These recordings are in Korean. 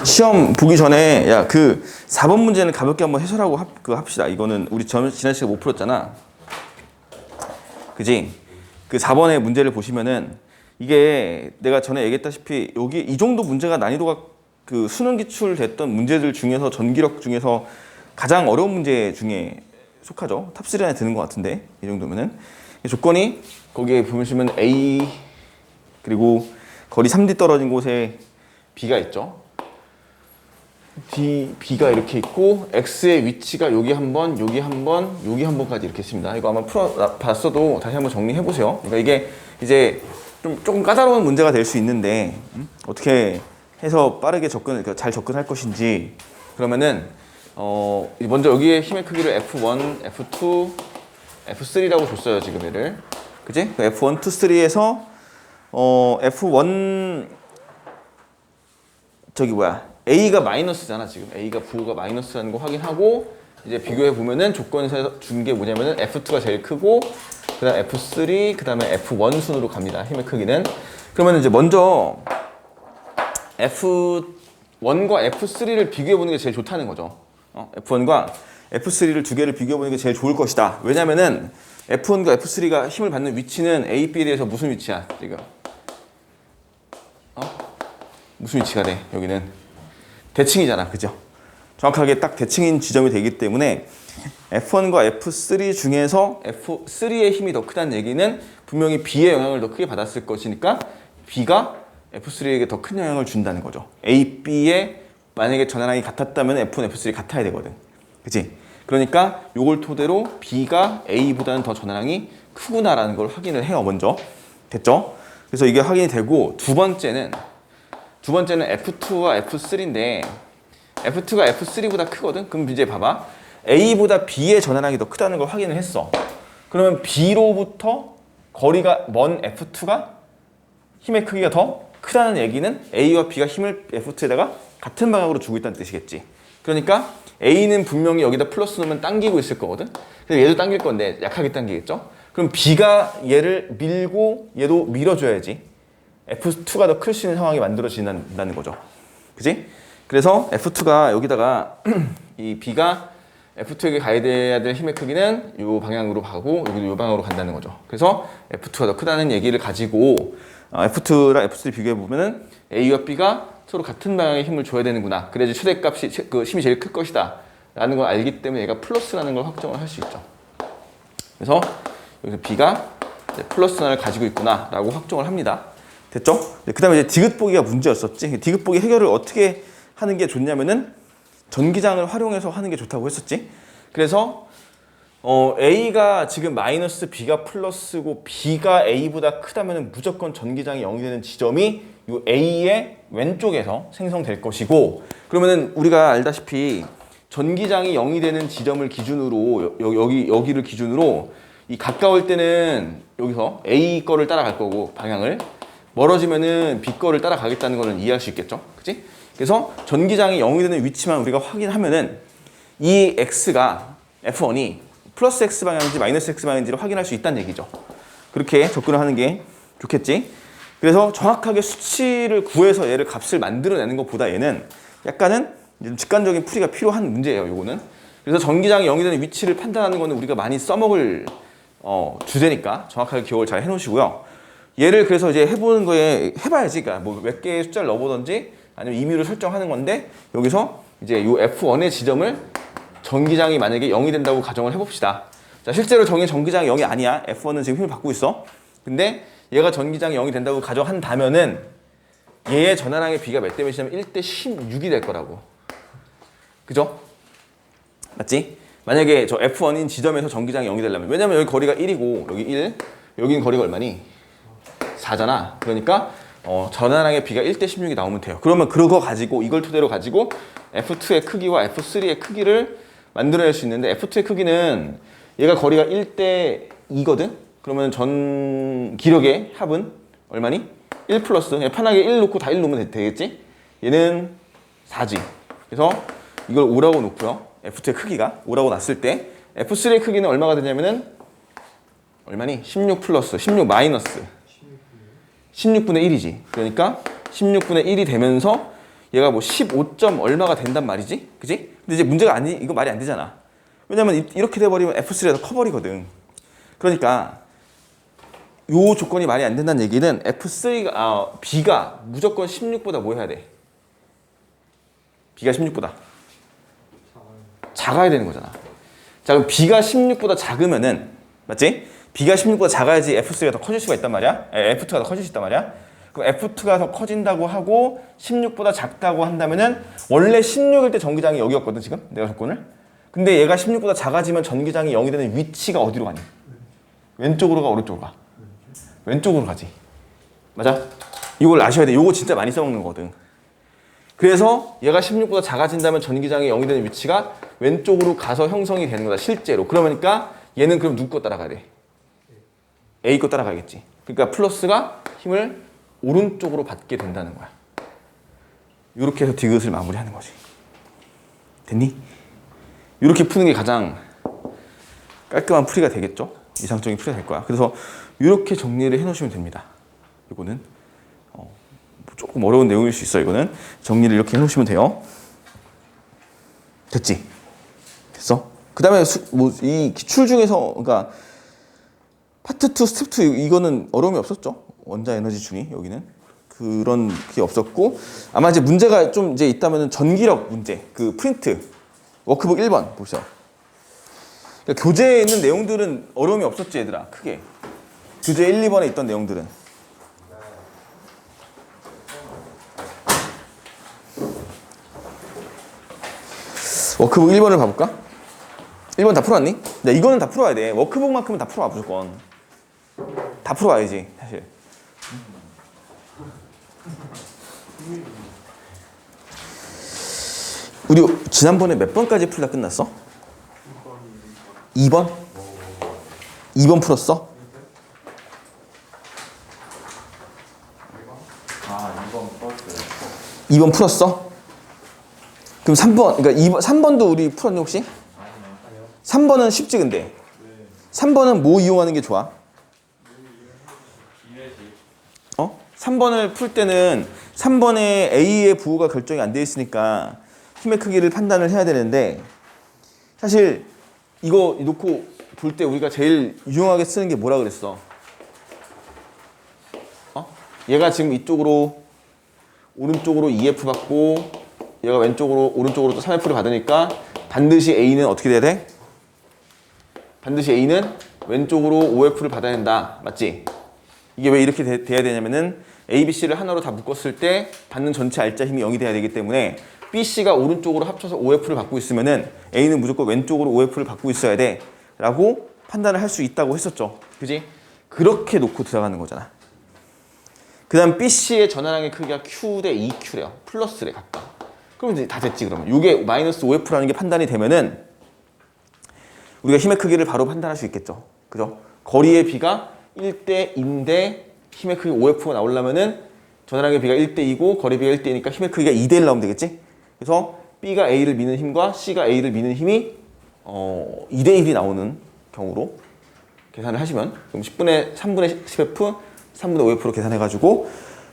시험 보기 전에 야 그 4번 문제는 가볍게 한번 해설하고 합시다. 이거는 우리 지난 시간에 못 풀었잖아. 그지? 그 4번의 문제를 보시면은 이게 내가 전에 얘기했다시피 여기 이 정도 문제가 난이도가 그 수능 기출됐던 문제들 중에서 전기력 중에서 가장 어려운 문제 중에 속하죠. 탑3 안에 드는 것 같은데 이 정도면은 조건이 거기에 보시면 A 그리고 거리 3D 떨어진 곳에 B가 있죠. B가 이렇게 있고 X의 위치가 여기 한 번, 여기 한 번, 여기 한 번까지 이렇게 있습니다. 이거 아마 풀어봤어도 다시 한번 정리해 보세요. 그러니까 이게 이제 조금 까다로운 문제가 될 수 있는데 어떻게 해서 빠르게 그러니까 잘 접근할 것인지 그러면은 먼저 여기에 힘의 크기를 F1, F2, F3라고 줬어요 지금 얘를. 그지? F1, 2, 3에서 F1 저기 뭐야 A가 마이너스잖아 지금. A가 부호가 마이너스라는 거 확인하고 이제 비교해 보면은 조건에서 준 게 뭐냐면은 F2가 제일 크고 그다음 F3 그다음에 F1 순으로 갑니다. 힘의 크기는. 그러면 이제 먼저 F1과 F3를 비교해 보는 게 제일 좋다는 거죠. F1과 F3를 두 개를 비교해 보는 게 제일 좋을 것이다. 왜냐면은 F1과 F3가 힘을 받는 위치는 A, B에 대해서 무슨 위치야 지금? 무슨 위치가 돼? 여기는 대칭이잖아, 그죠? 정확하게 딱 대칭인 지점이 되기 때문에 F1과 F3 중에서 F3의 힘이 더 크다는 얘기는 분명히 B의 영향을 더 크게 받았을 것이니까 B가 F3에게 더 큰 영향을 준다는 거죠. A, B의 만약에 전환량이 같았다면 F1, F3 같아야 되거든. 그치? 그러니까 이걸 토대로 B가 A보다는 더 전환량이 크구나라는 걸 확인을 해요, 먼저. 됐죠? 그래서 이게 확인이 되고 두 번째는 F2와 F3인데 F2가 F3보다 크거든? 그럼 이제 봐봐. A보다 B의 전환량이 더 크다는 걸 확인을 했어. 그러면 B로부터 거리가 먼 F2가 힘의 크기가 더 크다는 얘기는 A와 B가 힘을 F2에다가 같은 방향으로 주고 있다는 뜻이겠지. 그러니까 A는 분명히 여기다 플러스 넣으면 당기고 있을 거거든? 그래서 얘도 당길 건데 약하게 당기겠죠? 그럼 B가 얘를 밀고 얘도 밀어줘야지 F2가 더 클 수 있는 상황이 만들어진다는 거죠. 그지? 그래서 F2가 여기다가 이 B가 F2에게 가야 될 힘의 크기는 이 방향으로 가고 여기도 이 방향으로 간다는 거죠. 그래서 F2가 더 크다는 얘기를 가지고 F2랑 F3 비교해 보면은 A와 B가 서로 같은 방향의 힘을 줘야 되는구나. 그래야지 최대값이 그 힘이 제일 클 것이다. 라는 걸 알기 때문에 얘가 플러스라는 걸 확정을 할 수 있죠. 그래서 여기서 B가 플러스를 가지고 있구나 라고 확정을 합니다. 됐죠? 그 다음에 이제 디귿보기가 문제였었지. 디귿보기 해결을 어떻게 하는 게 좋냐면은 전기장을 활용해서 하는 게 좋다고 했었지. 그래서 A가 지금 마이너스 B가 플러스고 B가 A보다 크다면 무조건 전기장이 0이 되는 지점이 이 A의 왼쪽에서 생성될 것이고, 그러면은 우리가 알다시피 전기장이 0이 되는 지점을 기준으로 여기를 기준으로 이 가까울 때는 여기서 A 거를 따라갈 거고 방향을, 멀어지면은 B 거를 따라가겠다는 거는 이해할 수 있겠죠? 그치? 그래서 전기장이 0이 되는 위치만 우리가 확인하면은 이 X가 F1이 플러스 X 방향인지 마이너스 X 방향인지를 확인할 수 있다는 얘기죠. 그렇게 접근을 하는 게 좋겠지? 그래서 정확하게 수치를 구해서 얘를 값을 만들어내는 것보다 얘는 약간은 좀 직관적인 풀이가 필요한 문제예요, 요거는. 그래서 전기장이 0이 되는 위치를 판단하는 거는 우리가 많이 써먹을 주제니까 정확하게 기억을 잘 해놓으시고요. 얘를 그래서 이제 해보는 거에 해봐야지. 그러니까 뭐 몇 개의 숫자를 넣어보든지 아니면 임의로 설정하는 건데, 여기서 이제 이 F1의 지점을 전기장이 만약에 0이 된다고 가정을 해봅시다. 자, 실제로 전기장이 0이 아니야. F1은 지금 힘을 받고 있어. 근데 얘가 전기장이 0이 된다고 가정한다면은 얘의 전환량의 B가 몇 대 몇이냐면 1대 16이 될 거라고. 그죠? 맞지? 만약에 저 F1인 지점에서 전기장이 0이 되려면, 왜냐면 여기 거리가 1이고 여기 1, 여긴 거리가 얼마니? 4잖아. 그러니까 전환량의 B가 1대 16이 나오면 돼요. 그러면 그거 가지고 이걸 토대로 가지고 F2의 크기와 F3의 크기를 만들어낼 수 있는데, F2의 크기는 얘가 거리가 1대 2거든? 그러면 전 기력의 합은 얼마니? 1 플러스, 그냥 편하게 1 놓고 다 1 놓으면 되겠지? 얘는 4지. 그래서 이걸 5라고 놓고요. F2의 크기가 5라고 놨을 때 F3의 크기는 얼마가 되냐면은 얼마니? 16 플러스, 16 마이너스 16분의 1이지. 그러니까 16분의 1이 되면서 얘가 뭐 15점 얼마가 된단 말이지? 그지? 근데 이제 문제가 아니, 이거 말이 안 되잖아. 왜냐면 이렇게 돼버리면 F3에서 커버리거든. 그러니까 요 조건이 말이 안 된다는 얘기는 F3가, B가 무조건 16보다 뭐 해야 돼? B가 16보다 작아야 되는 거잖아. 자, 그럼 B가 16보다 작으면은, 맞지? B가 16보다 작아야지 F3가 더 커질 수가 있단 말이야. F2가 더 커질 수 있단 말이야. 그럼 F2가 더 커진다고 하고 16보다 작다고 한다면은 원래 16일 때 전기장이 여기였거든 지금 내가 조건을. 근데 얘가 16보다 작아지면 전기장이 0이 되는 위치가 어디로 가니? 왼쪽으로 가, 오른쪽으로 가? 왼쪽으로 가지. 맞아? 이걸 아셔야 돼. 이거 진짜 많이 써먹는 거거든. 그래서 얘가 16보다 작아진다면 전기장이 0이 되는 위치가 왼쪽으로 가서 형성이 되는 거다 실제로. 그러니까 얘는 그럼 누구 거 따라가야 돼? A 거 따라가야겠지. 그러니까 플러스가 힘을 오른쪽으로 받게 된다는 거야. 이렇게 해서 디귿을 마무리하는 거지. 됐니? 이렇게 푸는 게 가장 깔끔한 풀이가 되겠죠? 이상적인 풀이가 될 거야. 그래서 이렇게 정리를 해놓으시면 됩니다. 이거는 조금 어려운 내용일 수 있어. 이거는 정리를 이렇게 해놓으시면 돼요. 됐지? 됐어? 그 다음에 이 기출 중에서 그러니까 파트 2, 스텝 2 이거는 어려움이 없었죠? 원자 에너지 중이 여기는 그런 게 없었고 아마 이제 문제가 좀 이제 있다면은 전기력 문제 그 프린트 워크북 1번 보시죠. 그러니까 교재에 있는 내용들은 어려움이 없었지 얘들아 크게 교재 1, 2번에 있던 내용들은 워크북 1번을 봐볼까? 1번 다 풀어왔니? 야, 이거는 다 풀어야 돼. 워크북만큼은 다 풀어와 무조건. 다 풀어와야지 사실. 우리 지난번에 몇 번까지 풀다 끝났어? 2번? 2번 풀었어? 아, 2번 풀었어요. 2번 풀었어? 그럼 3번, 그러니까 3번도 우리 풀었니 혹시? 아니요. 3번은 쉽지 근데. 3번은 뭐 이용하는 게 좋아? 3번을 풀 때는 3번에 A의 부호가 결정이 안 돼 있으니까 힘의 크기를 판단을 해야 되는데 사실 이거 놓고 볼 때 우리가 제일 유용하게 쓰는 게 뭐라 그랬어? 얘가 지금 이쪽으로 오른쪽으로 2F 받고 얘가 왼쪽으로 오른쪽으로 또 3F를 받으니까 반드시 A는 어떻게 돼야 돼? 반드시 A는 왼쪽으로 5F를 받아야 된다. 맞지? 이게 왜 이렇게 돼야 되냐면은 A, B, C를 하나로 다 묶었을 때 받는 전체 알짜 힘이 0이 돼야 되기 때문에 B, C가 오른쪽으로 합쳐서 5F를 받고 있으면은 A는 무조건 왼쪽으로 5F를 받고 있어야 돼 라고 판단을 할 수 있다고 했었죠. 그지? 그렇게 놓고 들어가는 거잖아. 그 다음 B, C의 전하량의 크기가 Q 대 2Q래요. 플러스래 각각. 그럼 이제 다 됐지 그러면. 이게 마이너스 5F라는 게 판단이 되면은 우리가 힘의 크기를 바로 판단할 수 있겠죠. 그죠? 거리의 B가 1대 2인데 힘의 크기 5F가 나오려면은 전하량의 B가 1대 2고 거리 B가 1대 2니까 힘의 크기가 2대 1 나오면 되겠지? 그래서 B가 A를 미는 힘과 C가 A를 미는 힘이 2대 1이 나오는 경우로 계산을 하시면 그럼 10분의 3분의 10F, 3분의 5F로 계산해가지고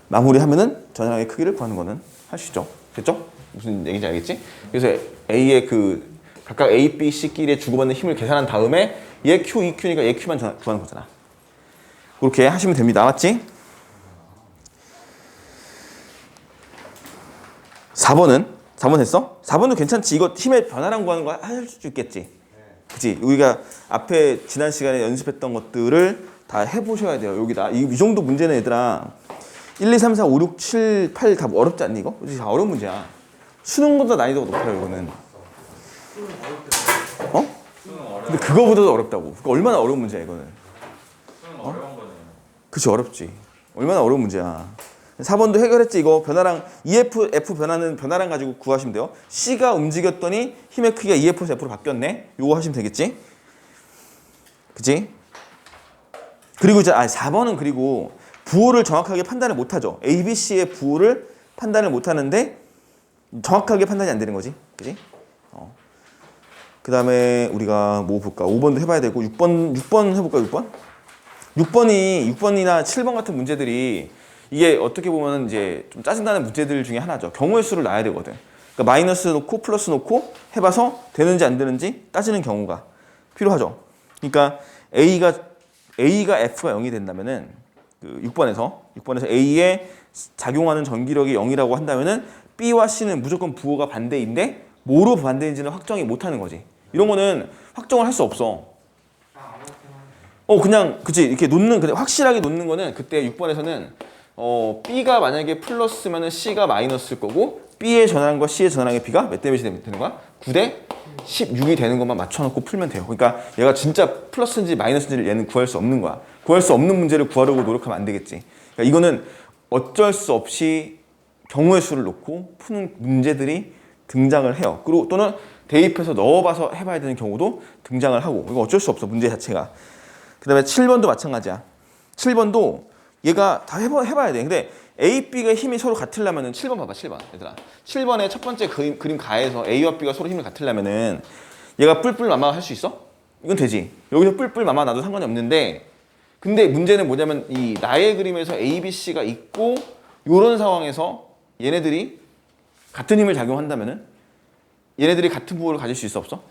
마무리하면은 전하량의 크기를 구하는 거는 할 수 있죠. 됐죠? 무슨 얘기인지 알겠지? 그래서 A의 그 각각 A, B, C끼리의 주고받는 힘을 계산한 다음에 얘 Q, E, Q니까 얘 Q만 구하는 거잖아. 그렇게 하시면 됩니다. 맞지? 4번 했어? 4번도 괜찮지. 이거 힘의 변화량 구하는 거 할 수 있겠지. 그치? 우리가 앞에 지난 시간에 연습했던 것들을 다 해보셔야 돼요. 여기다. 이 정도 문제는 얘들아 1, 2, 3, 4, 5, 6, 7, 8 다 어렵지 않니 이거? 그치? 다 어려운 문제야. 수능보다 난이도가 높아요 이거는. 근데 그거보다도 어렵다고. 그러니까 얼마나 어려운 문제야 이거는. 어려운 거네요. 그치 어렵지. 얼마나 어려운 문제야. 4번도 해결했지 이거. 변화량 EF, F 변화는 변화량 가지고 구하시면 돼요. C가 움직였더니 힘의 크기가 EF에서 F로 바뀌었네. 요거 하시면 되겠지. 그치? 그리고 이제 4번은 그리고 부호를 정확하게 판단을 못하죠. A, B, C의 부호를 판단을 못하는데 정확하게 판단이 안 되는 거지. 그치? 그 다음에 우리가 뭐 볼까? 5번도 해봐야 되고 6번 해볼까? 6번이나 7번 같은 문제들이 이게 어떻게 보면 이제 좀 짜증나는 문제들 중에 하나죠. 경우의 수를 놔야 되거든. 그러니까 마이너스 놓고 플러스 놓고 해봐서 되는지 안 되는지 따지는 경우가 필요하죠. 그러니까 A가 F가 0이 된다면은 그 6번에서 A에 작용하는 전기력이 0이라고 한다면은 B와 C는 무조건 부호가 반대인데 뭐로 반대인지는 확정이 못하는 거지. 이런 거는 확정을 할 수 없어. 그냥 그치 이렇게 놓는 근데 확실하게 놓는 거는 그때 6번에서는 B가 만약에 플러스면은 C가 마이너스일 거고 B의 전화량과 C의 전화량의 B가 몇 대 몇이 되는 거야? 9대 16이 되는 것만 맞춰놓고 풀면 돼요. 그러니까 얘가 진짜 플러스인지 마이너스인지를 얘는 구할 수 없는 거야. 구할 수 없는 문제를 구하려고 노력하면 안 되겠지. 그러니까 이거는 어쩔 수 없이 경우의 수를 놓고 푸는 문제들이 등장을 해요. 그리고 또는 대입해서 넣어봐서 해봐야 되는 경우도 등장을 하고 이거 어쩔 수 없어 문제 자체가. 그 다음에 7번도 마찬가지야. 7번도 얘가 다 해봐야 돼. 근데 A, B가 힘이 서로 같으려면은 7번 봐봐 7번 얘들아. 7번에 첫 번째 그림 가에서 A와 B가 서로 힘을 같으려면은 얘가 뿔뿔 마마 할 수 있어? 이건 되지. 여기서 뿔뿔 마마 나도 상관이 없는데 근데 문제는 뭐냐면 이 나의 그림에서 A, B, C가 있고 요런 상황에서 얘네들이 같은 힘을 작용한다면은 얘네들이 같은 부호를 가질 수 있어 없어?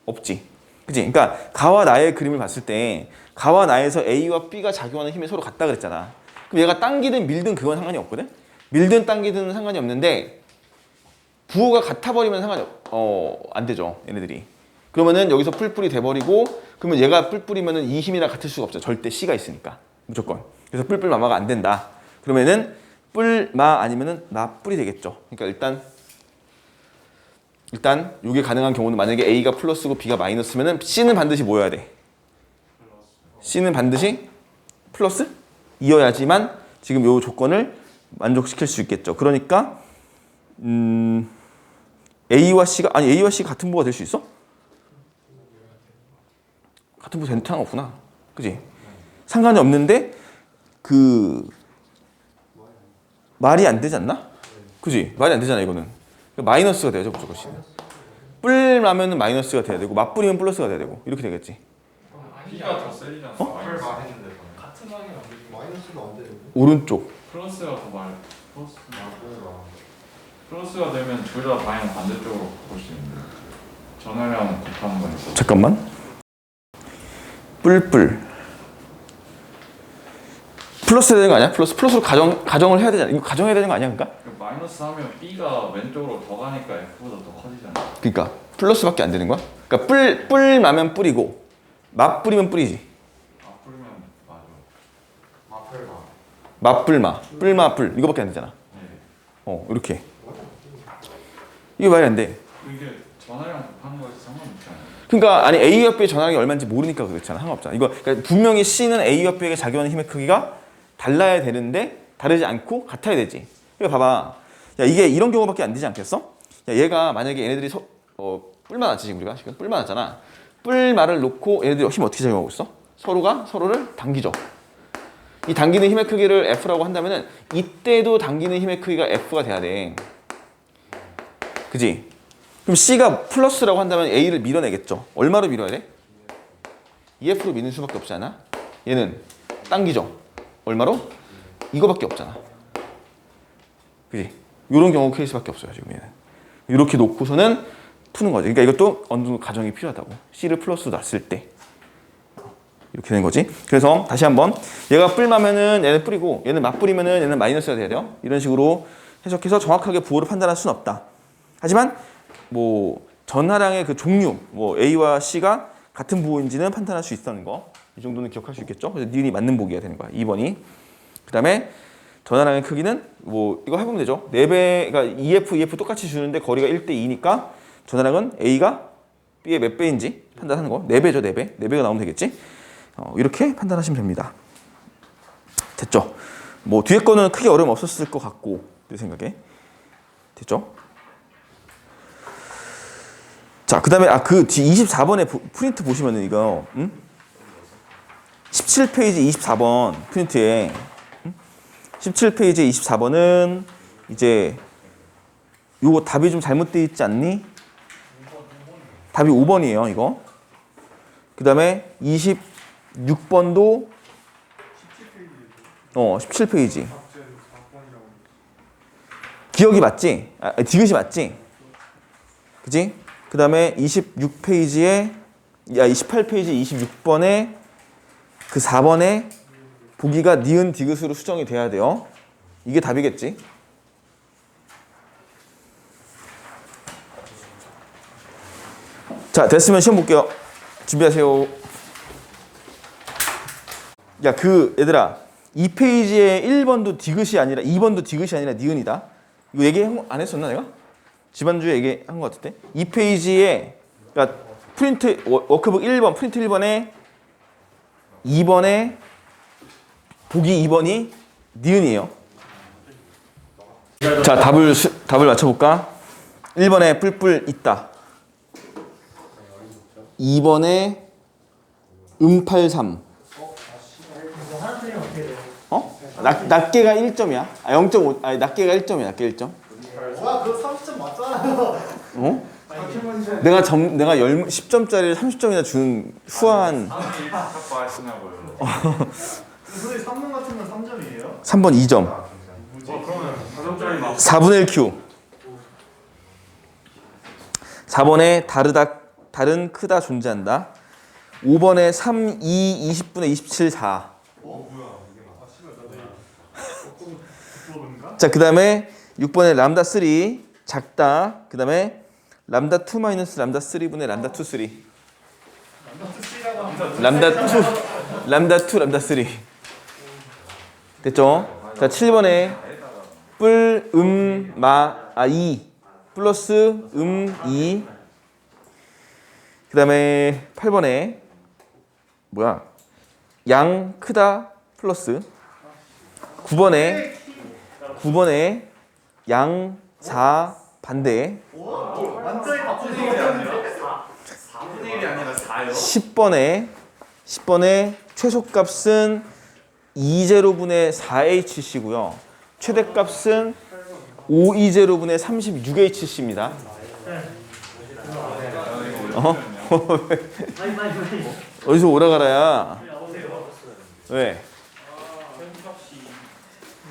없지. 그치? 그러니까 가와 나의 그림을 봤을 때 가와 나에서 A와 B가 작용하는 힘이 서로 같다 그랬잖아. 그럼 얘가 당기든 밀든 그건 상관이 없거든? 밀든 당기든 상관이 없는데 부호가 같아버리면 상관이 안 되죠. 얘네들이. 그러면은 여기서 뿔뿔이 돼버리고 그러면 얘가 뿔뿔이면은 이 힘이랑 같을 수가 없죠. 절대 C가 있으니까. 무조건. 그래서 뿔뿔 마마가 안 된다. 그러면은 뿔마 아니면은 마뿔이 되겠죠. 그러니까 일단 이게 가능한 경우는 만약에 A가 플러스고 B가 마이너스면은 C는 반드시 뭐여야 돼? C는 반드시 플러스? 이어야지만 지금 요 조건을 만족시킬 수 있겠죠. 그러니까 A와 C가 같은 부호가 될 수 있어? 같은 부호 되는 상관없구나. 그지? 상관이 없는데 그 말이 안 되지 않나? 그지? 말이 안 되잖아 이거는. 마이너스가 돼야죠 무조건 C는. 뿔라면은 마이너스가 돼야 되고 맞뿔이면 플러스가 돼야 되고 이렇게 되겠지. B가 더 세지잖아. 뿔마 했는데 같은 방이 안 되지. 마이너스가 안 되는데. 오른쪽. 플러스가 더 말. 플러스가 되면 둘 다 방향 반대쪽으로 볼 수 있는데 전화량 곱하는 거니까. 잠깐만. 뿔뿔. 플러스 되는 거 아니야? 플러스로 가정을 해야 되잖아. 이거 가정해야 되는 거 아니야, 그러니까? 마이너스 하면 B가 왼쪽으로 더 가니까 F보다 더 커지잖아. 그러니까 플러스밖에 안 되는 거야? 그러니까 뿔마면 뿔이고 맞뿔이면 뿔이지. 앞으로면 맞아. 마플마. 맞뿔마, 뿔마뿔 이거밖에 안 되잖아. 네. 이렇게. 이게 말이 안 돼. 이게 전화량 곱하는 거에서 상관없지 않아요? 그러니까 아니 A와 B의 전화량이 얼마인지 모르니까 그렇잖아. 상관없잖아. 이거 그러니까 분명히 C는 A와 B에게 작용하는 힘의 크기가 달라야 되는데 다르지 않고 같아야 되지. 이거 봐봐. 야 이게 이런 경우밖에 안 되지 않겠어? 야 얘가 만약에 얘네들이 뿔만 왔지 지금 우리가 지금 뿔만 왔잖아. 뿔말을 놓고 얘네들이 힘 어떻게 작용하고 있어? 서로가 서로를 당기죠. 이 당기는 힘의 크기를 F라고 한다면은 이때도 당기는 힘의 크기가 F가 돼야 돼. 그지? 그럼 C가 플러스라고 한다면 A를 밀어내겠죠. 얼마로 밀어야 돼? EF로 미는 수밖에 없지 않아? 얘는 당기죠. 얼마로? 이거밖에 없잖아. 그지? 이런 경우 케이스밖에 없어요 지금 얘는. 이렇게 놓고서는 푸는 거지. 그러니까 이것도 어느 정도 가정이 필요하다고. C를 플러스로 놨을 때 이렇게 되는 거지. 그래서 다시 한번 얘가 뿔마면은 얘는 뿔이고 얘는 맞뿔이면은 얘는 마이너스가 돼야 돼요. 이런 식으로 해석해서 정확하게 부호를 판단할 수는 없다. 하지만 뭐 전하량의 그 종류, 뭐 A와 C가 같은 부호인지는 판단할 수 있다는 거. 이 정도는 기억할 수 있겠죠? 그래서 니은이 맞는 보기가 되는 거야. 2번이. 그다음에 전하량의 크기는 뭐 이거 해보면 되죠. 4배, 그러니까 EF 똑같이 주는데 거리가 1대 2니까 전하량은 A가 B의 몇 배인지 판단하는 거. 4배죠, 4배. 4배가 나오면 되겠지. 이렇게 판단하시면 됩니다. 됐죠? 뭐 뒤에 거는 크게 어려움 없었을 것 같고 내 생각에. 됐죠? 자, 그다음에 그 뒤 24번에 프린트 보시면은 이거 17페이지 24번 프린트에 17페이지 24번은 이제 요거 답이 좀 잘못되어 있지 않니? 답이 5번이에요, 이거. 그다음에 26번도 17페이지. 기억이 맞지? 디귿이 맞지? 그지? 그 다음에 26페이지에 28페이지 26번에 그 4번에 보기가 니은 디귿으로 수정이 돼야 돼요. 이게 답이겠지? 자, 됐으면 시험 볼게요. 준비하세요. 야, 얘들아. 2페이지에 1번도 디귿이 아니라 2번도 디귿이 아니라 니은이다. 이거 얘기 안 했었나 내가? 지난주에 얘기한 것 같은데. 2페이지에 그러니까 프린트 워크북 1번 프린트 1번에 2번에 보기 2번이 니은이에요. 자, 답을 맞춰볼까? 1번에 뿔뿔 있다. 2번에 83. 낱개가 1점이야. 0.5. 아니, 낱개가 1점이야. 낱개 1점. 와, 그거 30점 맞잖아요. 어? 내가 10점짜리를 30점이나 준 후한. 자꾸 하시냐고요. 선생님 3번 같으면 3점이에요? 3번 2점. 그러면 4점짜리 막 4분의 1q. 4번에 다른 크다 존재한다. 5번에 3, 2, 20분의 27, 4. 자, 그 다음에 6번에 람다 3 작다. 그 다음에 람다 2 마이너스 람다 3분의 람다 2, 3. 람다 2, 람다 3. 됐죠? 자, 7번에 뿔, 2 플러스 2. 그 다음에 8번에 뭐야? 양 크다 플러스 9번에 양 4 반대. 완전히 바꾸는 거 4분의 1이 아니라 4요? 10번에 최소값은 2제로분의 4hc고요. 최대값은 520분의 36hc입니다. 어디서 오라가라야? 왜?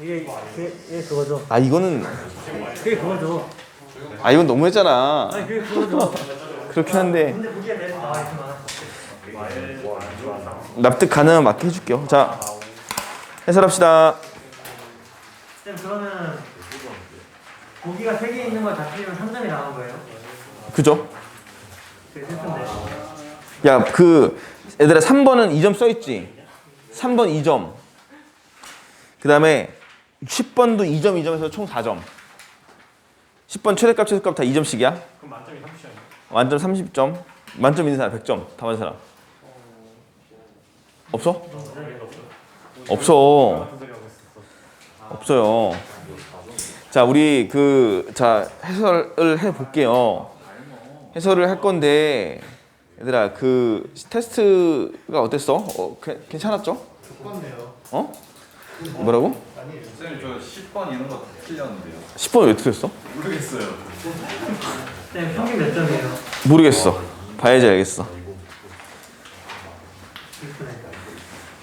이게 그거죠. 아, 이거는 그게 그거죠. 이건 너무했잖아. 아니 그게 그거죠. 그렇긴 한데 근데 무기가 내서 나와 있지만. 납득 가능하면 맞게 해줄게요. 자, 해설합시다. 쌤 그러면 고기가 3개 있는 걸 다 틀리면 3점이 나온 거예요? 그죠? 되게 슬픈데. 야, 얘들아 3번은 2점 써있지? 3번 2점. 그 다음에 10번도 2점, 2점에서 총 4점. 10번 최대값, 최소값 다 2점씩이야? 그럼 만점이 30점이요? 만점 30점. 만점 있는 사람 100점. 다 맞은 사람. 없어? 없어. 없어요. 자, 우리 해설을 해볼게요. 해설을 할 건데, 얘들아, 테스트가 어땠어? 괜찮았죠? 똑같네요. 어? 뭐라고? 선생님 저 10번 이런 거 틀렸는데요. 10번 왜 틀렸어? 모르겠어요. 쌤 평균 몇 점이에요? 모르겠어. 봐야지 알겠어. 슬프네.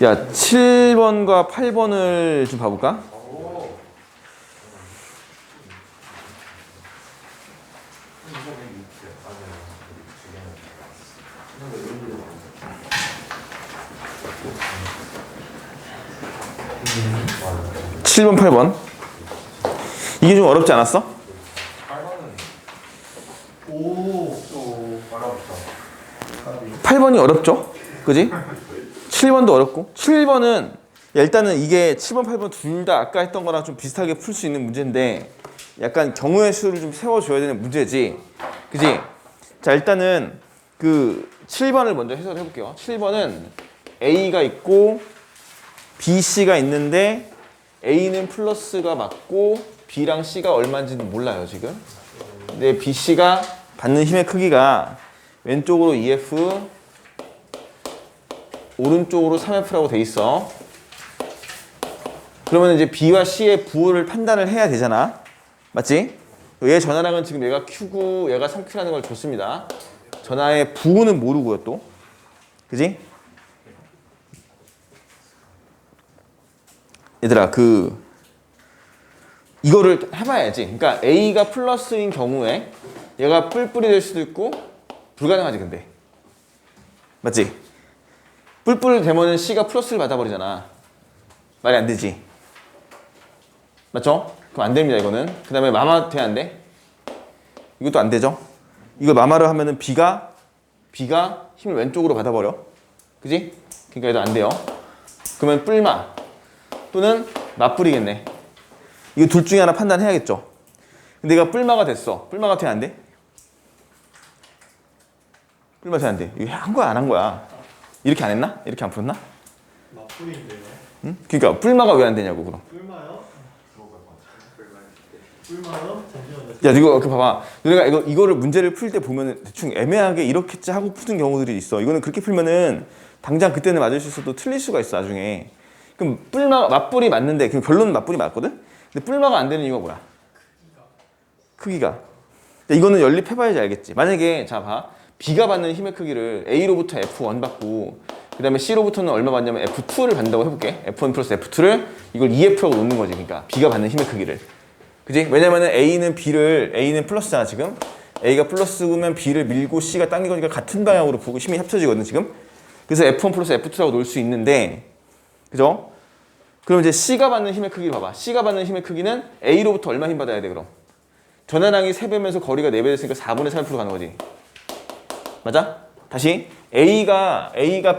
야, 7번과 8번을 좀 봐볼까? 칠 7번, 8번. 이게 좀 어렵지 않았어? 8번이 어렵죠? 그지? 7번도 어렵고. 7번은 일단은 이게 7번, 8번 둘 다 아까 했던 거랑 좀 비슷하게 풀 수 있는 문제인데 약간 경우의 수를 좀 세워줘야 되는 문제지. 그지? 자, 일단은 7번을 먼저 해설해 볼게요. 7번은 A가 있고 B, C가 있는데 A는 플러스가 맞고 B랑 C가 얼마인지는 몰라요 지금. 근데 B, C가 받는 힘의 크기가 왼쪽으로 2F 오른쪽으로 3F라고 돼 있어. 그러면 이제 B와 C의 부호를 판단을 해야 되잖아. 맞지? 얘 전화량은 지금 얘가 Q고 얘가 3Q라는 걸 줬습니다. 전화의 부호는 모르고요 또. 그지? 얘들아 이거를 해봐야지. 그러니까 A가 플러스인 경우에 얘가 뿔뿔이 될 수도 있고 불가능하지 근데. 맞지? 뿔뿔 되면은 C가 플러스를 받아버리잖아. 말이 안 되지. 맞죠? 그럼 안 됩니다 이거는. 그 다음에 마마 돼 안 돼? 이것도 안 되죠? 이거 마마를 하면은 B가 힘을 왼쪽으로 받아버려. 그지? 그러니까 얘도 안 돼요. 그러면 뿔마 또는 맞뿔이겠네. 이거 둘 중에 하나 판단해야겠죠. 근데 얘가 뿔마가 됐어. 뿔마가 돼 안 돼? 뿔마 돼 안 돼? 이거 한 거야 안 한 거야? 이렇게 안 했나? 이렇게 안 풀었나? 맞불인데요. 응? 그러니까 뿔마가 왜 안 되냐고 그럼. 뿔마요? 뿔마요? 잠시만요. 야 이거 그 봐봐. 너네가 이거를 문제를 풀 때 보면은 대충 애매하게 이렇게째 하고 푸는 경우들이 있어. 이거는 그렇게 풀면은 당장 그때는 맞을 수 있어도 틀릴 수가 있어 나중에. 그럼 뿔마 맞뿔이 맞는데 그 결론은 맞뿔이 맞거든. 근데 뿔마가 안 되는 이유가 뭐야? 크기가. 야, 이거는 연립해봐야지 알겠지. 만약에 자 봐. B가 받는 힘의 크기를 A로부터 F1 받고 그 다음에 C로부터는 얼마 받냐면 F2를 받는다고 해볼게. F1 플러스 F2를 이걸 2F라고 놓는 거지. 그러니까 B가 받는 힘의 크기를. 그지? 왜냐면은 A는 플러스잖아 지금. A가 플러스면 B를 밀고 C가 당긴 거니까 같은 방향으로 보고 힘이 합쳐지거든 지금. 그래서 F1 플러스 F2라고 놓을 수 있는데 그죠? 그럼 이제 C가 받는 힘의 크기를 봐봐. C가 받는 힘의 크기는 A로부터 얼마 힘 받아야 돼 그럼? 전화량이 3배면서 거리가 4배 됐으니까 4분의 3F로 가는 거지. 맞아? 다시 A가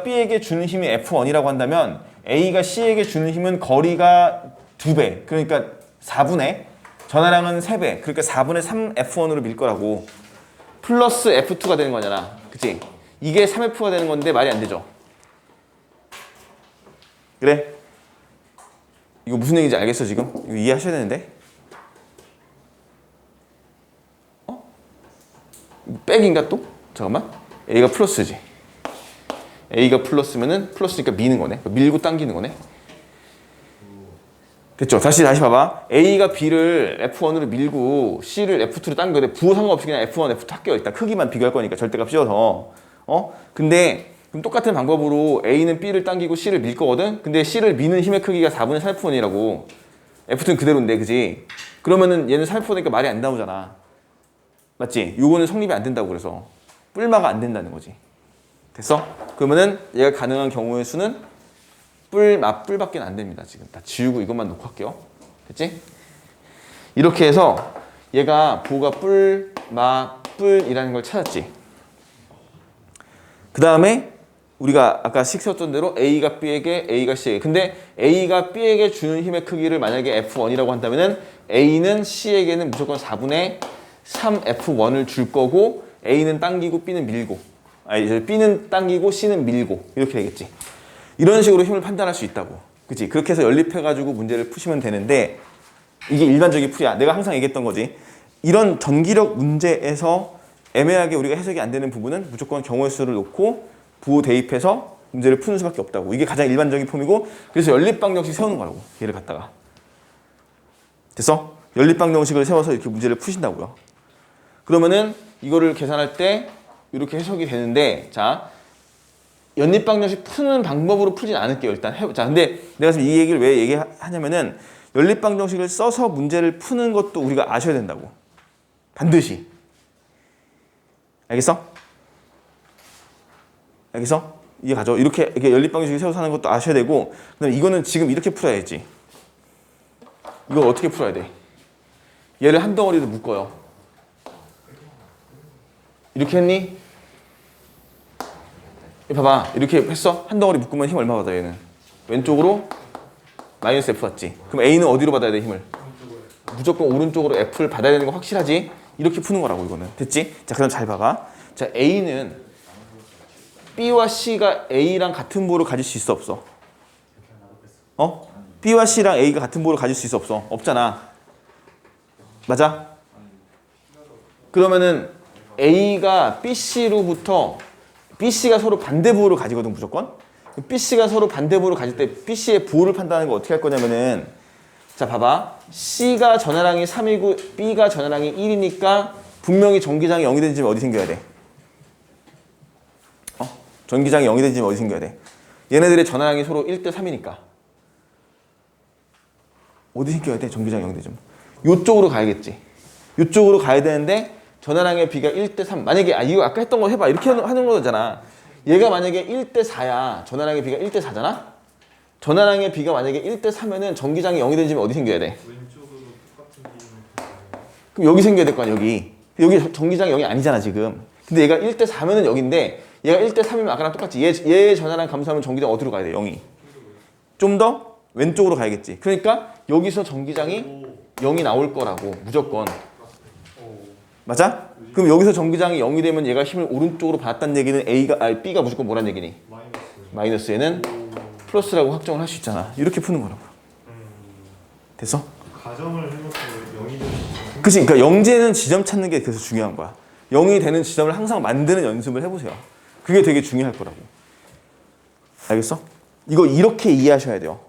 B에게 주는 힘이 F1이라고 한다면 A가 C에게 주는 힘은 거리가 2배. 그러니까 4분의 전화량은 3배. 그러니까 4분의 3 F1으로 밀 거라고. 플러스 F2가 되는 거잖아. 그치? 이게 3F가 되는 건데 말이 안 되죠. 그래? 이거 무슨 얘기인지 알겠어 지금? 이거 이해하셔야 되는데. 어? 백인가 또? 잠깐만. A가 플러스지. A가 플러스면은 플러스니까 미는 거네. 밀고 당기는 거네. 됐죠? 다시 봐봐. A가 B를 F1으로 밀고 C를 F2로 당겨야 돼. 부호 상관없이 그냥 F1, F2 할게요. 일단 크기만 비교할 거니까 절대값 씌워서. 근데 그럼 똑같은 방법으로 A는 B를 당기고 C를 밀 거거든? 근데 C를 미는 힘의 크기가 4분의 3F1이라고. F2는 그대로인데, 그지? 그러면은 얘는 3F1이니까 말이 안 나오잖아. 맞지? 요거는 성립이 안 된다고 그래서. 뿔마가 안 된다는 거지. 됐어? 그러면은 얘가 가능한 경우의 수는 뿔밖에 안 됩니다. 지금 다 지우고 이것만 놓고 할게요. 됐지? 이렇게 해서 얘가 부호가 뿔이라는 걸 찾았지. 그 다음에 우리가 아까 식 세웠던 대로 A가 B에게, A가 C에게. 근데 A가 B에게 주는 힘의 크기를 만약에 F1이라고 한다면은 A는 C에게는 무조건 4분의 3F1을 줄 거고 A는 당기고 B는 밀고. B는 당기고 C는 밀고. 이렇게 되겠지. 이런 식으로 힘을 판단할 수 있다고. 그치? 그렇게 해서 연립해가지고 문제를 푸시면 되는데 이게 일반적인 풀이야. 내가 항상 얘기했던 거지. 이런 전기력 문제에서 애매하게 우리가 해석이 안 되는 부분은 무조건 경우의 수를 놓고 부호 대입해서 문제를 푸는 수밖에 없다고. 이게 가장 일반적인 폼이고 그래서 연립방정식 세우는 거라고. 얘를 갖다가. 됐어? 연립방정식을 세워서 이렇게 문제를 푸신다고요. 그러면은 이거를 계산할 때 이렇게 해석이 되는데 자 연립방정식 푸는 방법으로 풀진 않을게요. 일단 자 근데 내가 지금 이 얘기를 왜 얘기하냐면은 연립방정식을 써서 문제를 푸는 것도 우리가 아셔야 된다고. 반드시. 알겠어? 알겠어? 이해 가죠? 이렇게 연립방정식을 세워서 하는 것도 아셔야 되고 그다음에 이거는 지금 이렇게 풀어야지. 이걸 어떻게 풀어야 돼? 얘를 한 덩어리로 묶어요. 이렇게 했니? 봐봐. 이렇게 했어? 한 덩어리 묶으면 힘 얼마 받아 얘는? 왼쪽으로 마이너스 F 받지. 그럼 A는 어디로 받아야 돼 힘을? 무조건 오른쪽으로 F를 받아야 되는 거 확실하지? 이렇게 푸는 거라고 이거는. 됐지? 자 그럼 잘 봐봐. 자 A는 B와 C가 A랑 같은 부호를 가질 수 있어 없어? B와 C랑 A가 같은 부호를 가질 수 있어 없어? 없잖아. 맞아? 그러면은 A가 BC로부터 BC가 서로 반대 부호를 가지거든 무조건. BC가 서로 반대 부호를 가질 때 BC의 부호를 판단하는 거 어떻게 할 거냐면은 자 봐봐. C가 전하량이 3이고 B가 전하량이 1이니까 분명히 전기장이 0이 된 집에 어디 생겨야 돼? 전기장이 0이 된 집에 어디 생겨야 돼? 얘네들의 전하량이 서로 1대 3이니까 어디 생겨야 돼? 전기장이 0이 되면 요쪽으로 가야겠지. 요쪽으로 가야 되는데 전화량의 B가 1대3. 만약에 이거 아까 했던 거 해봐. 이렇게 하는 거잖아. 얘가 만약에 1대4야. 전화량의 B가 1대4잖아. 전화량의 B가 만약에 1대3면은 전기장이 0이 되는 집이 어디 생겨야 돼? 왼쪽으로 똑같은 기준으로 그럼 여기 생겨야 될 거 아니야, 여기. 여기 전기장이 0이 아니잖아, 지금. 근데 얘가 1대4면은 여기인데 얘가 1대3이면 아까랑 똑같지. 얘 전화량 감소하면 전기장 어디로 가야 돼? 0이. 좀 더 왼쪽으로 가야겠지. 그러니까 여기서 전기장이 0이 나올 거라고, 무조건. 맞아? 그럼 여기서 전기장이 0이 되면 얘가 힘을 오른쪽으로 받았다는 얘기는 B가 무조건 뭐란 얘기니? 마이너스. 얘는 플러스라고 확정을 할 수 있잖아. 이렇게 푸는 거라고. 됐어? 가정을 해놓고 0이 되는 그치? 그러니까 영재는 지점 찾는 게 그래서 중요한 거야. 0이 되는 지점을 항상 만드는 연습을 해보세요. 그게 되게 중요할 거라고. 알겠어? 이거 이렇게 이해하셔야 돼요.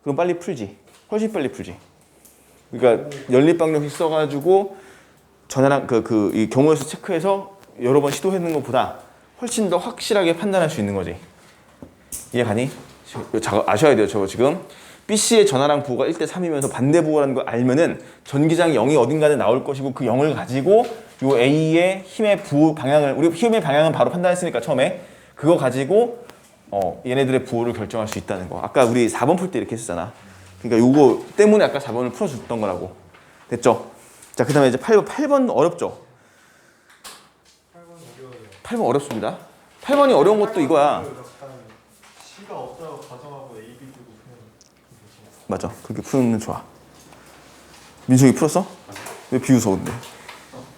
그럼 빨리 풀지. 훨씬 빨리 풀지. 그러니까 연립방정식 써가지고 전화랑 이 경우의 수 체크해서 여러 번 시도해보는 것보다 훨씬 더 확실하게 판단할 수 있는 거지. 이해가니? 아셔야 돼요. 저거 지금 BC의 전화량 부호가 1대3이면서 반대 부호라는 걸 알면은 전기장이 0이 어딘가에 나올 것이고 그 0을 가지고 요 A의 힘의 부호 방향을, 우리 힘의 방향은 바로 판단했으니까 처음에 그거 가지고 얘네들의 부호를 결정할 수 있다는 거. 아까 우리 4번 풀 때 이렇게 했었잖아. 그러니까 요거 때문에 아까 4번을 풀어줬던 거라고. 됐죠? 자, 그 다음에 이제 8번 어렵죠? 8번 어렵습니다. 8번이 어려운 것도 이거야. C가 없다고 가정하고 A, B 두고 그냥 맞아. 그렇게 푸는 좋아. 민석이 풀었어? 왜 비웃어 근데?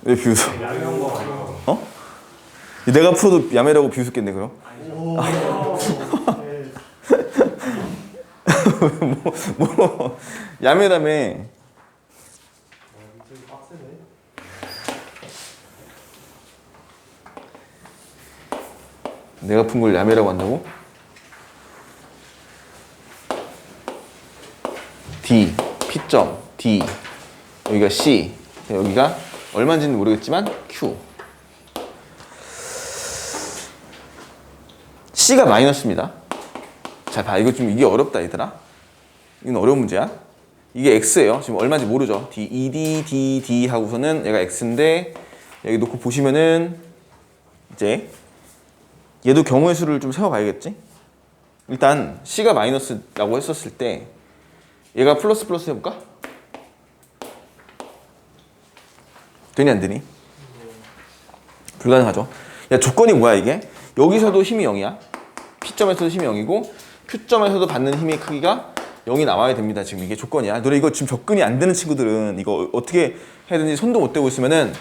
왜 비웃어? 어? 내가 풀어도 야매라고 비웃었겠네 그럼? 뭐 야매라며. 되게 빡세네. 내가 푼 걸 야매라고 한다고? D, P점, D, 여기가 C, 여기가 얼마인지는 모르겠지만 Q. C가 마이너스입니다. 잘 봐, 이게 어렵다 얘들아. 이건 어려운 문제야. 이게 X예요. 지금 얼마인지 모르죠. D, ED, D 하고서는 얘가 X인데 여기 놓고 보시면은 이제 얘도 경우의 수를 좀 세워봐야겠지? 일단 C가 마이너스라고 했었을 때 얘가 플러스 해볼까? 되니 안 되니? 불가능하죠. 야, 조건이 뭐야 이게? 여기서도 힘이 0이야. P점에서도 힘이 0이고 Q점에서도 받는 힘의 크기가 0이 나와야 됩니다. 지금 이게 조건이야. 너네 이거 지금 접근이 안 되는 친구들은 이거 어떻게 해야 되는지 손도 못 대고 있으면은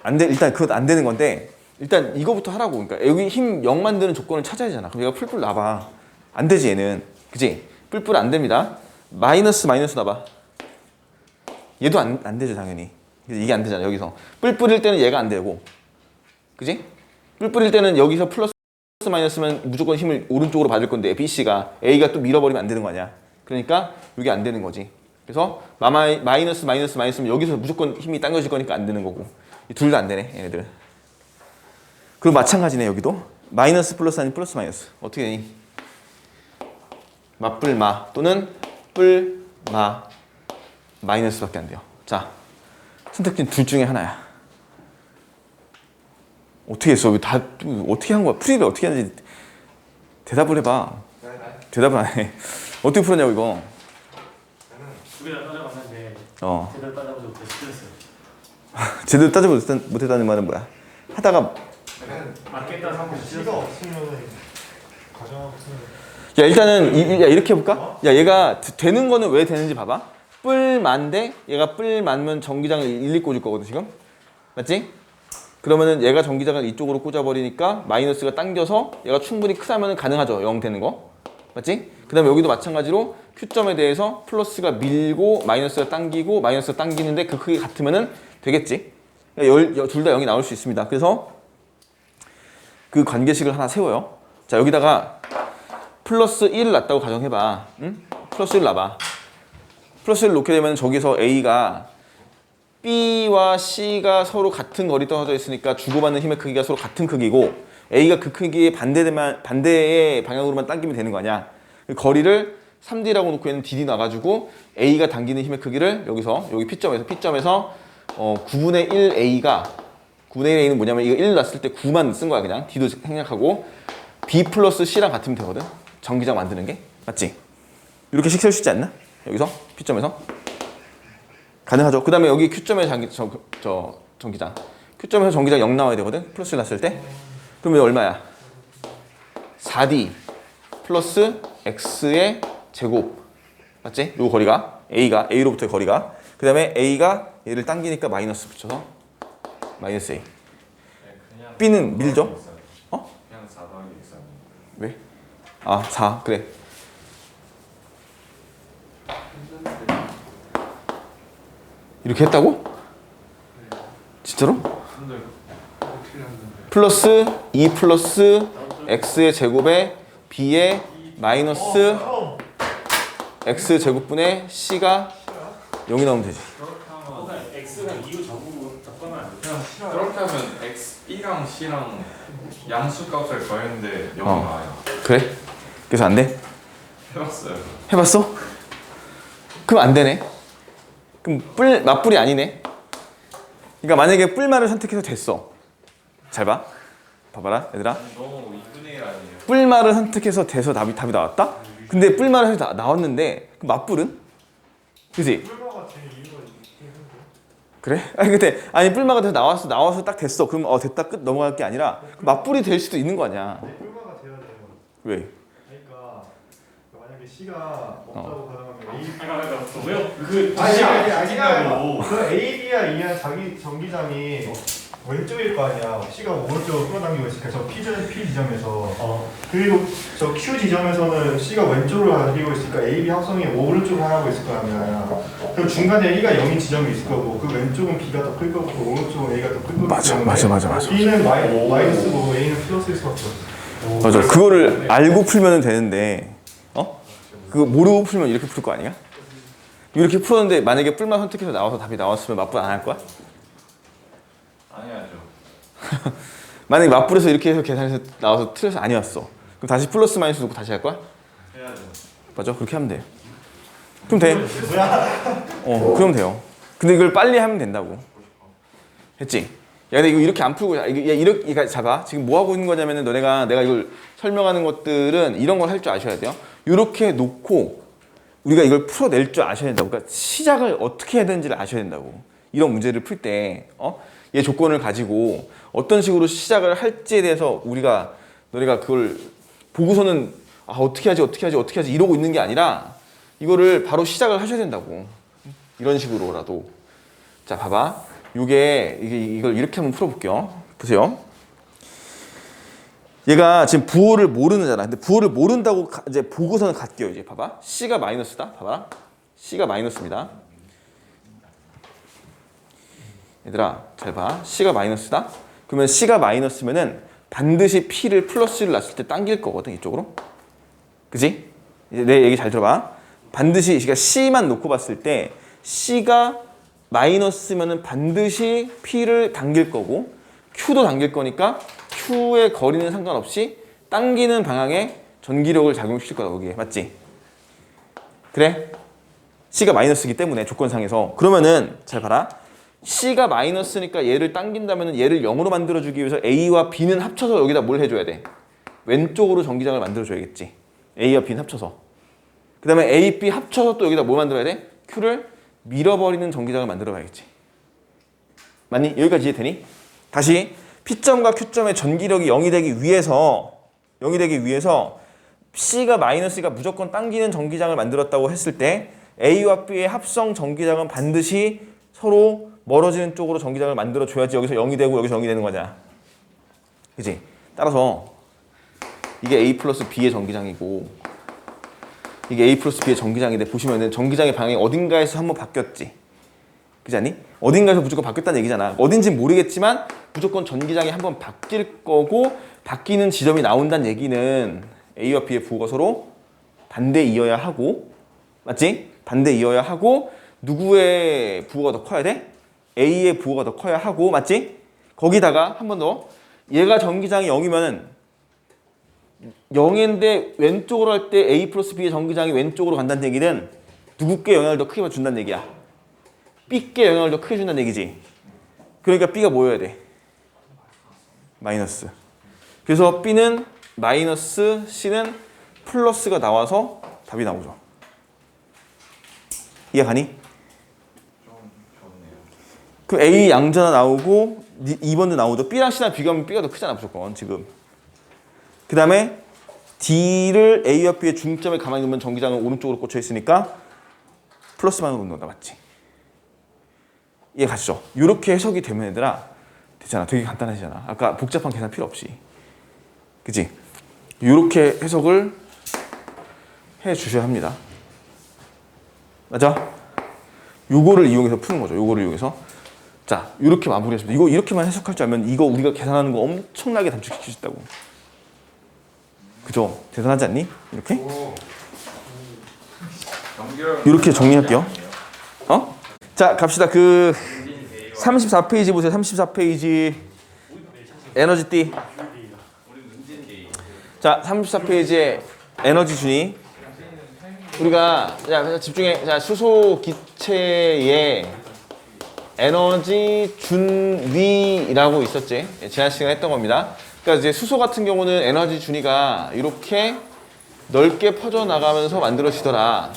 안 돼. 일단 그것 안 되는 건데 일단 이거부터 하라고. 그러니까 여기 힘 0 만드는 조건을 찾아야 되잖아. 그럼 얘가 뿔뿔 나봐. 안 되지 얘는. 그치? 뿔뿔 안 됩니다. 마이너스 나봐. 얘도 안 되죠 당연히. 이게 안 되잖아 여기서. 뿔뿔일 때는 얘가 안 되고. 그치? 뿔뿔일 때는 여기서 플러스 마이너스면 무조건 힘을 오른쪽으로 받을 건데 BC가 A가 또 밀어버리면 안 되는 거 아니야. 그러니까 이게 안 되는 거지. 그래서 마이너스면 여기서 무조건 힘이 당겨질 거니까 안 되는 거고. 둘 다 안 되네 얘네들은. 그리고 마찬가지네 여기도. 마이너스 플러스 아닌 플러스 마이너스. 어떻게 되니? 맞불마 또는 뿔마 마이너스밖에 안 돼요. 자, 선택지는 둘 중에 하나야. 어떻게 했어? 다 어떻게 한 거야? 풀이를 어떻게 하는지 대답을 해봐. 대답을 안 해. 어떻게 풀었냐고 이거. 두 개 다 따져봤는데 제대로 따져보지 못했어요. 제대로 따져보지 못했다는 말은 뭐야? 하다가 맞겠다 생각해서 C가 없으면 가정하고 쓰면 야 일단은 이렇게 해볼까? 야 얘가 되는 거는 왜 되는지 봐봐. 뿔만데 얘가 뿔만면 전기장을 일리 꽂을 거거든 지금. 맞지? 그러면은 얘가 전기장을 이쪽으로 꽂아버리니까 마이너스가 당겨서 얘가 충분히 크다면 가능하죠. 0 되는 거. 맞지? 그 다음에 여기도 마찬가지로 Q점에 대해서 플러스가 밀고 마이너스가 당기고 마이너스가 당기는데 그 크기 같으면은 되겠지. 둘 다 0이 나올 수 있습니다. 그래서 그 관계식을 하나 세워요. 자 여기다가 플러스 1을 놨다고 가정해봐. 응? 플러스 1 놔봐. 플러스 1 놓게 되면 저기서 A가 B와 C가 서로 같은 거리 떨어져 있으니까 주고받는 힘의 크기가 서로 같은 크기고 A가 그 크기의 반대의 방향으로만 당기면 되는 거 아니야. 그 거리를 3D라고 놓고 얘는 DD 놔가지고 A가 당기는 힘의 크기를 여기서 여기 P점에서 9분의 1 A가 9분의 1 A는 뭐냐면 이거 1 놨을 때 9만 쓴 거야 그냥 D도 생략하고 B 플러스 C랑 같으면 되거든. 전기장 만드는 게 맞지? 이렇게 식 세울 수 있지 않나? 여기서 P점에서 가능하죠. 그 다음에 여기 Q점에 전기장 Q점에서 전기장 0 나와야 되거든. 플러스 놨을 때 그러면 얼마야? 4D 플러스 X의 제곱 맞지? 요 거리가 A로부터의 거리가 그 다음에 A가 얘를 당기니까 마이너스 붙여서 마이너스 A 그냥 B는 밀죠? 어? 그냥 4 더하기 X 아니에요? 왜? 아 4 그래 이렇게 했다고? 진짜로? 근데 어떻게 했는데 플러스 2 플러스 X의 제곱에 B의 마이너스 X 제곱분의 C가 0이 나오면 되지. 그렇게 하면 그냥 X랑 2로 접근하면 안 돼. 그냥 그렇게 하면 X B랑 C랑 양수 값을 더했는데 0이 어. 나와요. 그래? 그래서 안 돼? 해봤어요. 해봤어? 그럼 안 되네. 그럼 맞불이 아니네. 그러니까 만약에 뿔말을 선택해서 됐어. 잘 봐. 봐봐라 얘들아. 아니, 너무 2분의 1 아니에요? 뿔말을 선택해서 돼서 답이 나왔다? 근데 뿔말을 해서 나왔는데 그 맞불은? 그지? 뿔마가 제일 이유가 있긴 한데. 그래? 아니 뿔마가 돼서 나와서 딱 됐어. 그럼 됐다 끝 넘어갈 게 아니라 맞불이 될 수도 있는 거 아니야. 네, 뿔마가 돼야 돼요. 왜? 그러니까 만약에 C가 없다고 가정하면 A 그러니까 왜요? 그 아니야. 그 A, B야 이한 자기 전기장이 왼쪽일 거 아니야. C가 오른쪽으로 끌어당기고 있으니까 저 P 지점에서 그리고 저 Q 지점에서는 C가 왼쪽으로 당기고 있으니까 A, B 합성이 오른쪽으로 향하고 있을 거 아니야. 그럼 중간에 A가 0인 지점이 있을 거고 그 왼쪽은 B가 더 클 거고 오른쪽은 A가 더 클 거기 때문에 맞아. B는 마이너스고 A는 플러스일 수밖에 없어. 맞아. 그거를 알고 풀면 되는데 그거 모르고 풀면 이렇게 풀 거 아니야? 이렇게 풀었는데 만약에 뿔만 선택해서 나와서 답이 나왔으면 맞불 안 할 거야? 아니야죠. 만약에 맞불에서 이렇게 해서 계산해서 나와서 틀려서 아니었어. 그럼 다시 플러스 마이너스 놓고 다시 할 거야? 해야죠. 맞아. 그렇게 하면 돼. 그럼 돼. 그럼 돼요. 근데 이걸 빨리 하면 된다고. 했지? 야, 근데 이거 이렇게 안 풀고, 이렇게 잡아. 지금 뭐 하고 있는 거냐면은 내가 이걸 설명하는 것들은 이런 걸 할 줄 아셔야 돼요. 이렇게 놓고 우리가 이걸 풀어낼 줄 아셔야 된다고. 그러니까 시작을 어떻게 해야 되는지를 아셔야 된다고. 이런 문제를 풀 때, 얘 조건을 가지고 어떤 식으로 시작을 할지에 대해서 너네가 그걸 보고서는 어떻게 하지 이러고 있는 게 아니라 이거를 바로 시작을 하셔야 된다고. 이런 식으로라도. 자, 봐봐. 이걸 이렇게 한번 풀어볼게요. 보세요. 얘가 지금 부호를 모르는잖아. 근데 부호를 모른다고 이제 보고서는 갈게요. 이제 봐봐. C가 마이너스다. 봐봐. C가 마이너스입니다. 얘들아, 잘 봐. C가 마이너스다. 그러면 C가 마이너스면은 반드시 P를 플러스를 놨을 때 당길 거거든. 이쪽으로. 그지? 이제 내 얘기 잘 들어봐. 반드시 그러니까 C만 놓고 봤을 때 C가 마이너스면은 반드시 P를 당길 거고 Q도 당길 거니까 Q의 거리는 상관없이 당기는 방향에 전기력을 작용시킬 거다 거기에. 맞지? 그래? C가 마이너스이기 때문에 조건상에서 그러면은 잘 봐라. C가 마이너스니까 얘를 당긴다면은 얘를 0으로 만들어주기 위해서 A와 B는 합쳐서 여기다 뭘 해줘야 돼? 왼쪽으로 전기장을 만들어줘야겠지. A와 B는 합쳐서. 그 다음에 A, B 합쳐서 또 여기다 뭘 만들어야 돼? Q를 밀어버리는 전기장을 만들어봐야겠지. 맞니? 여기까지 이해되니? 다시 P점과 Q점의 전기력이 0이 되기 위해서 C가 마이너스가 무조건 당기는 전기장을 만들었다고 했을 때 A와 B의 합성 전기장은 반드시 서로 멀어지는 쪽으로 전기장을 만들어줘야지 여기서 0이 되고 여기서 0이 되는 거잖아. 그치? 따라서 이게 A 플러스 B의 전기장이고 이게 A 플러스 B의 전기장인데 보시면은 전기장의 방향이 어딘가에서 한번 바뀌었지. 그지 않니? 어딘가에서 무조건 바뀌었다는 얘기잖아. 어딘지는 모르겠지만 무조건 전기장이 한번 바뀔 거고 바뀌는 지점이 나온다는 얘기는 A와 B의 부호가 서로 반대이어야 하고 맞지? 반대이어야 하고 누구의 부호가 더 커야 돼? A의 부호가 더 커야 하고 맞지? 거기다가 한 번 더 얘가 전기장이 0이면은 0인데 왼쪽으로 할 때 A 플러스 B의 전기장이 왼쪽으로 간다는 얘기는 누구께 영향을 더 크게 준다는 얘기야? B께 영향을 더 크게 준다는 얘기지. 그러니까 B가 뭐여야 돼? 마이너스. 그래서 B는 마이너스, C는 플러스가 나와서 답이 나오죠. 이해 가니? 좀 좋네요. 그 A 양전화 나오고 2번도 나오죠. B랑 C랑 비교하면 B가 더 크잖아 무조건 지금. 그 다음에 D를 A와 B의 중점에 가만히 두면 전기장은 오른쪽으로 꽂혀 있으니까 플러스 방향으로 운동한다. 맞지? 이해 가시죠? 이렇게 해석이 되면 얘들아 되잖아. 되게 간단하잖아. 아까 복잡한 계산 필요 없이. 그치? 이렇게 해석을 해 주셔야 합니다. 맞아? 요거를 이용해서 푸는 거죠. 요거를 이용해서. 자, 이렇게 마무리했습니다. 이거 이렇게만 해석할 줄 알면 이거 우리가 계산하는 거 엄청나게 단축시킬 수 있다고. 그죠? 대단하지 않니? 이렇게? 이렇게 정리할게요. 어? 자, 갑시다. 그 34페이지 보세요. 34페이지 에너지 띠. 자, 34페이지에 에너지 준위. 우리가 자, 집중해. 자, 수소 기체의 에너지 준위라고 있었지. 지난 시간에 했던 겁니다. 그러니까 이제 수소 같은 경우는 에너지 준위가 이렇게 넓게 퍼져 나가면서 만들어지더라.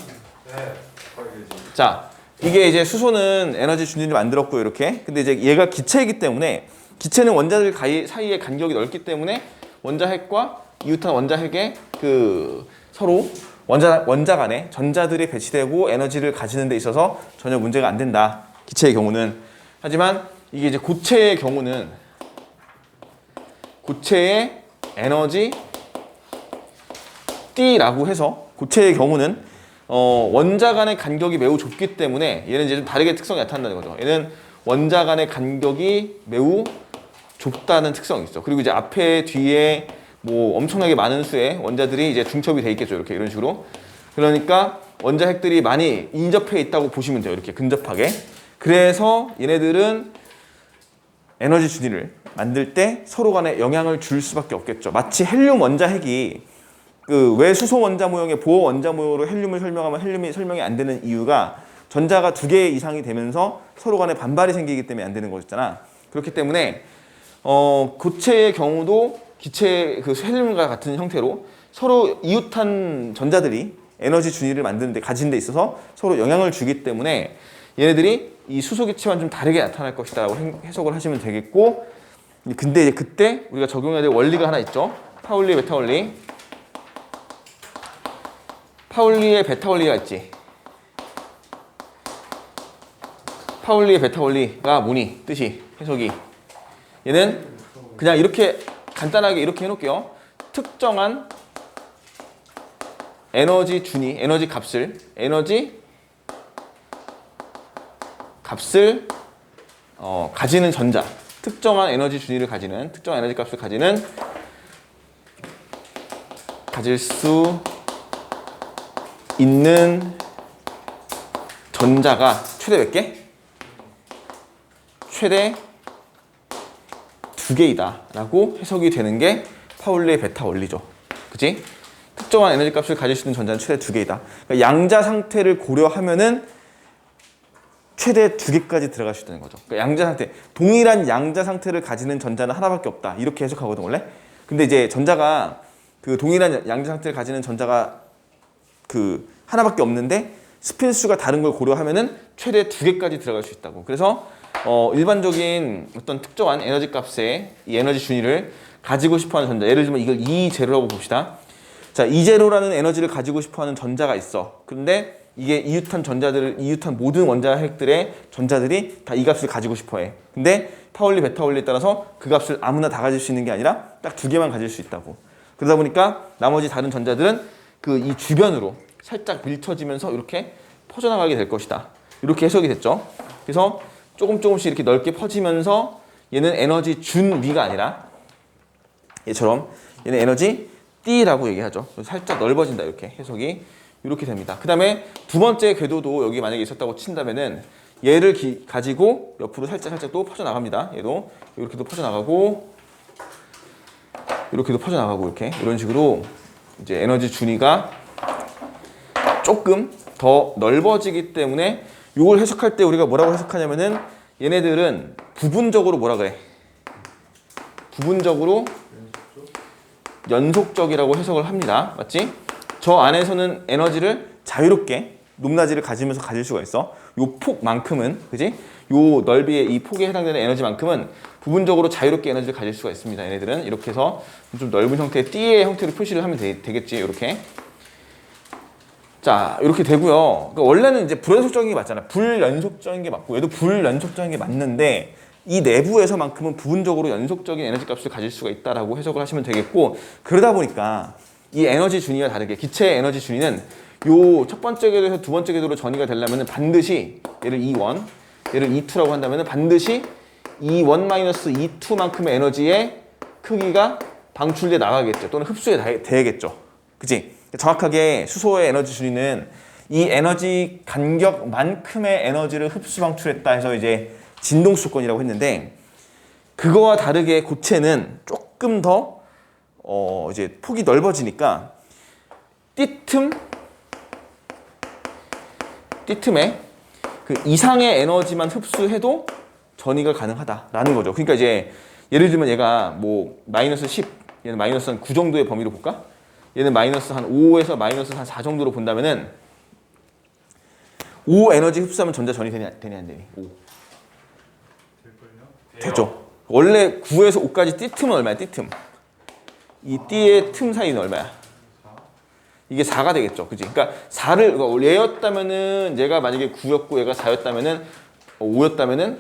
자, 이게 이제 수소는 에너지 준위를 만들었고 이렇게. 근데 이제 얘가 기체이기 때문에 기체는 원자들 사이의 간격이 넓기 때문에 원자핵과 이웃한 원자핵의 그 서로 원자 간에 전자들이 배치되고 에너지를 가지는 데 있어서 전혀 문제가 안 된다. 기체의 경우는. 하지만 이게 이제 고체의 경우는 고체의 에너지 D라고 해서 고체의 경우는 원자 간의 간격이 매우 좁기 때문에 얘는 이제 좀 다르게 특성이 나타난다는 거죠. 얘는 원자 간의 간격이 매우 좁다는 특성이 있어. 그리고 이제 앞에 뒤에 뭐 엄청나게 많은 수의 원자들이 이제 중첩이 돼 있겠죠. 이렇게 이런 식으로. 그러니까 원자핵들이 많이 인접해 있다고 보시면 돼요. 이렇게 근접하게. 그래서 얘네들은 에너지 준위를 만들 때 서로 간에 영향을 줄 수밖에 없겠죠. 마치 헬륨 원자핵이 그 왜 수소 원자 모형의 보호 원자 모형으로 헬륨을 설명하면 헬륨이 설명이 안 되는 이유가 전자가 2개 이상이 되면서 서로 간에 반발이 생기기 때문에 안 되는 거였잖아. 그렇기 때문에 고체의 경우도 기체 그 헬륨과 같은 형태로 서로 이웃한 전자들이 에너지 준위를 만드는 데 가진 데 있어서 서로 영향을 주기 때문에 얘네들이 이 수소 기체와는 좀 다르게 나타날 것이다라고 해석을 하시면 되겠고, 근데 이제 그때 우리가 적용해야 될 원리가 하나 있죠. 파울리 베타 원리. 파울리의 베타 원리가 있지. 파울리의 베타 원리가 뭐니? 뜻이 해석이. 얘는 그냥 이렇게 간단하게 이렇게 해놓을게요. 특정한 에너지 준위, 에너지 값을 가지는 전자, 특정한 에너지 준위를 가지는, 특정한 에너지 값을 가질 수 있는 전자가 최대 몇 개? 최대 2개이다 라고 해석이 되는 게 파울리의 베타 원리죠. 그치? 특정한 에너지 값을 가질 수 있는 전자는 최대 2개이다. 그러니까 양자 상태를 고려하면은 최대 2개까지 들어갈 수 있다는 거죠. 그러니까 양자 상태, 동일한 양자 상태를 가지는 전자는 하나밖에 없다. 이렇게 해석하거든 원래. 근데 이제 전자가 그 동일한 양자 상태를 가지는 전자가 그 하나밖에 없는데 스핀 수가 다른 걸 고려하면은 최대 2개까지 들어갈 수 있다고. 그래서 일반적인 어떤 특정한 에너지 값의 이 에너지 준위를 가지고 싶어하는 전자, 예를 들면 이걸 E0라고 봅시다. 자, E0라는 에너지를 가지고 싶어하는 전자가 있어. 근데 이게 이웃한 모든 원자핵들의 전자들이 다 이 값을 가지고 싶어해. 근데 파울리 베타 원리에 따라서 그 값을 아무나 다 가질 수 있는 게 아니라 딱 2개만 가질 수 있다고. 그러다 보니까 나머지 다른 전자들은 그 이 주변으로 살짝 밀쳐지면서 이렇게 퍼져나가게 될 것이다. 이렇게 해석이 됐죠. 그래서 조금씩 이렇게 넓게 퍼지면서 얘는 에너지 준위가 아니라 얘처럼 얘는 에너지 D라고 얘기하죠. 살짝 넓어진다. 이렇게 해석이 이렇게 됩니다. 그 다음에 두 번째 궤도도 여기 만약에 있었다고 친다면은 얘를 가지고 옆으로 살짝 또 퍼져나갑니다. 얘도 이렇게도 퍼져나가고 이렇게도 퍼져나가고 이렇게 이런 식으로 이제 에너지 준위가 조금 더 넓어지기 때문에 이걸 해석할 때 우리가 뭐라고 해석하냐면은 얘네들은 부분적으로 뭐라 그래? 부분적으로 연속적이라고 해석을 합니다. 맞지? 저 안에서는 에너지를 자유롭게 높낮이를 가지면서 가질 수가 있어. 요 폭만큼은, 그지? 요 넓이의 이 폭에 해당되는 에너지만큼은 부분적으로 자유롭게 에너지를 가질 수가 있습니다. 얘네들은 이렇게 해서 좀 넓은 형태의 띠의 형태로 표시를 하면 되겠지. 이렇게. 자, 이렇게 되고요. 그러니까 원래는 이제 불연속적인 게 맞잖아. 불연속적인 게 맞고, 얘도 불연속적인 게 맞는데 이 내부에서만큼은 부분적으로 연속적인 에너지 값을 가질 수가 있다라고 해석을 하시면 되겠고, 그러다 보니까 이 에너지 준위와 다르게 기체의 에너지 준위는 요 첫 번째 궤도에서 두 번째 궤도로 전이가 되려면 반드시 얘를 E1, 얘를 E2라고 한다면 반드시 E1-E2만큼의 에너지의 크기가 방출돼 나가겠죠. 또는 흡수해 되겠죠. 그치? 정확하게 수소의 에너지 준위는 이 에너지 간격만큼의 에너지를 흡수 방출했다 해서 이제 진동수 조건이라고 했는데, 그거와 다르게 고체는 조금 더 이제 폭이 넓어지니까 띠틈에 그 이상의 에너지만 흡수해도 전이가 가능하다라는 거죠. 그러니까 이제 예를 들면 얘가 뭐 마이너스 10, 얘는 마이너스 한 9 정도의 범위로 볼까? 얘는 마이너스 한 5에서 마이너스 한 4 정도로 본다면은 5 에너지 흡수하면 전자 전이 되냐 안 되니? 5. 됐죠. 원래 9에서 5까지 띠틈은 얼마야? 띠틈. 이 띠의 틈 사이는 얼마야? 이게 4가 되겠죠. 그지? 그러니까 4를, 얘였다면은, 얘가 만약에 9였고 얘가 4였다면은, 5였다면은,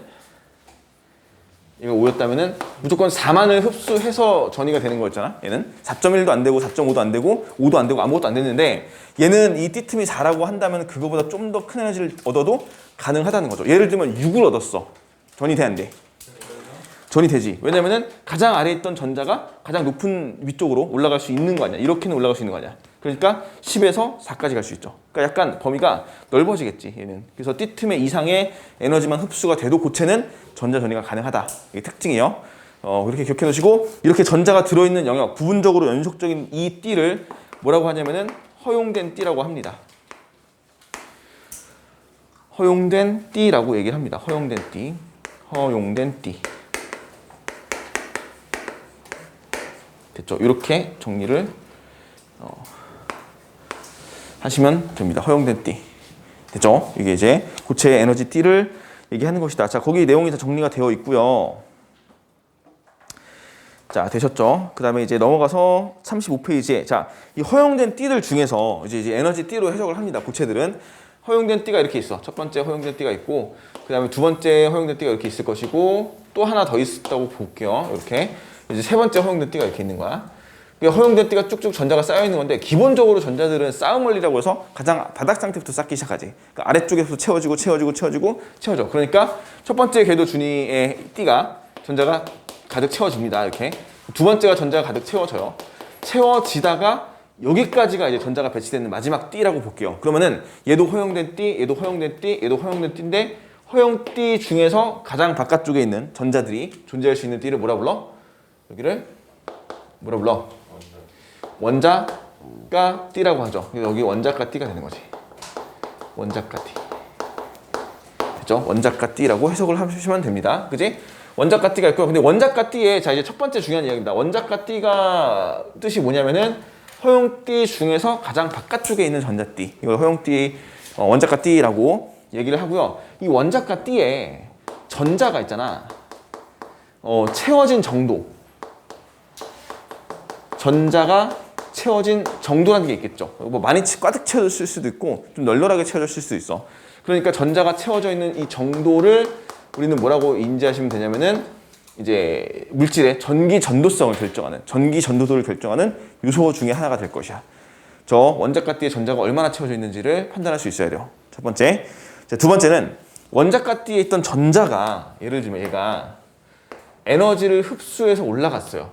얘가 5였다면은, 무조건 4만을 흡수해서 전이가 되는 거였잖아. 얘는 4.1도 안 되고, 4.5도 안 되고, 5도 안 되고, 아무것도 안 됐는데, 얘는 이 띠틈이 4라고 한다면 그거보다 좀 더 큰 에너지를 얻어도 가능하다는 거죠. 예를 들면 6을 얻었어. 전이 돼, 안 돼? 전이 되지. 왜냐면은 가장 아래에 있던 전자가 가장 높은 위쪽으로 올라갈 수 있는 거 아니야. 이렇게는 올라갈 수 있는 거 아니야. 그러니까 10에서 4까지 갈 수 있죠. 그러니까 약간 범위가 넓어지겠지, 얘는. 그래서 띠틈의 이상의 에너지만 흡수가 돼도 고체는 전자 전이가 가능하다. 이게 특징이에요. 그렇게 기억해 놓으시고, 이렇게 전자가 들어있는 영역, 부분적으로 연속적인 이 띠를 뭐라고 하냐면은 허용된 띠라고 합니다. 허용된 띠라고 얘기를 합니다. 허용된 띠. 허용된 띠. 됐죠? 이렇게 정리를 하시면 됩니다. 허용된 띠. 됐죠? 이게 이제 고체의 에너지 띠를 얘기하는 것이다. 자, 거기 내용이 다 정리가 되어 있고요. 자, 되셨죠? 그 다음에 이제 넘어가서 35페이지에, 자, 이 허용된 띠들 중에서 이제 에너지 띠로 해석을 합니다. 고체들은. 허용된 띠가 이렇게 있어. 첫 번째 허용된 띠가 있고, 그 다음에 두 번째 허용된 띠가 이렇게 있을 것이고, 또 하나 더 있다고 볼게요. 이렇게. 이제 세 번째 허용된 띠가 이렇게 있는 거야. 허용된 띠가 쭉쭉 전자가 쌓여 있는 건데, 기본적으로 전자들은 쌓음 원리라고 해서 가장 바닥 상태부터 쌓기 시작하지. 그러니까 아래쪽에서 채워져. 그러니까 첫 번째 궤도 준위의 띠가 전자가 가득 채워집니다. 이렇게. 두 번째가 전자가 가득 채워져요. 채워지다가 여기까지가 이제 전자가 배치되는 마지막 띠라고 볼게요. 그러면은 얘도 허용된 띠, 얘도 허용된 띠, 얘도 허용된 띠인데, 허용띠 중에서 가장 바깥쪽에 있는 전자들이 존재할 수 있는 띠를 뭐라 불러? 여기를 뭐라 불러? 원자가 띠라고 하죠. 그래서 여기 원자가 띠가 되는 거지. 원자가 띠. 됐죠? 원자가 띠라고 해석을 하시면 됩니다. 그지? 원자가 띠가 있고, 근데 원자가 띠에, 자, 이제 첫 번째 중요한 이야기입니다. 원자가 띠가 뜻이 뭐냐면은 허용띠 중에서 가장 바깥쪽에 있는 전자띠. 이걸 허용띠, 원자가 띠라고 얘기를 하고요. 이 원자가 띠에 전자가 있잖아. 채워진 정도. 전자가 채워진 정도라는 게 있겠죠. 뭐 많이 꽉 채워졌을 수도 있고 좀 널널하게 채워졌을 수도 있어. 그러니까 전자가 채워져 있는 이 정도를 우리는 뭐라고 인지하시면 되냐면은 이제 물질의 전기 전도성을 결정하는, 전기 전도도를 결정하는 요소 중에 하나가 될 것이야. 저 원자가띠의 전자가 얼마나 채워져 있는지를 판단할 수 있어야 돼요. 첫 번째. 자, 두 번째는 원자가띠에 있던 전자가, 예를 들면 얘가 에너지를 흡수해서 올라갔어요.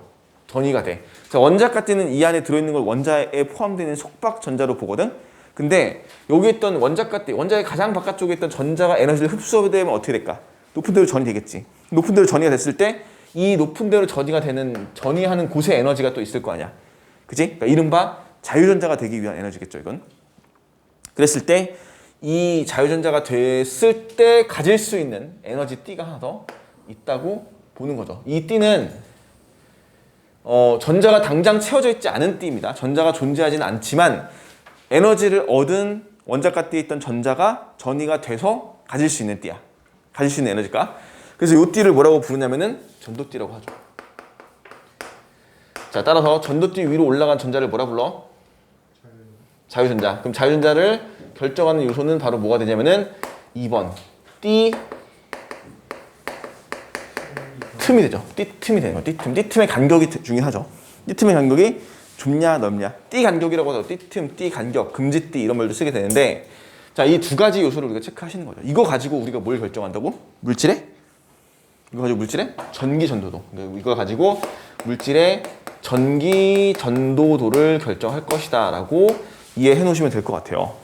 전이가 돼. 자, 원자가띠는 이 안에 들어있는 걸 원자에 포함되는 속박 전자로 보거든. 근데 여기 있던 원자가띠, 원자의 가장 바깥쪽에 있던 전자가 에너지를 흡수되면 어떻게 될까? 높은 데로 전이 되겠지. 높은 데로 전이가 됐을 때 이 높은 데로 전이하는 곳에 에너지가 또 있을 거 아니야. 그지? 그러니까 이른바 자유전자가 되기 위한 에너지겠죠, 이건. 그랬을 때 이 자유전자가 됐을 때 가질 수 있는 에너지 띠가 하나 더 있다고 보는 거죠. 이 띠는 전자가 당장 채워져 있지 않은 띠입니다. 전자가 존재하지는 않지만 에너지를 얻은 원자가 띠에 있던 전자가 전이가 돼서 가질 수 있는 띠야. 가질 수 있는 에너지가. 그래서 이 띠를 뭐라고 부르냐면은 전도띠라고 하죠. 자, 따라서 전도띠 위로 올라간 전자를 뭐라 불러? 자유전자. 그럼 자유전자를 결정하는 요소는 바로 뭐가 되냐면은 2번 띠 틈이 되죠. 띠 틈이 되는 거예요. 띠 틈의 간격이 중요하죠. 띠 틈의 간격이 좁냐 넓냐. 띠 간격이라고 하죠. 띠 틈, 띠 간격, 금지띠 이런 말도 쓰게 되는데, 자, 이 두 가지 요소를 우리가 체크하시는 거죠. 이거 가지고 우리가 뭘 결정한다고? 물질의? 이거 가지고 물질의 전기 전도도. 이거 가지고 물질의 전기 전도도를 결정할 것이다 라고 이해해 놓으시면 될 것 같아요.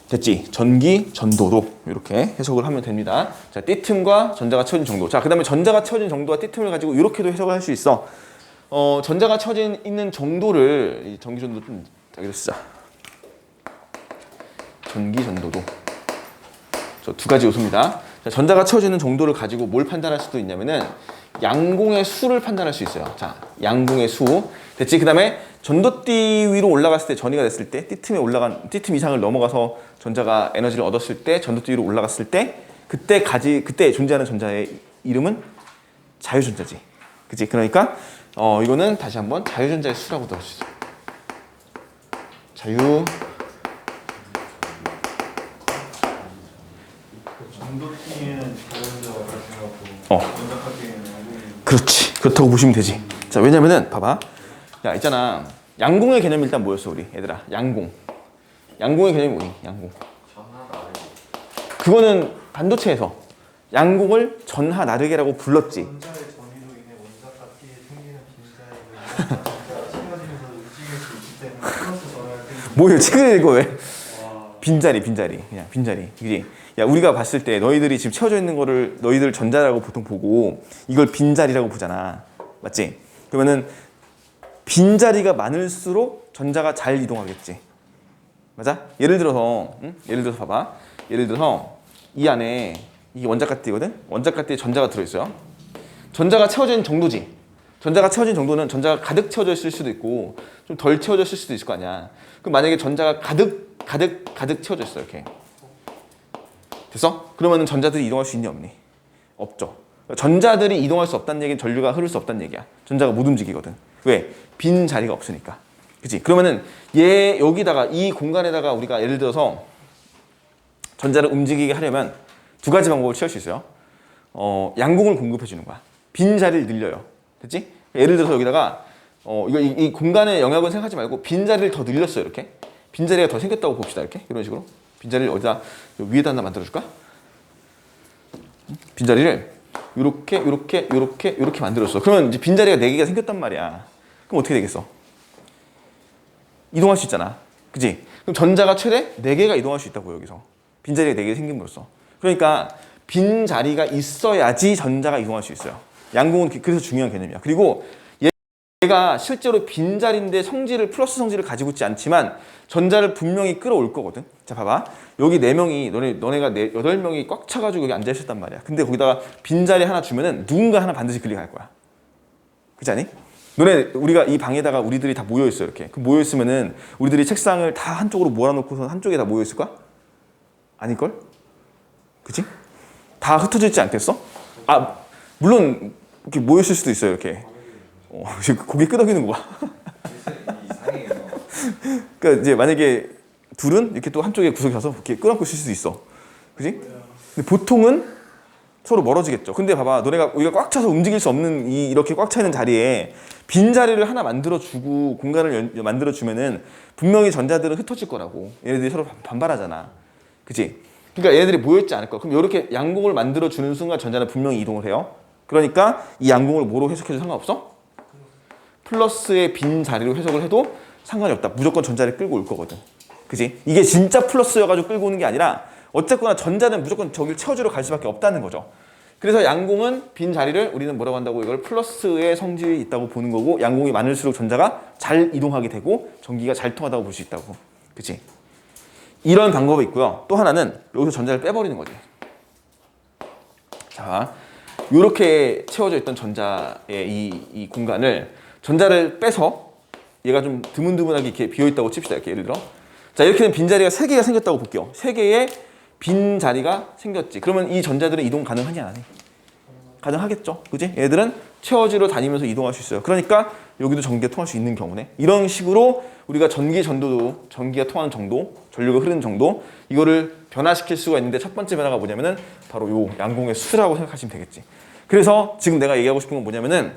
됐지? 전기 전도도 이렇게 해석을 하면 됩니다. 자, 띠틈과 전자가 채워진 정도. 자, 그 다음에 전자가 채워진 정도와 띠틈을 가지고 이렇게도 해석을 할 수 있어. 전자가 채워진 있는 정도를 이 전기 전도 좀 여기다 쓰자. 전기 전도도. 저 두 가지 요소입니다. 자, 전자가 채워지는 정도를 가지고 뭘 판단할 수도 있냐면은 양공의 수를 판단할 수 있어요. 자, 양공의 수. 됐지? 그 다음에 전도띠 위로 올라갔을 때, 전이가 됐을 때, 띠틈 이상을 넘어가서 전자가 에너지를 얻었을 때, 전도띠 위로 올라갔을 때, 그때 존재하는 전자의 이름은 자유전자지. 그치? 그러니까, 이거는 다시 한번 자유전자의 수라고 들을 수 있어요. 전도띠에는 자유전자가 발생하고 원자카띠에는 그렇지. 그렇다고 보시면 되지. 자, 왜냐면은, 봐봐. 야, 있잖아. 양공의 개념이 일단 뭐였어, 우리 얘들아? 양공. 양공의 개념이 뭐니? 양공. 그거는 반도체에서 양공을 전하 나르게라고 불렀지. 원자의 전위로 인해 원자카띠에 생기는 빈자리는 전자가 채워지면서 움직일 수 있기 때문에 플러스 전하를 생기는 뭐예요? 지금 이거 왜? 빈자리. 그냥 빈자리. 그지? 야, 우리가 봤을 때 너희들이 지금 채워져 있는 거를 너희들 전자라고 보통 보고 이걸 빈자리라고 보잖아. 맞지? 그러면은 빈자리가 많을수록 전자가 잘 이동하겠지. 맞아? 예를 들어서 봐봐. 예를 들어서 이 안에 이게 원자가띠거든? 원자가띠에 전자가 들어있어요. 전자가 채워져 있는 정도지. 전자가 채워진 정도는 전자가 가득 채워져 있을 수도 있고 좀 덜 채워져 있을 수도 있을 거 아니야. 그럼 만약에 전자가 가득 채워져 있어, 이렇게. 됐어? 그러면 전자들이 이동할 수 있니 없니? 없죠. 전자들이 이동할 수 없다는 얘기는 전류가 흐를 수 없다는 얘기야. 전자가 못 움직이거든. 왜? 빈 자리가 없으니까. 그치? 그러면은 여기다가 이 공간에다가 우리가 예를 들어서 전자를 움직이게 하려면 두 가지 방법을 취할 수 있어요. 양공을 공급해 주는 거야. 빈 자리를 늘려요. 됐지? 예를 들어서 여기다가 이 공간의 영역은 생각하지 말고 빈 자리를 더 늘렸어요, 이렇게. 빈 자리가 더 생겼다고 봅시다, 이렇게. 이런 식으로. 빈 자리를 어디다 위에다 하나 만들어 줄까? 빈 자리를 이렇게 만들었어. 그러면 이제 빈 자리가 4개가 생겼단 말이야. 그럼 어떻게 되겠어? 이동할 수 있잖아. 그치? 그럼 전자가 최대 4개가 이동할 수 있다고, 여기서. 빈자리가 4개 생김으로써. 그러니까 빈 자리가 있어야지 전자가 이동할 수 있어요. 양공은 그래서 중요한 개념이야. 그리고 얘가 실제로 빈자리인데 플러스 성질을 가지고 있지 않지만 전자를 분명히 끌어올 거거든. 자, 봐봐. 여기 4명이, 너네가 8명이 꽉 차가지고 여기 앉아있었단 말이야. 근데 거기다가 빈자리 하나 주면은 누군가 하나 반드시 클릭할 거야. 그렇지 않니? 우리가 이 방에다가 우리들이 다 모여있어, 이렇게. 그 모여있으면은 우리들이 책상을 다 한쪽으로 몰아놓고서 한쪽에 다 모여있을까? 아닐걸? 그치? 다 흩어져 있지 않겠어? 물론 이렇게 모여있을 수도 있어요, 이렇게. 고개 끄덕이는 거 봐. 그러니까 이제 만약에 둘은 이렇게 또 한쪽에 구석에 가서 이렇게 끌어안고 있을 수도 있어. 그치? 근데 보통은 서로 멀어지겠죠. 근데 봐봐, 우리가 꽉 차서 움직일 수 없는 이렇게 꽉 차 있는 자리에 빈 자리를 하나 만들어주고 공간을 만들어주면은 분명히 전자들은 흩어질 거라고. 얘네들이 서로 반발하잖아. 그치? 그러니까 얘네들이 모여있지 않을 거야. 그럼 이렇게 양공을 만들어주는 순간 전자는 분명히 이동을 해요. 그러니까 이 양공을 뭐로 해석해도 상관없어? 플러스의 빈 자리로 해석을 해도 상관이 없다. 무조건 전자를 끌고 올 거거든. 그치? 이게 진짜 플러스여가지고 끌고 오는 게 아니라 어쨌거나 전자는 무조건 저길 채워주러 갈 수밖에 없다는 거죠. 그래서 양공은 빈 자리를 우리는 뭐라고 한다고 이걸 플러스의 성질이 있다고 보는 거고 양공이 많을수록 전자가 잘 이동하게 되고 전기가 잘 통하다고 볼 수 있다고. 그치? 이런 방법이 있고요. 또 하나는 여기서 전자를 빼버리는 거지. 자, 이렇게 채워져 있던 전자의 이 공간을 전자를 빼서 얘가 좀 드문드문하게 이렇게 비어있다고 칩시다. 이렇게 예를 들어. 자, 이렇게 되면 빈자리가 3개가 생겼다고 볼게요. 3개의 빈 자리가 생겼지. 그러면 이 전자들은 이동 가능하냐 안 해? 가능하겠죠. 그지? 얘들은 채워지로 다니면서 이동할 수 있어요. 그러니까 여기도 전기가 통할 수 있는 경우네. 이런 식으로 우리가 전기 전도도 전기가 통하는 정도, 전류가 흐르는 정도 이거를 변화시킬 수가 있는데 첫 번째 변화가 뭐냐면은 바로 요 양공의 수라고 생각하시면 되겠지. 그래서 지금 내가 얘기하고 싶은 건 뭐냐면은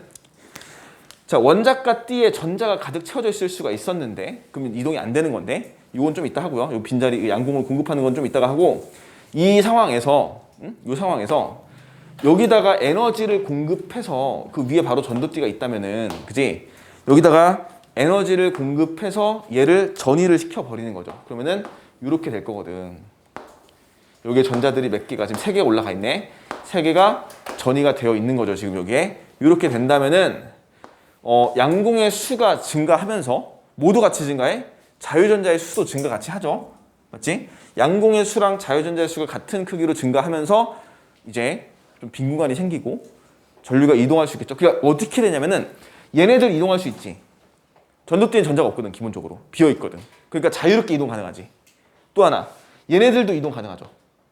자, 원자과 띠에 전자가 가득 채워져 있을 수가 있었는데 그러면 이동이 안 되는 건데 이건 좀 이따 하고요. 요 빈자리 양공을 공급하는 건 좀 이따가 하고 이 상황에서 요 상황에서 여기다가 에너지를 공급해서 그 위에 바로 전도띠가 있다면은 그지? 여기다가 에너지를 공급해서 얘를 전이를 시켜 버리는 거죠. 그러면은 이렇게 될 거거든. 여기에 전자들이 몇 개가 지금 3개 올라가 있네. 3개가 전이가 되어 있는 거죠. 지금 여기에 이렇게 된다면은 양공의 수가 증가하면서 모두 같이 증가해. 자유전자의 수도 증가 같이 하죠. 맞지? 양공의 수랑 자유전자의 수가 같은 크기로 증가하면서 이제 좀 빈 공간이 생기고 전류가 이동할 수 있겠죠. 그러니까 어떻게 되냐면은 얘네들 이동할 수 있지. 전도띠엔 전자가 없거든. 기본적으로 비어 있거든. 그러니까 자유롭게 이동 가능하지. 또 하나 얘네들도 이동 가능하죠.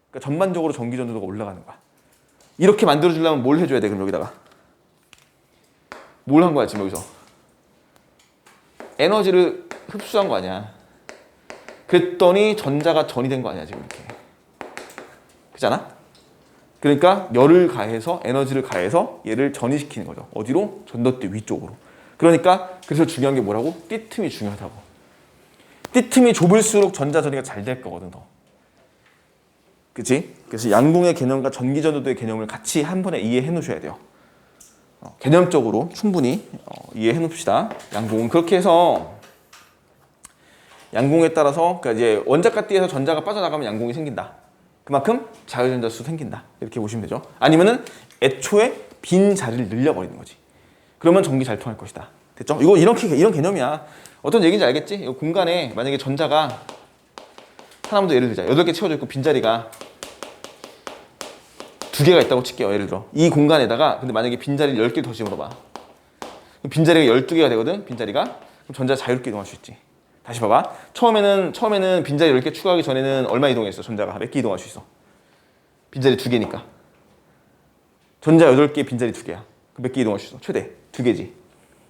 그러니까 전반적으로 전기 전도도가 올라가는 거야. 이렇게 만들어 주려면 뭘 해줘야 돼? 그럼 여기다가 뭘 한 거야 지금 여기서? 에너지를 흡수한 거 아니야. 그랬더니 전자가 전이 된 거 아니야 지금 이렇게. 그렇잖아? 그러니까 열을 가해서 에너지를 가해서 얘를 전이시키는 거죠. 어디로? 전도띠 위쪽으로. 그러니까 그래서 중요한 게 뭐라고? 띠틈이 중요하다고. 띠틈이 좁을수록 전자 전이가 잘 될 거거든 더. 그치? 그래서 양공의 개념과 전기전도도의 개념을 같이 한 번에 이해해 놓으셔야 돼요. 개념적으로 충분히 이해해 놓읍시다. 양공은 그렇게 해서 양공에 따라서 그러니까 이제 원자과 띠에서 전자가 빠져나가면 양공이 생긴다. 그만큼 자유전자 수 생긴다. 이렇게 보시면 되죠. 아니면은 애초에 빈 자리를 늘려버리는 거지. 그러면 전기 잘 통할 것이다. 됐죠? 이런 개념이야. 어떤 얘기인지 알겠지? 이 공간에 만약에 전자가 하나만 더 예를 들자. 8개 채워져 있고 빈자리가 2개가 있다고 칠게요. 예를 들어. 이 공간에다가 근데 만약에 빈자리를 10개 더 집어넣어봐. 빈자리가 12개가 되거든. 빈자리가. 그럼 전자 자유롭게 이동할 수 있지. 다시 봐봐. 처음에는 빈자리 10개 추가하기 전에는 얼마 이동했어? 전자가 몇 개 이동할 수 있어? 빈자리 2개니까. 전자 8개, 빈자리 2개야. 몇 개 이동할 수 있어? 최대 2개지.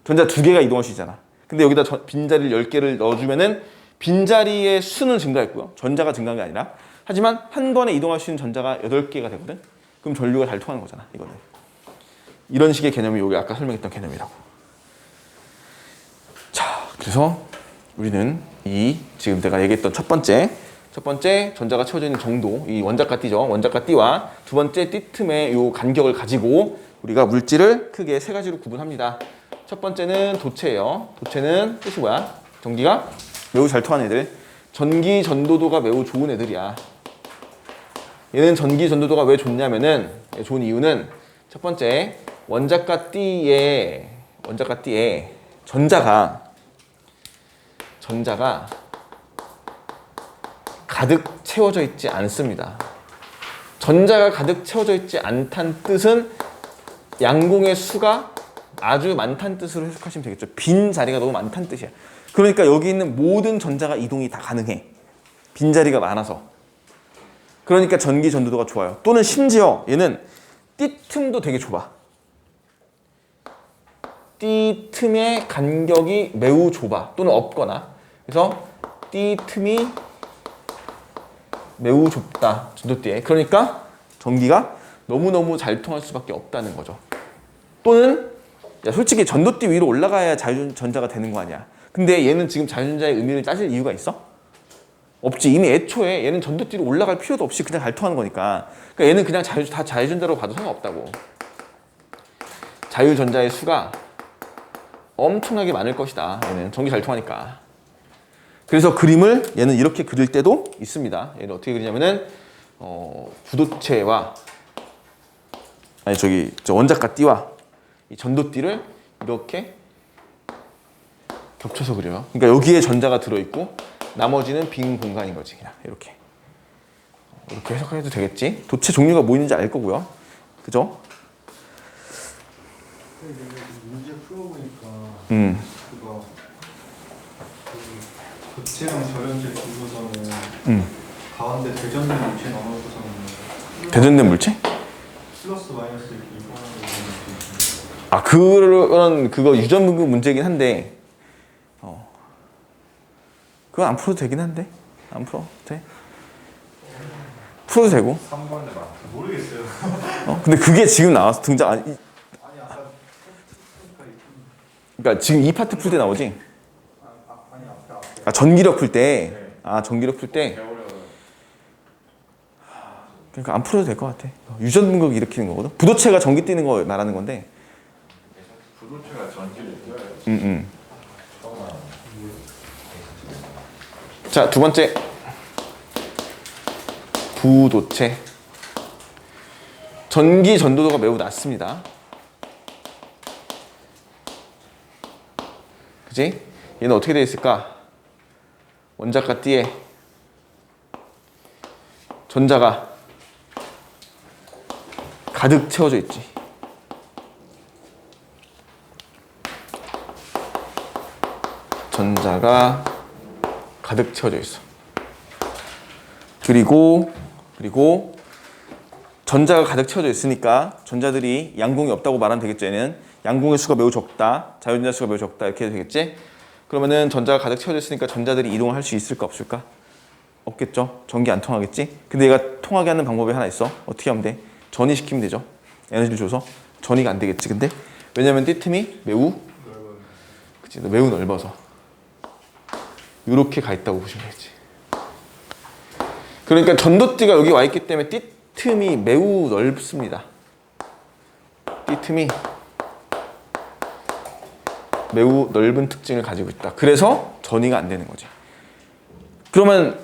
전자 2개가 이동할 수 있잖아. 근데 여기다 빈자리를 10개를 넣어주면은 빈자리의 수는 증가했고요. 전자가 증가한 게 아니라. 하지만 한 번에 이동할 수 있는 전자가 8개가 되거든. 그럼 전류가 잘 통하는 거잖아. 이거는. 이런 식의 개념이 여기 아까 설명했던 개념이라고. 자, 그래서 우리는 지금 내가 얘기했던 첫 번째 전자가 채워져 있는 정도, 이 원자과 띠죠. 원자과 띠와 두 번째 띠 틈의 요 간격을 가지고 우리가 물질을 크게 3가지로 구분합니다. 첫 번째는 도체예요. 도체는 뜻이 뭐야? 전기가 매우 잘 통하는 애들. 전기 전도도가 매우 좋은 애들이야. 얘는 전기 전도도가 왜 좋냐면은 좋은 이유는 첫 번째 원자과 띠에 전자가 가득 채워져 있지 않습니다. 전자가 가득 채워져 있지 않다는 뜻은 양공의 수가 아주 많다는 뜻으로 해석하시면 되겠죠. 빈 자리가 너무 많다는 뜻이야. 그러니까 여기 있는 모든 전자가 이동이 다 가능해. 빈 자리가 많아서. 그러니까 전기 전도도가 좋아요. 또는 심지어 얘는 띠틈도 되게 좁아. 띠틈의 간격이 매우 좁아. 또는 없거나. 그래서 띠틈이 매우 좁다. 전도띠에. 그러니까 전기가 너무너무 잘 통할 수밖에 없다는 거죠. 또는 야, 솔직히 전도띠 위로 올라가야 자유전자가 되는 거 아니야. 근데 얘는 지금 자유전자의 의미를 따질 이유가 있어? 없지. 이미 애초에 얘는 전도띠로 올라갈 필요도 없이 그냥 잘 통하는 거니까. 그러니까 얘는 그냥 다 자유전자로 봐도 상관없다고. 자유전자의 수가 엄청나게 많을 것이다. 얘는 전기 잘 통하니까. 그래서 그림을 얘는 이렇게 그릴 때도 있습니다. 얘는 어떻게 그리냐면은 구도체와 아니 저기 저 원자가 띠와 이 전도띠를 이렇게 겹쳐서 그려요. 그러니까 여기에 전자가 들어있고 나머지는 빈 공간인 거지. 그냥 이렇게 해석해도 되겠지. 도체 종류가 뭐 있는지 알 거고요. 그죠? 문제 풀어보니까 그거 도체랑 절연체 두고서는 가운데 대전된 물체 나눠서는 대전된 물체? 플러스 마이너스 이렇게 이동하는 거. 아 그거 유전분급 문제긴 한데 그건 안 풀어도 되긴 한데 안 풀어 돼? 풀어도 되고. 3번에 맞 모르겠어요. 근데 그게 지금 나와서 등장 아니 아까 그러니까 지금 이 파트 풀 때 나오지? 아니 앞에 아 전기력 풀 때. 아 전기력 풀 때. 그러니까 안 풀어도 될 것 같아. 유전분극 일으키는 거거든. 부도체가 전기 뛰는 거 말하는 건데. 부도체가 전기를 띄어요. 자, 두 번째. 부도체. 전기 전도도가 매우 낮습니다. 그지? 얘는 어떻게 되어 있을까? 원자가 띠에 전자가 가득 채워져 있지. 전자가 가득 채워져 있어. 그리고 전자가 가득 채워져 있으니까 전자들이 양공이 없다고 말하면 되겠죠. 얘는 양공의 수가 매우 적다. 자유전자 수가 매우 적다. 이렇게 해도 되겠지. 그러면은 전자가 가득 채워져 있으니까 전자들이 이동을 할 수 있을까 없을까? 없겠죠. 전기 안 통하겠지. 근데 얘가 통하게 하는 방법이 하나 있어. 어떻게 하면 돼? 전이시키면 되죠. 에너지를 줘서. 전이가 안 되겠지. 근데 왜냐면 띠틈이 매우 그치, 매우 넓어서 이렇게 가 있다고 보시면 되지. 그러니까 전도띠가 여기 와 있기 때문에 띠틈이 매우 넓습니다. 띠틈이 매우 넓은 특징을 가지고 있다. 그래서 전이가 안 되는 거지. 그러면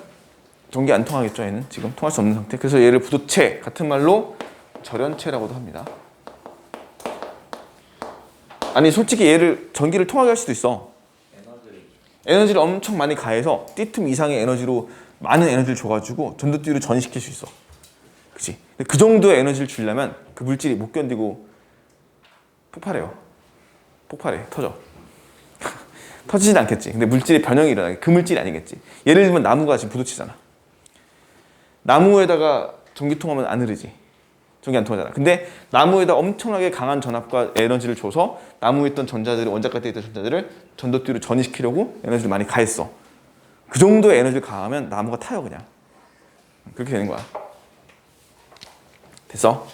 전기 안 통하겠죠. 얘는 지금 통할 수 없는 상태. 그래서 얘를 부도체, 같은 말로 절연체라고도 합니다. 아니 솔직히 얘를 전기를 통하게 할 수도 있어. 에너지를 엄청 많이 가해서 띠틈 이상의 에너지로 많은 에너지를 줘가지고 전도띠를 전시킬 수 있어. 그치? 근데 그 정도의 에너지를 주려면 그 물질이 못 견디고 폭발해요. 폭발해. 터져. 터지진 않겠지. 근데 물질의 변형이 일어나게. 그 물질이 아니겠지. 예를 들면 나무가 지금 부도치잖아. 나무에다가 전기 통하면 안 흐르지. 전기 안 통하잖아. 근데 나무에다 엄청나게 강한 전압과 에너지를 줘서 나무에 있던 전자들을, 원자까지 있던 전자들을 전도띠로 전이시키려고 에너지를 많이 가했어. 그 정도의 에너지를 가하면 나무가 타요, 그냥. 그렇게 되는 거야. 됐어?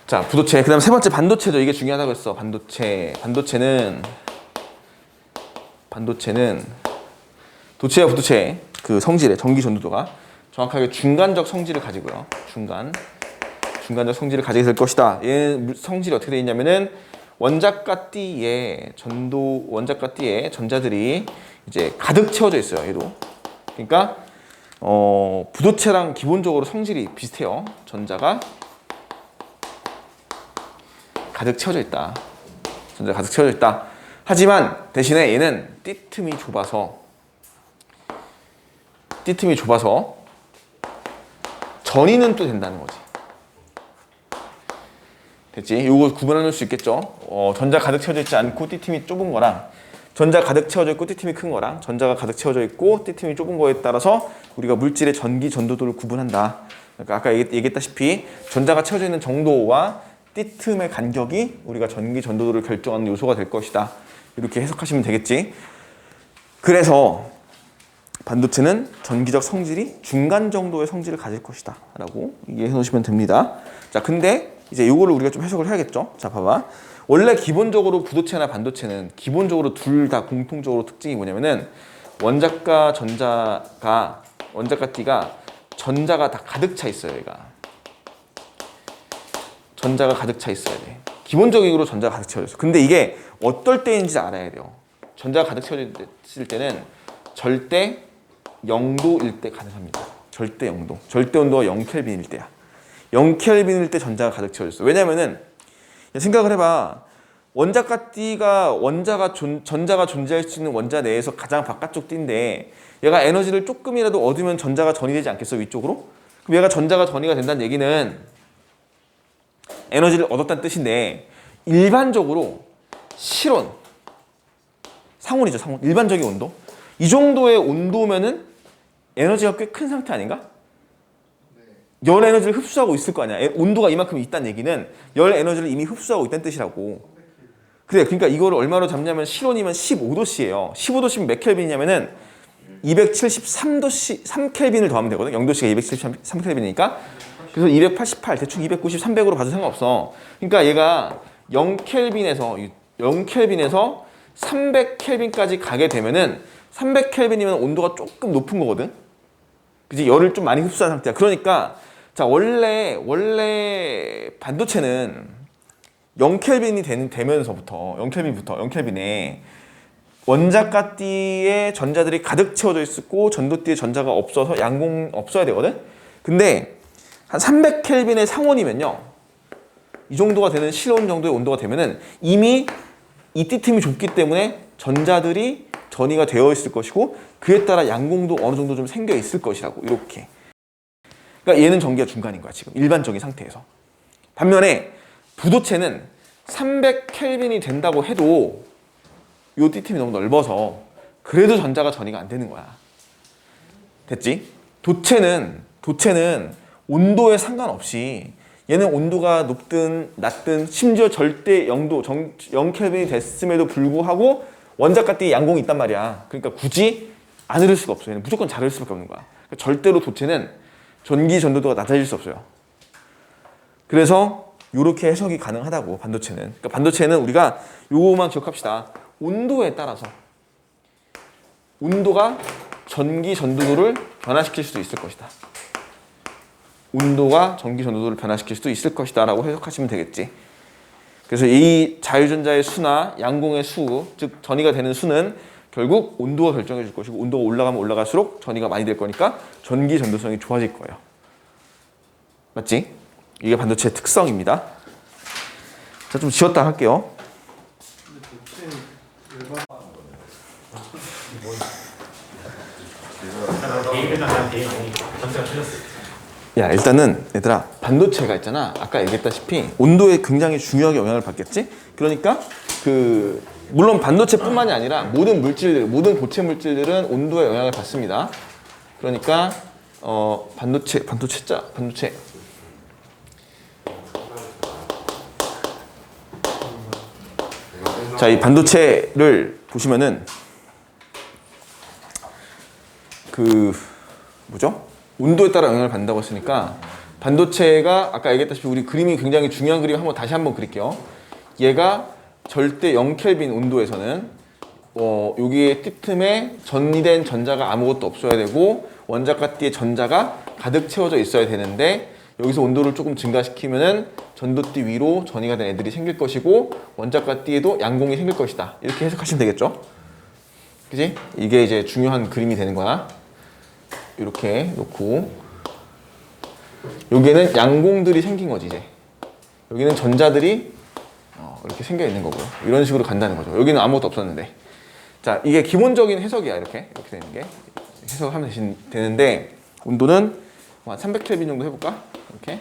자, 부도체. 그 다음 세 번째 반도체죠. 이게 중요하다고 했어. 반도체. 반도체는 도체와 부도체 그 성질의 전기 전도도가 정확하게 중간적 성질을 가지고요. 중간적 성질을 가지게 될 것이다. 얘 성질이 어떻게 되어 있냐면은 원자가 띠에 전자들이 이제 가득 채워져 있어요. 얘도. 그러니까 부도체랑 기본적으로 성질이 비슷해요. 전자가 가득 채워져 있다. 전자가 가득 채워져 있다. 하지만 대신에 얘는 띠틈이 좁아서 전이는 또 된다는 거지. 됐지? 이거 구분할 수 있겠죠? 전자 가득 채워져 있지 않고 띠틈이 좁은 거랑 전자 가득 채워져 있고 띠틈이 큰 거랑 전자가 가득 채워져 있고 띠틈이 좁은 거에 따라서 우리가 물질의 전기 전도도를 구분한다. 그러니까 아까 얘기했다시피 전자가 채워져 있는 정도와 띠틈의 간격이 우리가 전기 전도도를 결정하는 요소가 될 것이다. 이렇게 해석하시면 되겠지. 그래서 반도체는 전기적 성질이 중간 정도의 성질을 가질 것이다 라고 이해해 놓으시면 됩니다. 자, 근데 이제 이거를 우리가 좀 해석을 해야겠죠. 자, 봐봐. 원래 기본적으로 부도체나 반도체는 기본적으로 둘 다 공통적으로 특징이 뭐냐면은 원자가 띠가 전자가 다 가득 차 있어요. 얘가 전자가 가득 차 있어야 돼. 기본적으로 전자가 가득 채워져 있어. 근데 이게 어떨 때인지 알아야 돼요. 전자가 가득 채워질 때는 절대 0도일 때 가능합니다. 절대 0도. 절대 온도가 0켈빈일 때야. 0켈빈일 때 전자가 가득 채워져 있어. 왜냐면은 생각을 해봐. 원자가 띠가 전자가 존재할 수 있는 원자 내에서 가장 바깥쪽 띠인데 얘가 에너지를 조금이라도 얻으면 전자가 전이되지 않겠어 위쪽으로? 그럼 얘가 전자가 전이가 된다는 얘기는 에너지를 얻었다는 뜻인데 일반적으로 실온 상온이죠 상온 일반적인 온도 이 정도의 온도면은 에너지가 꽤 큰 상태 아닌가? 열 에너지를 흡수하고 있을 거 아니야. 온도가 이만큼 있다는 얘기는 열 에너지를 이미 흡수하고 있다는 뜻이라고. 그래, 그러니까 이거를 얼마로 잡냐면 실온이면 15도씨예요. 15도씨면 몇 켈빈이냐면은 273도씨, 3켈빈을 더하면 되거든. 0도씨가 273켈빈이니까. 그래서 288, 대충 290, 300으로 봐도 상관없어. 그러니까 얘가 0켈빈에서 300켈빈까지 가게 되면은 300켈빈이면 온도가 조금 높은 거거든. 그치? 열을 좀 많이 흡수한 상태야. 그러니까 자 원래 반도체는 0켈빈이 되면서부터 0켈빈에 원자가띠에 전자들이 가득 채워져 있고 전도띠에 전자가 없어서 양공 없어야 되거든. 근데 한 300켈빈의 상온이면요. 이 정도가 되는 실온 정도의 온도가 되면은 이미 이 띠틈이 좁기 때문에 전자들이 전이가 되어 있을 것이고 그에 따라 양공도 어느 정도 좀 생겨 있을 것이라고 이렇게. 그러니까 얘는 전기가 중간인 거야 지금 일반적인 상태에서. 반면에 부도체는 300켈빈이 된다고 해도 요 띠틈이 너무 넓어서 그래도 전자가 전이가 안 되는 거야. 됐지? 도체는 온도에 상관없이 얘는 온도가 높든 낮든 심지어 절대 0켈빈이 됐음에도 불구하고 원자가띠에 양공이 있단 말이야. 그러니까 굳이 안 흐를 수가 없어요. 얘는 무조건 잘 흐를 수밖에 없는 거야. 그러니까 절대로 도체는 전기 전도도가 낮아질 수 없어요. 그래서 이렇게 해석이 가능하다고 반도체는. 그러니까 반도체는 우리가 요거만 기억합시다. 온도에 따라서 온도가 전기 전도도를 변화시킬 수도 있을 것이다. 온도가 전기 전도도를 변화시킬 수도 있을 것이다 라고 해석하시면 되겠지. 그래서 이 자유전자의 수나 양공의 수, 즉 전이가 되는 수는 결국 온도가 결정해 줄 것이고 온도가 올라가면 올라갈수록 전이가 많이 될 거니까 전기 전도성이 좋아질 거예요. 맞지? 이게 반도체의 특성입니다. 자, 좀 지웠다 할게요. 야, 일단은 얘들아 반도체가 있잖아. 아까 얘기했다시피 온도에 굉장히 중요하게 영향을 받겠지? 그러니까 물론 반도체뿐만이 아니라 모든 물질들, 모든 고체 물질들은 온도에 영향을 받습니다. 그러니까 반도체. 자, 이 반도체를 보시면은 온도에 따라 영향을 받는다고 했으니까 반도체가 아까 얘기했다시피 우리 그림이 굉장히 중요한 그림 다시 한번 그릴게요. 얘가 절대 0켈빈 온도에서는 여기에 띠틈에 전이된 전자가 아무것도 없어야 되고 원자가띠에 전자가 가득 채워져 있어야 되는데 여기서 온도를 조금 증가시키면은 전도띠 위로 전이가 된 애들이 생길 것이고 원자가띠에도 양공이 생길 것이다. 이렇게 해석하시면 되겠죠? 그지? 이게 이제 중요한 그림이 되는 거야. 이렇게 놓고 여기에는 양공들이 생긴 거지 이제. 여기는 전자들이 이렇게 생겨 있는 거고요. 이런 식으로 간다는 거죠. 여기는 아무것도 없었는데. 자, 이게 기본적인 해석이야. 이렇게 되는 게 해석하면 되는데 온도는 한 300켈빈 정도 해볼까? 이렇게.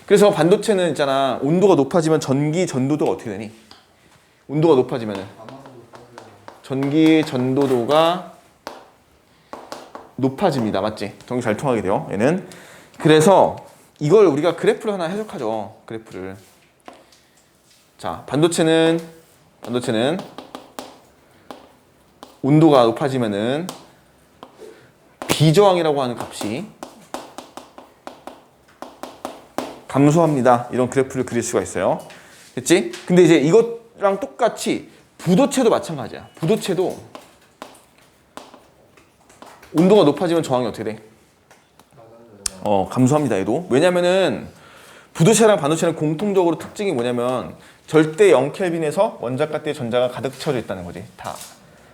그래서 반도체는 있잖아. 온도가 높아지면 전기 전도도가 어떻게 되니? 온도가 높아지면은 전기 전도도가 높아집니다. 맞지? 전기 잘 통하게 돼요. 얘는. 그래서 이걸 우리가 그래프를 하나 해석하죠. 그래프를. 자, 반도체는 온도가 높아지면은 비저항이라고 하는 값이 감소합니다. 이런 그래프를 그릴 수가 있어요. 됐지? 근데 이제 이것랑 똑같이 부도체도 마찬가지야. 부도체도 온도가 높아지면 저항이 어떻게 돼? 감소합니다. 얘도. 왜냐면은 부도체랑 반도체는 공통적으로 특징이 뭐냐면 절대 0켈빈에서 원자가띠에 전자가 가득 채워져 있다는 거지. 다.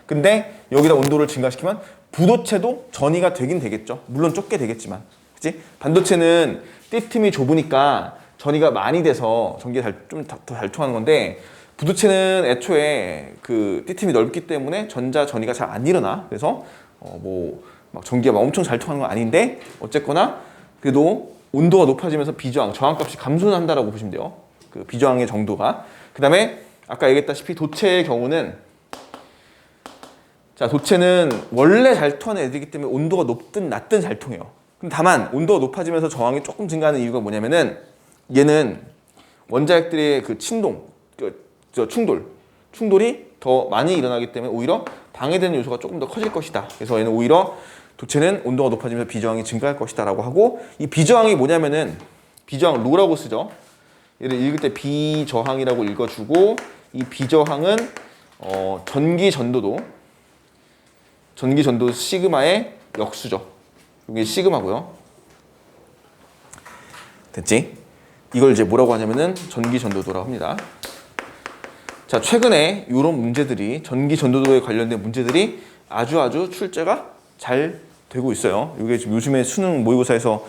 근데 여기다 온도를 증가시키면 부도체도 전이가 되긴 되겠죠. 물론 좁게 되겠지만. 그치? 반도체는 띠틈이 좁으니까 전이가 많이 돼서 전기가 좀 더 잘 통하는 건데 부두체는 애초에 그 띠틈이 넓기 때문에 전자 전이가 잘 안 일어나. 그래서 뭐 막 전기가 막 엄청 잘 통하는 건 아닌데 어쨌거나 그래도 온도가 높아지면서 비저항, 저항값이 감소한다라고 보시면 돼요. 그 비저항의 정도가. 그 다음에 아까 얘기했다시피 도체의 경우는 자, 도체는 원래 잘 통하는 애들이기 때문에 온도가 높든 낮든 잘 통해요. 근데 다만 온도가 높아지면서 저항이 조금 증가하는 이유가 뭐냐면은 얘는 원자핵들의 그 진동, 충돌이 더 많이 일어나기 때문에 오히려 방해되는 요소가 조금 더 커질 것이다. 그래서 얘는 오히려 도체는 온도가 높아지면서 비저항이 증가할 것이다 라고 하고 이 비저항이 뭐냐면은 비저항 로라고 쓰죠. 얘를 읽을 때 비저항이라고 읽어주고 이 비저항은 전기 전도도 시그마의 역수죠. 이게 시그마고요. 됐지? 이걸 이제 뭐라고 하냐면은 전기 전도도라고 합니다. 자, 최근에 이런 문제들이 전기 전도도에 관련된 문제들이 아주 출제가 잘 되고 있어요. 이게 지금 요즘에 수능 모의고사에서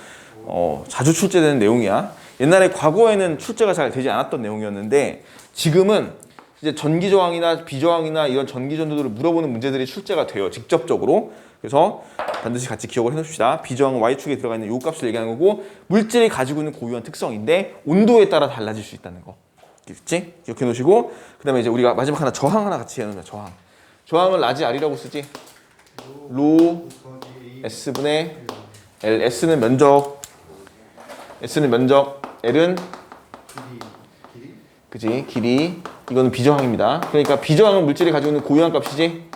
자주 출제되는 내용이야. 옛날에 과거에는 출제가 잘 되지 않았던 내용이었는데 지금은 이제 전기 저항이나 비저항이나 이런 전기 전도도를 물어보는 문제들이 출제가 돼요. 직접적으로. 그래서 반드시 같이 기억을 해놓읍시다. 비저항은 Y축에 들어가 있는 요 값을 얘기하는 거고 물질이 가지고 있는 고유한 특성인데 온도에 따라 달라질 수 있다는 거. 있지? 기억해 놓으시고 그 다음에 이제 우리가 마지막 하나 저항 하나 같이 해놓으면 저항을 라지 R이라고 쓰지? 로 S분의 L. S는 면적, L은 그지? 길이. 이거는 비저항입니다. 그러니까 비저항은 물질이 가지고 있는 고유한 값이지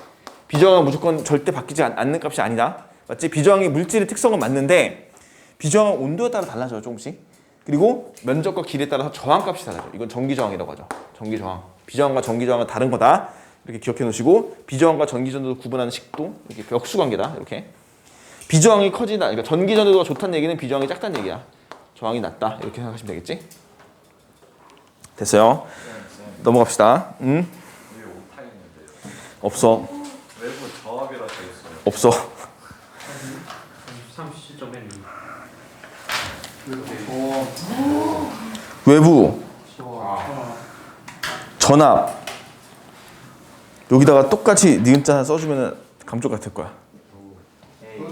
비저항은 무조건 절대 바뀌지 않는 값이 아니다. 맞지? 비저항이 물질의 특성은 맞는데 비저항은 온도에 따라 달라져요. 조금씩. 그리고 면적과 길이에 따라서 저항값이 달라져요. 이건 전기저항이라고 하죠. 전기저항. 비저항과 전기저항은 다른 거다. 이렇게 기억해 놓으시고 비저항과 전기전도를 구분하는 식도 이렇게 벽수관계다. 이렇게. 비저항이 커지다. 그러니까 전기전도가 좋다는 얘기는 비저항이 작다는 얘기야. 저항이 낮다. 이렇게 생각하시면 되겠지? 됐어요. 넘어갑시다. 응? 왜 오타 있는데요? 없어. 외부 저압이라 돼 있어요. 없어. 37.1. 외부 전압 여기다가 똑같이 니은자 하나 써주면 감쪽 같을 거야. 이거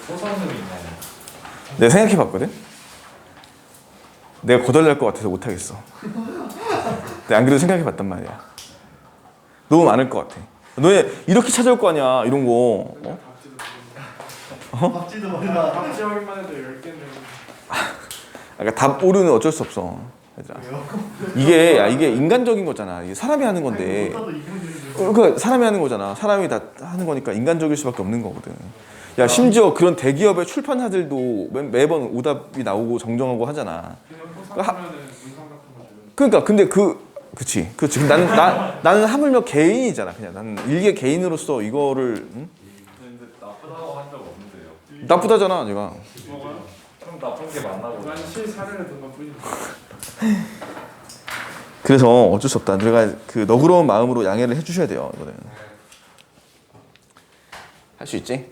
포상금이 있나요? 내가 생각해봤거든. 내가 거덜날 것 같아서 못하겠어. 내가 안 그래도 생각해봤단 말이야. 너무 많을 것 같아. 너네 이렇게 찾아올 거 아니야 이런 거. 박지도 몰라. 박지 확인만 해도 10개는. 그러니까 답 오류는 어쩔 수 없어. 얘들아. 이게 인간적인 거잖아. 이게 사람이 하는 건데. 그러니까 사람이 하는 거잖아. 사람이 다 하는 거니까 인간적일 수밖에 없는 거거든. 야 심지어 그런 대기업의 출판사들도 매번 오답이 나오고 정정하고 하잖아. 그러니까 근데 그치. 나는 하물며 개인이잖아. 그냥 나는 일개 개인으로서 이거를 응? 근데 나쁘다고 한 적 없는데요. 나쁘다잖아 내가. 좀 나쁜 게 맞나 보다. 난 실사례를 든 것뿐이지. 그래서 어쩔 수 없다. 내가 그 너그러운 마음으로 양해를 해주셔야 돼요. 이거는 할 수 있지.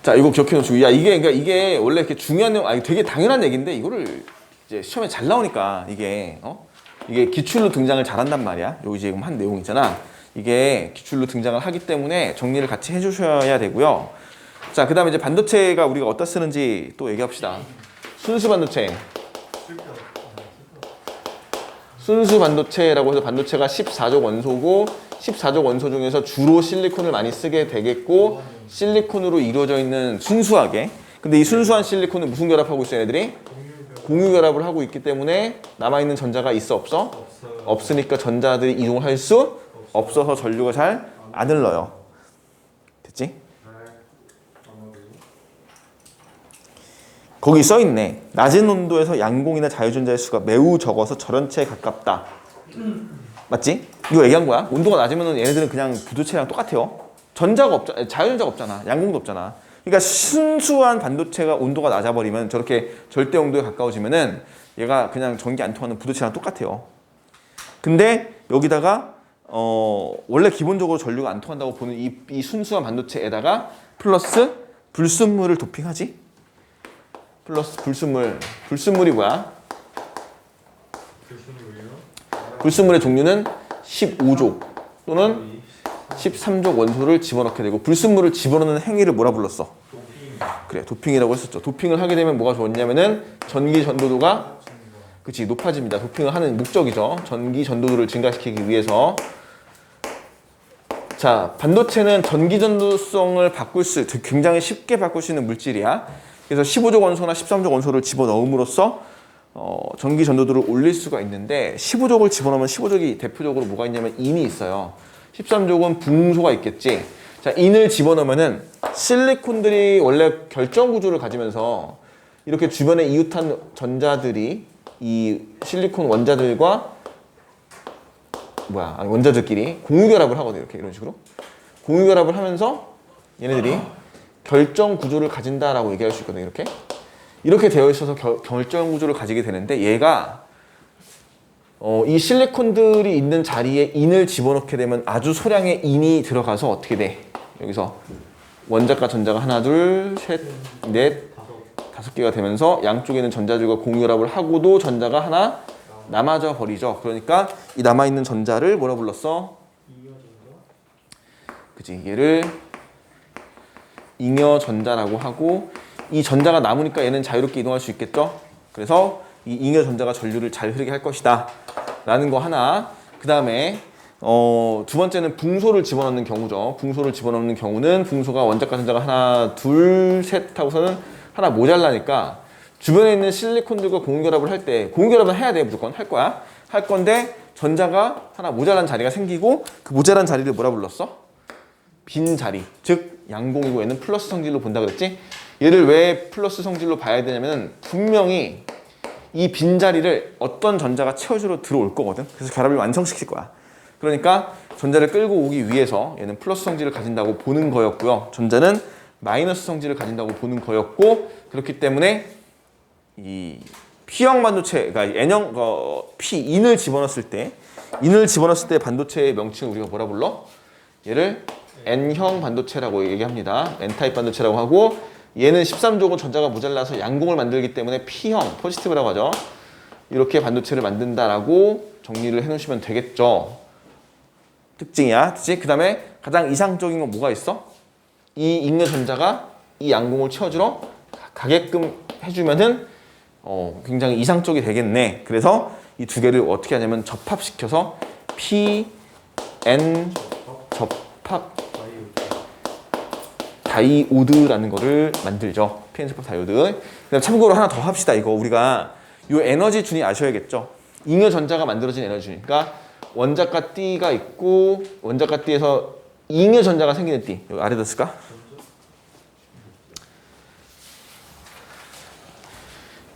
자 이거 기억해 놓으시고 야 이게 원래 이렇게 중요한 내용 아니 되게 당연한 얘기인데 이거를 이제 시험에 잘 나오니까 이게 기출로 등장을 잘한단 말이야. 여기 지금 한 내용이잖아. 이게 기출로 등장을 하기 때문에 정리를 같이 해주셔야 되고요. 자 그다음에 이제 반도체가 우리가 어디다 쓰는지 또 얘기합시다. 순수 반도체라고 해서 반도체가 14족 원소고 14족 원소 중에서 주로 실리콘을 많이 쓰게 되겠고 실리콘으로 이루어져 있는 순수하게. 근데 이 순수한 실리콘은 무슨 결합하고 있어요, 얘들이? 공유 결합을 하고 있기 때문에 남아있는 전자가 있어, 없어? 없으니까 전자들이 이동을 할 수 없어서 전류가 잘 안 흘러요. 됐지? 거기 써있네. 낮은 온도에서 양공이나 자유전자의 수가 매우 적어서 절연체에 가깝다. 맞지? 이거 얘기한 거야. 온도가 낮으면 얘네들은 그냥 부도체랑 똑같아요. 전자가 없잖아. 자유전자가 없잖아. 양공도 없잖아. 그러니까 순수한 반도체가 온도가 낮아버리면 저렇게 절대 온도에 가까워지면은 얘가 그냥 전기 안 통하는 부도체랑 똑같아요. 근데 여기다가 원래 기본적으로 전류가 안 통한다고 보는 이 순수한 반도체에다가 플러스 불순물을 도핑하지? 플러스 불순물이 뭐야? 불순물의 종류는 15족 또는 13족 원소를 집어넣게 되고 불순물을 집어넣는 행위를 뭐라 불렀어? 그래, 도핑이라고 했었죠. 도핑을 하게 되면 뭐가 좋았냐면은 전기 전도도가 그치 높아집니다. 도핑을 하는 목적이죠. 전기 전도도를 증가시키기 위해서. 자, 반도체는 전기 전도성을 굉장히 쉽게 바꿀 수 있는 물질이야. 그래서 15족 원소나 13족 원소를 집어넣음으로써 전기 전도도를 올릴 수가 있는데 15족을 집어넣으면 15족이 대표적으로 뭐가 있냐면 인이 있어요. 13족은 붕소가 있겠지. 자, 인을 집어넣으면은 실리콘들이 원래 결정 구조를 가지면서 이렇게 주변에 이웃한 전자들이 이 실리콘 원자들과 원자들끼리 공유결합을 하거든요. 이렇게 이런 식으로 공유결합을 하면서 얘네들이 결정 구조를 가진다라고 얘기할 수 있거든요. 이렇게 되어 있어서 결정 구조를 가지게 되는데 얘가 이 실리콘들이 있는 자리에 인을 집어넣게 되면 아주 소량의 인이 들어가서 어떻게 돼? 여기서 원자과 전자가 하나, 둘, 셋, 넷, 5개가 되면서 양쪽에 있는 전자들과 공유결합을 하고도 전자가 하나 남아져 버리죠. 그러니까 이 남아있는 전자를 뭐라 불렀어? 그치, 얘를 잉여 전자라고 하고 이 전자가 남으니까 얘는 자유롭게 이동할 수 있겠죠. 그래서 이 잉여 전자가 전류를 잘 흐르게 할 것이다 라는 거 하나. 그 다음에 두 번째는 붕소를 집어넣는 경우죠. 붕소를 집어넣는 경우는 붕소가 원자과 전자가 하나, 둘, 셋 하고서는 하나 모자라니까 주변에 있는 실리콘들과 공유결합을 할 때 공유결합은 해야 돼. 무조건 할 거야. 할 건데 전자가 하나 모자란 자리가 생기고 그 모자란 자리를 뭐라 불렀어? 빈 자리. 즉 양공이고 얘는 플러스 성질로 본다 그랬지? 얘를 왜 플러스 성질로 봐야 되냐면 분명히 이 빈자리를 어떤 전자가 채워주러 들어올 거거든. 그래서 결합을 완성시킬 거야. 그러니까 전자를 끌고 오기 위해서 얘는 플러스 성질을 가진다고 보는 거였고요. 전자는 마이너스 성질을 가진다고 보는 거였고 그렇기 때문에 이 P형 반도체, 그러니까 N형, 인을 집어넣었을 때 반도체의 명칭을 우리가 뭐라 불러? 얘를 N형 반도체라고 얘기합니다. N타입 반도체라고 하고 얘는 13족은 전자가 모자라서 양공을 만들기 때문에 P형, 포지티브라고 하죠. 이렇게 반도체를 만든다라고 정리를 해놓으시면 되겠죠. 특징이야. 그치? 그 다음에 가장 이상적인 건 뭐가 있어? 이 잉여 전자가 이 양공을 채워주러 가게끔 해주면은 굉장히 이상적이 되겠네. 그래서 이 두 개를 어떻게 하냐면 접합시켜서 P, N 접합 다이오드라는 거를 만들죠. PN 접합 다이오드. 그다음 참고로 하나 더 합시다. 이거 우리가 이 에너지 준위 아셔야겠죠. 잉여 전자가 만들어진 에너지 준위. 그러니까 원자과 띠가 있고 원자과 띠에서 잉여 전자가 생기는 띠. 여기 아래다 쓸까?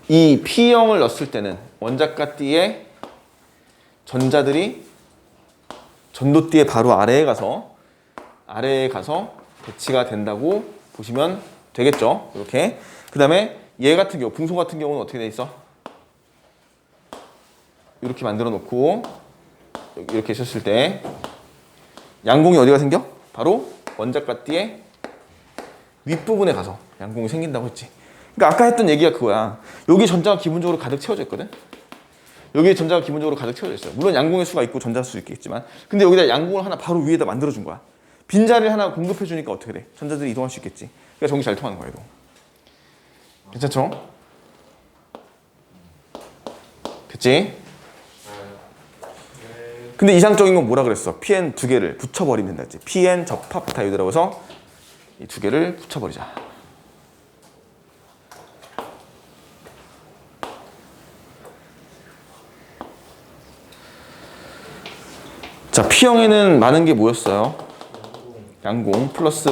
이 P형을 넣었을 때는 원자과 띠에 전자들이 전도띠의 바로 아래에 가서 배치가 된다고 보시면 되겠죠. 이렇게. 그 다음에 얘 같은 경우, 붕소 같은 경우는 어떻게 돼 있어? 이렇게 만들어 놓고 이렇게 있었을 때 양공이 어디가 생겨? 바로 원자과 띠의 윗부분에 가서 양공이 생긴다고 했지. 그러니까 아까 했던 얘기가 그거야. 여기 전자가 기본적으로 가득 채워져 있거든. 여기 전자가 기본적으로 가득 채워져 있어요. 물론 양공의 수가 있고 전자 수 있겠지만 근데 여기다 양공을 하나 바로 위에다 만들어준 거야. 빈자리를 하나 공급해 주니까 어떻게 돼? 전자들이 이동할 수 있겠지. 그러니까 전기 잘 통하는 거야. 이거. 괜찮죠? 됐지? 근데 이상적인 건 뭐라 그랬어? PN 두 개를 붙여버리면 된다 했지. PN 접합 다이오드라고 해서 이 두 개를 붙여버리자. 자, P형에는 많은 게 뭐였어요? 양공 플러스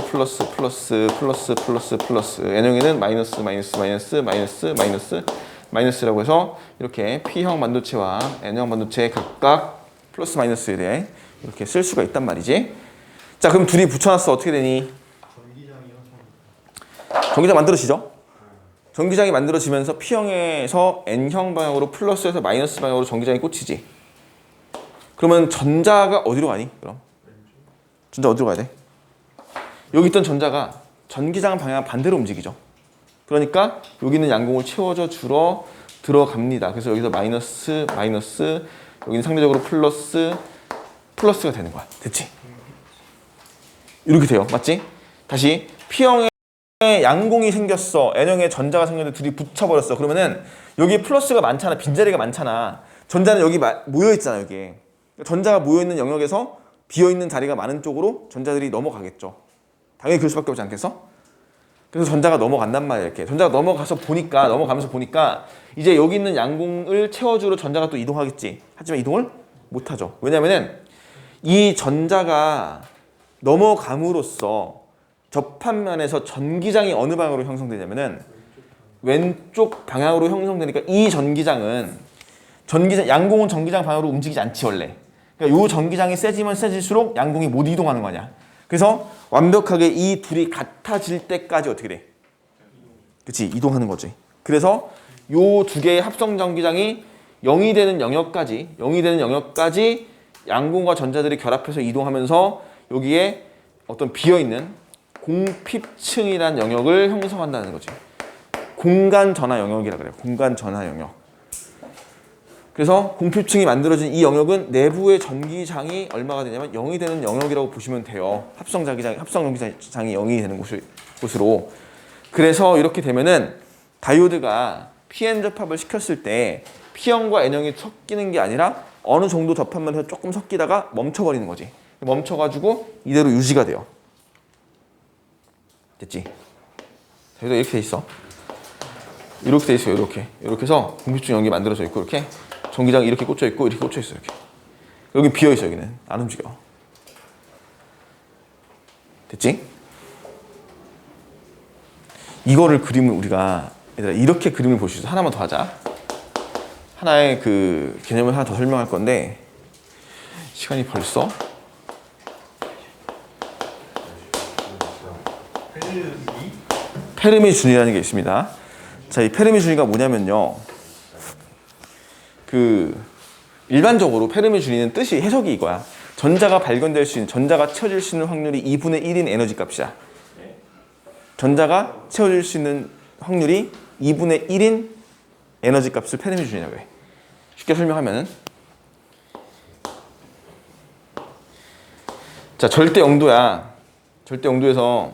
N형에는 마이너스라고 해서 이렇게 P형 반도체와 N형 반도체 각각 플러스 마이너스에 대해 이렇게 쓸 수가 있단 말이지. 자, 그럼 둘이 붙여놨어. 어떻게 되니? 전기장 만들어지죠? 전기장이 만들어지면서 P형에서 N형 방향으로 플러스에서 마이너스 방향으로 전기장이 꽂히지. 그러면 전자가 어디로 가니? 그럼 전자 어디로 가야 돼? 여기 있던 전자가 전기장 방향 반대로 움직이죠. 그러니까 여기 있는 양공을 채워져 주러 들어갑니다. 그래서 여기서 마이너스, 마이너스, 여기는 상대적으로 플러스, 플러스가 되는 거야. 됐지? 이렇게 돼요. 맞지? 다시 P형에 양공이 생겼어. N형에 전자가 생겼는데 둘이 붙여버렸어. 그러면은 여기 플러스가 많잖아. 빈자리가 많잖아. 전자는 여기 모여있잖아. 여기. 전자가 모여있는 영역에서 비어있는 자리가 많은 쪽으로 전자들이 넘어가겠죠. 당연히 그럴 수밖에 없지 않겠어? 그래서 전자가 넘어간단 말이야. 이렇게 전자가 넘어가면서 보니까 이제 여기 있는 양공을 채워주러 전자가 또 이동하겠지. 하지만 이동을 못하죠. 왜냐면은 이 전자가 넘어감으로써 접합면에서 전기장이 어느 방향으로 형성되냐면은 왼쪽 방향으로 형성되니까 이 전기장은 양공은 전기장 방향으로 움직이지 않지 원래. 그러니까 이 전기장이 세지면 세질수록 양공이 못 이동하는 거냐. 그래서 완벽하게 이 둘이 같아질 때까지 어떻게 돼? 그치? 이동하는 거지. 그래서 요 두 개의 합성 전기장이 0이 되는 영역까지 양공과 전자들이 결합해서 이동하면서 여기에 어떤 비어있는 공핍층이라는 영역을 형성한다는 거지. 공간 전하 영역이라 그래요. 공간 전하 영역. 그래서 공핍층이 만들어진 이 영역은 내부의 전기장이 얼마가 되냐면 0이 되는 영역이라고 보시면 돼요. 합성 전기장이 0이 되는 곳으로. 그래서 이렇게 되면은 다이오드가 PN 접합을 시켰을 때 P형과 N형이 섞이는 게 아니라 어느 정도 접합면에서 조금 섞이다가 멈춰버리는 거지. 멈춰가지고 이대로 유지가 돼요. 됐지? 다이오드가 이렇게 돼 있어. 이렇게 돼 있어요. 이렇게 해서 공핍층 연기 만들어져 있고 이렇게 전기장이 이렇게 꽂혀 있고 이렇게 꽂혀 있어. 이렇게 여기 비어 있어. 여기는 안 움직여. 됐지? 이거를 그림을 우리가 얘들아 이렇게 그림을 볼 수 있어. 하나만 더 하자. 하나의 그 개념을 하나 더 설명할 건데 시간이 벌써 페르미준이라는 게 있습니다. 자, 이 페르미준이가 뭐냐면요. 일반적으로 페르미준이는 뜻이 해석이 이거야. 전자가 발견될 수 있는, 전자가 채워질 수 있는 확률이 2분의 1인 에너지 값이야. 전자가 채워질 수 있는 확률이 2분의 1인 에너지 값을 페르미준이라고 해. 쉽게 설명하면은 자, 절대 영도야. 절대 영도에서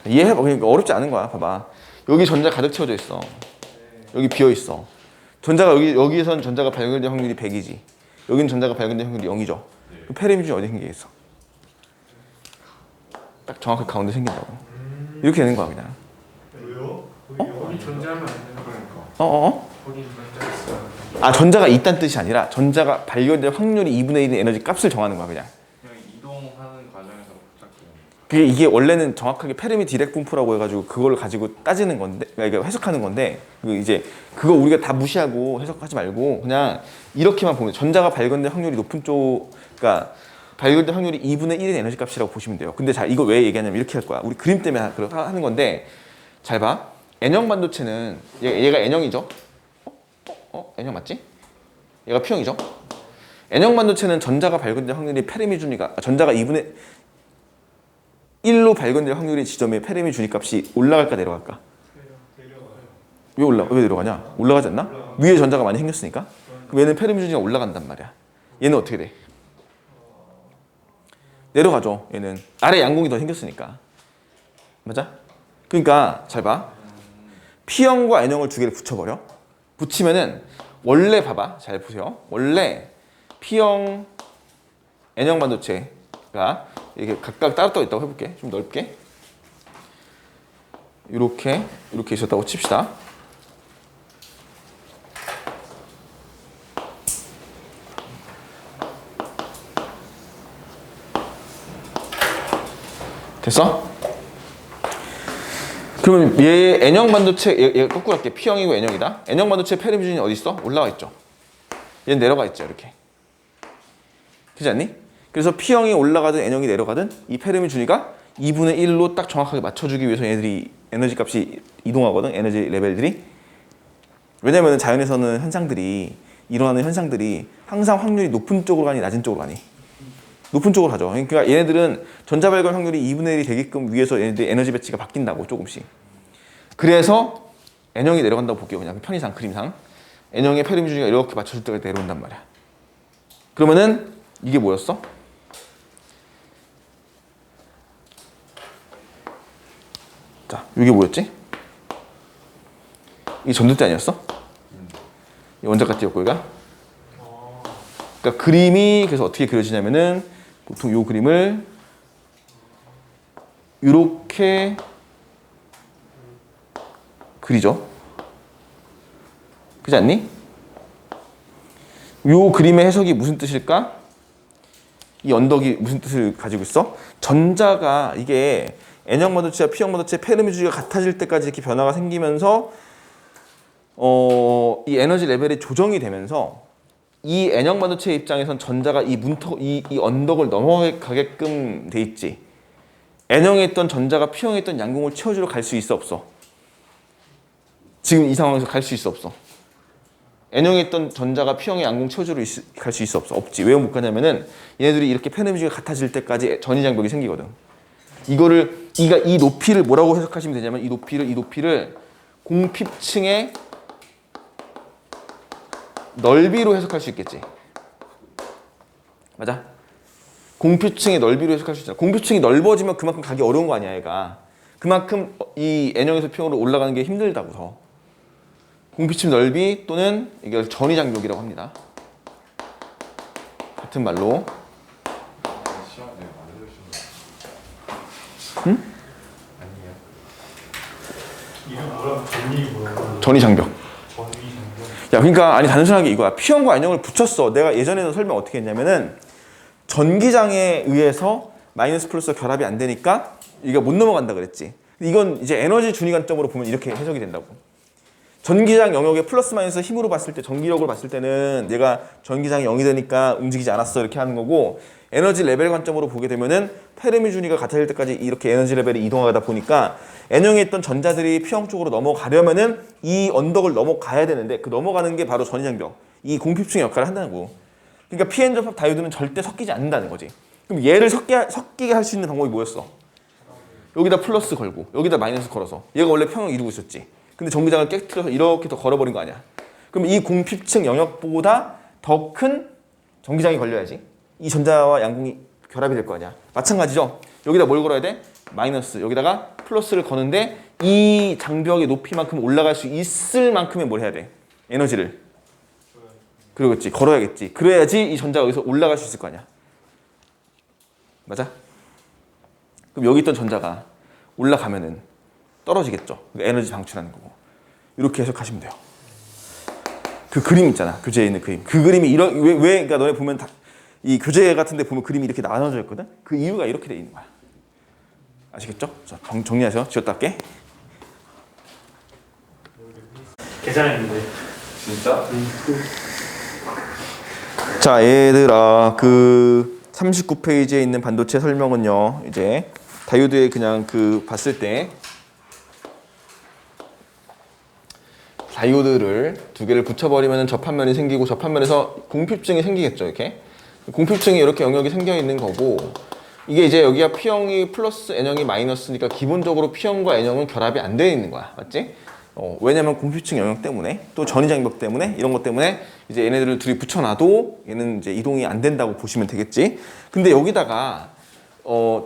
이해해봐. 그러니까 어렵지 않은 거야. 봐봐. 여기 전자 가득 채워져 있어. 여기 비어 있어. 전자가 여기에선 전자가 발견될 확률이 100이지. 여기는 전자가 발견될 확률이 0이죠. 페르미준이 어디 생기겠어? 딱 정확하게 가운데 생긴다고. 이렇게 되는 거야 그냥. 왜요? 거기 존재하면 안 되는 거니까. 거기 존재 있어. 아, 전자가 있다는 뜻이 아니라 전자가 발견될 확률이 2분의 1인 에너지 값을 정하는 거야 그냥. 그냥 이동하는 과정에서 그게 이게 원래는 정확하게 페르미 디렉 분포라고 해가지고 그걸 가지고 따지는 건데, 그러니까 해석하는 건데, 이제 그거 우리가 다 무시하고 해석하지 말고 그냥 이렇게만 보면 전자가 발견될 확률이 높은 쪽, 그러니까 발견될 확률이 2분의 1인 에너지 값이라고 보시면 돼요. 근데 자, 이거 왜 얘기하냐면 이렇게 할 거야. 우리 그림 때문에 하는 건데, 잘 봐. N형 반도체는 얘가 N형이죠. N형 맞지? 얘가 P형이죠. N형 반도체는 전자가 발견될 확률이 페르미준위가 전자가 2분의 1로 발견될 확률의 지점에 페르미준위 값이 올라갈까 내려갈까? 왜 내려가냐? 올라가지 않나? 위에 전자가 많이 생겼으니까. 그럼 얘는 페르미준위가 올라간단 말이야. 얘는 어떻게 돼? 내려가죠. 얘는 아래 양공이 더 생겼으니까. 맞아? 그러니까 잘 봐. P형과 N형을 두 개를 붙여버려. 붙이면은 원래 봐봐. 잘 보세요. 원래 P형, N형 반도체가 이렇게 각각 따로 떠 있다고 해볼게. 좀 넓게. 이렇게 있었다고 칩시다. 됐어? 그러면 얘 N형 반도체, 얘 거꾸로 할게. P형이고 N형이다. N형 반도체 페르미준이 어디 있어? 올라와 있죠. 얘는 내려가 있죠. 이렇게. 그렇지 않니? 그래서 P형이 올라가든 N형이 내려가든 이 페르미준위가 2분의 1로 딱 정확하게 맞춰주기 위해서 얘들이 에너지 값이 이동하거든. 에너지 레벨들이. 왜냐면 자연에서는 일어나는 현상들이 항상 확률이 높은 쪽으로 가니 낮은 쪽으로 가니? 높은 쪽으로 가죠. 그러니까 얘네들은 전자 발견 확률이 2분의 1이 되게끔 위해서 얘네들 에너지 배치가 바뀐다고 조금씩. 그래서 N형이 내려간다고 볼게요. 그냥 편의상 그림상. N형의 페르미 주기가 이렇게 맞춰줄 때가 내려온단 말이야. 그러면은 이게 뭐였어? 자, 이게 뭐였지? 이게 전도대 아니었어? 이 원자가 띄었고 얘가. 그러니까 그림이 그래서 어떻게 그려지냐면은 보통 이 그림을 이렇게 그리죠. 그렇지 않니? 이 그림의 해석이 무슨 뜻일까? 이 언덕이 무슨 뜻을 가지고 있어? 전자가 이게 N형 반도체와 P형 반도체 페르미 주기가 같아질 때까지 이렇게 변화가 생기면서 이 에너지 레벨이 조정이 되면서 이 N형 반도체 입장에선 전자가 이 언덕을 넘어가게끔 돼 있지. N형에 있던 전자가 P형에 있던 양궁을 채워주러 갈 수 있어 없어? 지금 이 상황에서 갈 수 있어 없어? N형에 있던 전자가 P형의 양궁 채워주러 갈 수 있어 없어? 없지. 왜 못 가냐면은 얘네들이 이렇게 페르미주기가 같아질 때까지 전이장벽이 생기거든. 이 높이를 뭐라고 해석하시면 되냐면 이 높이를 공핍층의 넓이로 해석할 수 있겠지. 맞아? 공핍층의 넓이로 해석할 수 있잖아. 공핍층이 넓어지면 그만큼 가기 어려운 거 아니야, 얘가. 그만큼 이 N형에서 P형으로 올라가는 게 힘들다고 더. 공핍층 넓이 또는 이걸 전이장벽이라고 합니다. 같은 말로. 시험에 만들어주신 응? 아니에요? 이름 뭐라고? 전이 뭐라고? 전이장벽. 전이 장벽. 야, 그러니까 아니 단순하게 이거야. P형과 N형을 붙였어. 내가 예전에도 설명 어떻게 했냐면은 전기장에 의해서 마이너스 플러스 결합이 안 되니까 이게 못 넘어간다 그랬지. 이건 이제 에너지 준위 관점으로 보면 이렇게 해석이 된다고. 전기장 영역의 플러스 마이너스 힘으로 봤을 때, 전기력을 봤을 때는 얘가 전기장이 0이 되니까 움직이지 않았어 이렇게 하는 거고, 에너지 레벨 관점으로 보게 되면은 페르미 준위가 같아질 때까지 이렇게 에너지 레벨이 이동하다 보니까 N형에 있던 전자들이 P형 쪽으로 넘어가려면은 이 언덕을 넘어가야 되는데, 그 넘어가는 게 바로 전이장벽, 이 공핍층의 역할을 한다는 거고. 그러니까 PN 접합 다이오드는 절대 섞이지 않는다는 거지. 그럼 얘를 섞이게 할 수 있는 방법이 뭐였어? 여기다 플러스 걸고 여기다 마이너스 걸어서. 얘가 원래 평을 이루고 있었지. 근데 전기장을 깨트려서 이렇게 더 걸어버린 거 아니야. 그럼 이 공핍층 영역보다 더 큰 전기장이 걸려야지 이 전자와 양궁이 결합이 될 거 아니야. 마찬가지죠. 여기다 뭘 걸어야 돼? 마이너스. 여기다가 플러스를 거는데 이 장벽의 높이만큼 올라갈 수 있을 만큼의 뭘 해야 돼? 에너지를. 그러겠지. 걸어야겠지. 그래야지 이 전자가 여기서 올라갈 수 있을 거 아니야. 맞아? 그럼 여기 있던 전자가 올라가면은 떨어지겠죠. 에너지 방출하는 거고. 이렇게 해석하시면 돼요. 그 그림 있잖아. 교재에 있는 그림. 그 그림이 왜 그러니까 너네 보면 이 교재 같은 데 보면 그림이 이렇게 나눠져 있거든. 그 이유가 이렇게 돼 있는 거야. 아시겠죠? 자, 정리하세요. 지웠다 할게. 계산했는데. 진짜? 자, 얘들아, 그 39페이지에 있는 반도체 설명은요. 이제 다이오드에 그냥 그 봤을 때 다이오드를 두 개를 붙여버리면 접합면이 생기고, 접합면에서 공핍층이 생기겠죠. 이렇게 공핍층이 이렇게 영역이 생겨 있는 거고, 이게 이제 여기가 P형이 플러스 N형이 마이너스니까 기본적으로 P형과 N형은 결합이 안 되어 있는 거야. 맞지? 왜냐면 공핍층 영역 때문에, 또 전이장벽 때문에, 이런 것 때문에 이제 얘네들을 둘이 붙여놔도 얘는 이제 이동이 안 된다고 보시면 되겠지. 근데 여기다가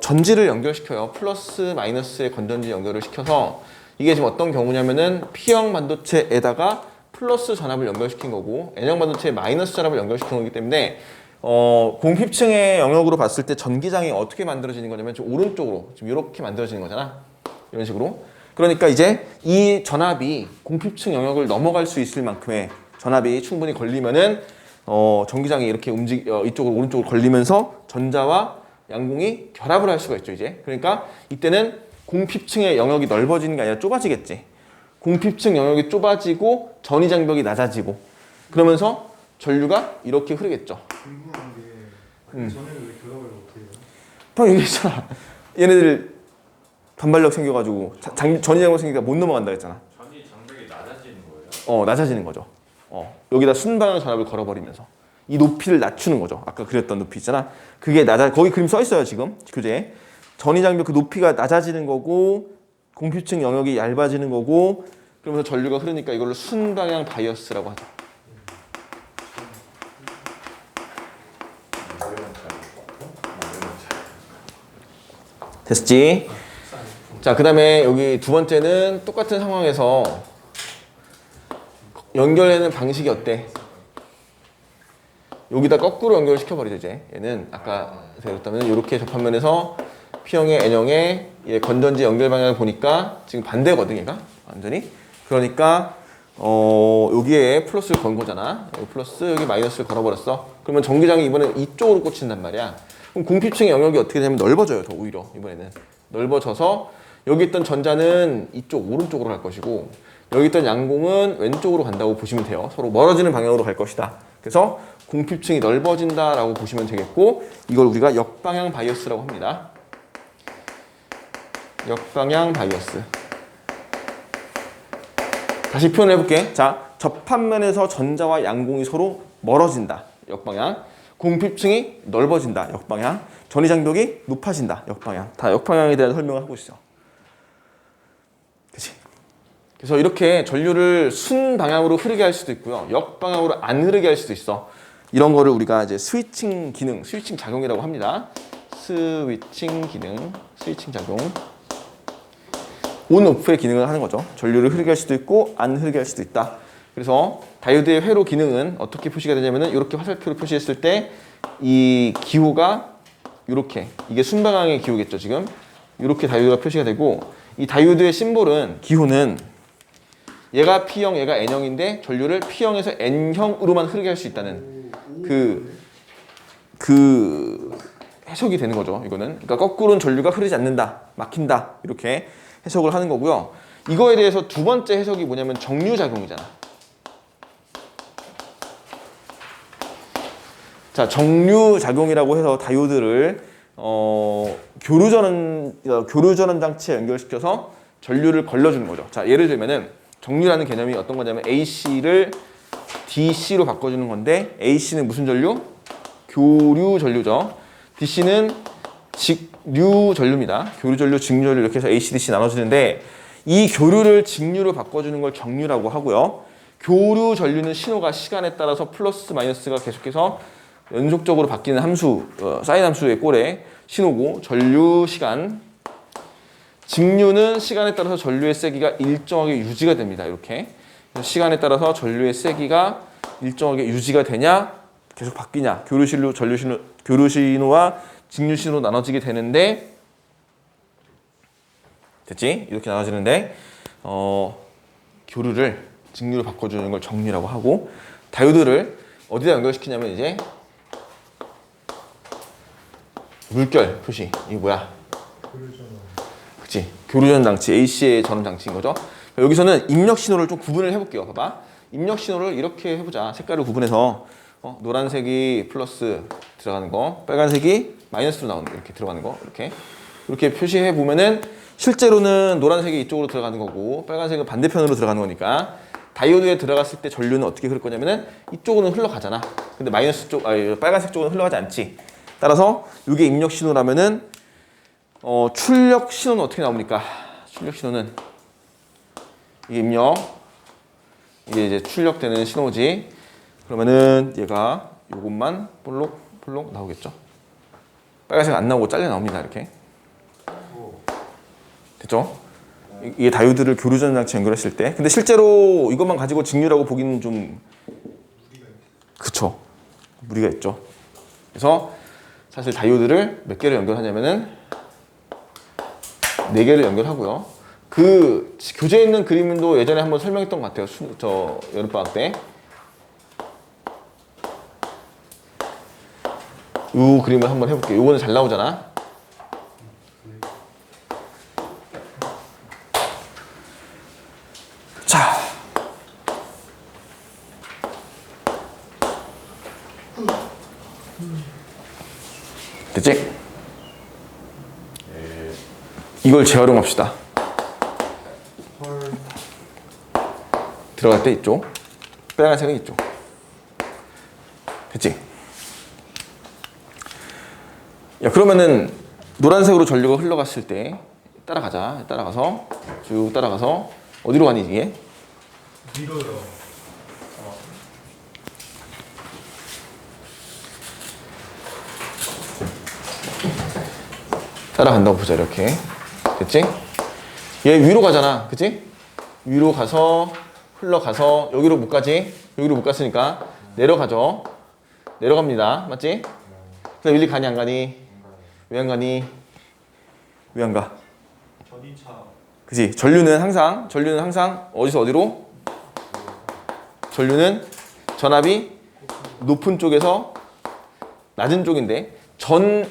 전지를 연결시켜요. 플러스 마이너스의 건전지 연결을 시켜서, 이게 지금 어떤 경우냐면은 P형 반도체에다가 플러스 전압을 연결시킨 거고, N형 반도체에 마이너스 전압을 연결시킨 거기 때문에 공핍층의 영역으로 봤을 때 전기장이 어떻게 만들어지는 거냐면 좀 오른쪽으로 지금 이렇게 만들어지는 거잖아. 이런 식으로. 그러니까 이제 이 전압이 공핍층 영역을 넘어갈 수 있을 만큼의 전압이 충분히 걸리면은 전기장이 이렇게 이쪽으로 오른쪽으로 걸리면서 전자와 양궁이 결합을 할 수가 있죠. 이제 그러니까 이때는 공핍층의 영역이 넓어지는 게 아니라 좁아지겠지. 공핍층 영역이 좁아지고 전이장벽이 낮아지고, 그러면서 전류가 이렇게 흐르겠죠. 궁금한 게 전에는 왜 결합을 못해요? 방금 얘기했잖아. 얘네들 반발력 생겨가지고 전이장벽 생기니까 못 넘어간다 했잖아. 전이 장벽이 낮아지는 거예요? 낮아지는 거죠. 여기다 순방향 전압을 걸어버리면서 이 높이를 낮추는 거죠. 아까 그렸던 높이 있잖아. 그게 거기 그림 써 있어요 지금 교재에. 전이장벽 그 높이가 낮아지는 거고 공표층 영역이 얇아지는 거고 그러면서 전류가 흐르니까 이걸로 순방향 바이어스라고 하죠. 됐지? 자, 그 다음에 여기 두 번째는 똑같은 상황에서 연결하는 방식이 어때? 여기다 거꾸로 연결시켜버리죠, 이제. 얘는 아까 배웠다면 이렇게 접합면에서 P형의 N형의 건전지 연결 방향을 보니까 지금 반대거든, 얘가. 완전히. 그러니까, 여기에 플러스를 건 거잖아. 여기 플러스, 여기 마이너스를 걸어버렸어. 그러면 전기장이 이번엔 이쪽으로 꽂힌단 말이야. 그럼 공피층의 영역이 어떻게 되냐면 넓어져요, 더 오히려. 이번에는. 넓어져서 여기 있던 전자는 이쪽, 오른쪽으로 갈 것이고 여기 있던 양공은 왼쪽으로 간다고 보시면 돼요. 서로 멀어지는 방향으로 갈 것이다. 그래서 공피층이 넓어진다라고 보시면 되겠고 이걸 우리가 역방향 바이어스라고 합니다. 역방향 바이어스. 다시 표현해 볼게. 자, 접합면에서 전자와 양공이 서로 멀어진다. 역방향. 공피층이 넓어진다. 역방향. 전이장벽이 높아진다. 역방향. 다 역방향에 대한 설명을 하고 있어. 그치? 그래서 이렇게 전류를 순방향으로 흐르게 할 수도 있고요. 역방향으로 안 흐르게 할 수도 있어. 이런 거를 우리가 이제 스위칭 기능, 스위칭 작용이라고 합니다. 스위칭 기능, 스위칭 작용. 온, 오프의 기능을 하는 거죠. 전류를 흐르게 할 수도 있고 안 흐르게 할 수도 있다. 그래서 다이오드의 회로 기능은 어떻게 표시가 되냐면은 이렇게 화살표로 표시했을 때 이 기호가 이렇게, 이게 순방향의 기호겠죠, 지금. 이렇게 다이오드가 표시가 되고 이 다이오드의 심볼은, 기호는 얘가 P형, 얘가 N형인데 전류를 P형에서 N형으로만 흐르게 할 수 있다는 그 해석이 되는 거죠, 이거는. 그러니까 거꾸로는 전류가 흐르지 않는다, 막힌다, 이렇게 해석을 하는 거고요. 이거에 대해서 두 번째 해석이 뭐냐면 정류작용이잖아. 자, 정류작용이라고 해서 다이오드를 교류전원 장치에 연결시켜서 전류를 걸러주는 거죠. 자, 예를 들면은 정류라는 개념이 어떤 거냐면 AC를 DC로 바꿔주는 건데 AC는 무슨 전류? 교류 전류죠. DC는 직류 전류입니다. 교류 전류, 직류 전류 이렇게 해서 AC, DC 나눠지는데 이 교류를 직류로 바꿔주는 걸 정류라고 하고요. 교류 전류는 신호가 시간에 따라서 플러스 마이너스가 계속해서 연속적으로 바뀌는 함수, 사인 함수의 꼴에 신호고 전류 시간. 직류는 시간에 따라서 전류의 세기가 일정하게 유지가 됩니다. 이렇게. 시간에 따라서 전류의 세기가 일정하게 유지가 되냐, 계속 바뀌냐. 교류 신호, 전류 신호, 교류 신호와 직류 신호로 나눠지게 되는데, 됐지? 이렇게 나눠지는데, 교류를 직류로 바꿔주는 걸 정류라고 하고, 다이오드를 어디다 연결시키냐면 이제 물결 표시. 이게 뭐야? 그치? 교류전 장치, AC의 전원 장치인 거죠. 여기서는 입력 신호를 좀 구분을 해볼게요. 봐봐. 입력 신호를 이렇게 해보자. 색깔을 구분해서 노란색이 플러스 들어가는 거, 빨간색이 마이너스로 나오는 거, 이렇게 들어가는 거, 이렇게 표시해 보면은 실제로는 노란색이 이쪽으로 들어가는 거고 빨간색은 반대편으로 들어가는 거니까 다이오드에 들어갔을 때 전류는 어떻게 흐를 거냐면은 이쪽으로는 흘러가잖아. 근데 마이너스 쪽, 빨간색 쪽은 흘러가지 않지. 따라서 이게 입력 신호라면은 출력 신호는 어떻게 나옵니까? 출력 신호는 이게 입력, 이게 이제 출력되는 신호지. 그러면은 얘가 요것만 볼록 나오겠죠. 빨간색 안 나오고 잘려 나옵니다. 이렇게. 됐죠? 이게 다이오드를 교류전 장치 연결했을 때. 근데 실제로 이것만 가지고 직류라고 보기는 좀 그쵸. 무리가 있죠. 그래서 사실 다이오드를 몇 개를 연결하냐면은 4개를 연결하고요. 그 교재에 있는 그림도 예전에 한번 설명했던 것 같아요. 저 여름방학 때. 이 그림을 한번 해볼게요. 요거는 잘 나오잖아. 자. 됐지? 이걸 재활용합시다. 들어갈 때 이쪽, 빨간색은 이쪽. 됐지? 야, 그러면은 노란색으로 전류가 흘러갔을 때 따라가자. 따라가서 쭉 따라가서 어디로 가니 이게? 위로요. 따라간다고 보자. 이렇게 됐지? 얘 위로 가잖아, 그치? 위로 가서 흘러가서 여기로 못 가지? 여기로 못 갔으니까 내려가죠. 내려갑니다, 맞지? 그럼 일리 가니 안 가니? 왜 안 가니? 왜 안 가? 전이차. 그치? 전류는 항상 어디서 어디로? 전류는 전압이 높은 쪽에서 낮은 쪽인데 전류는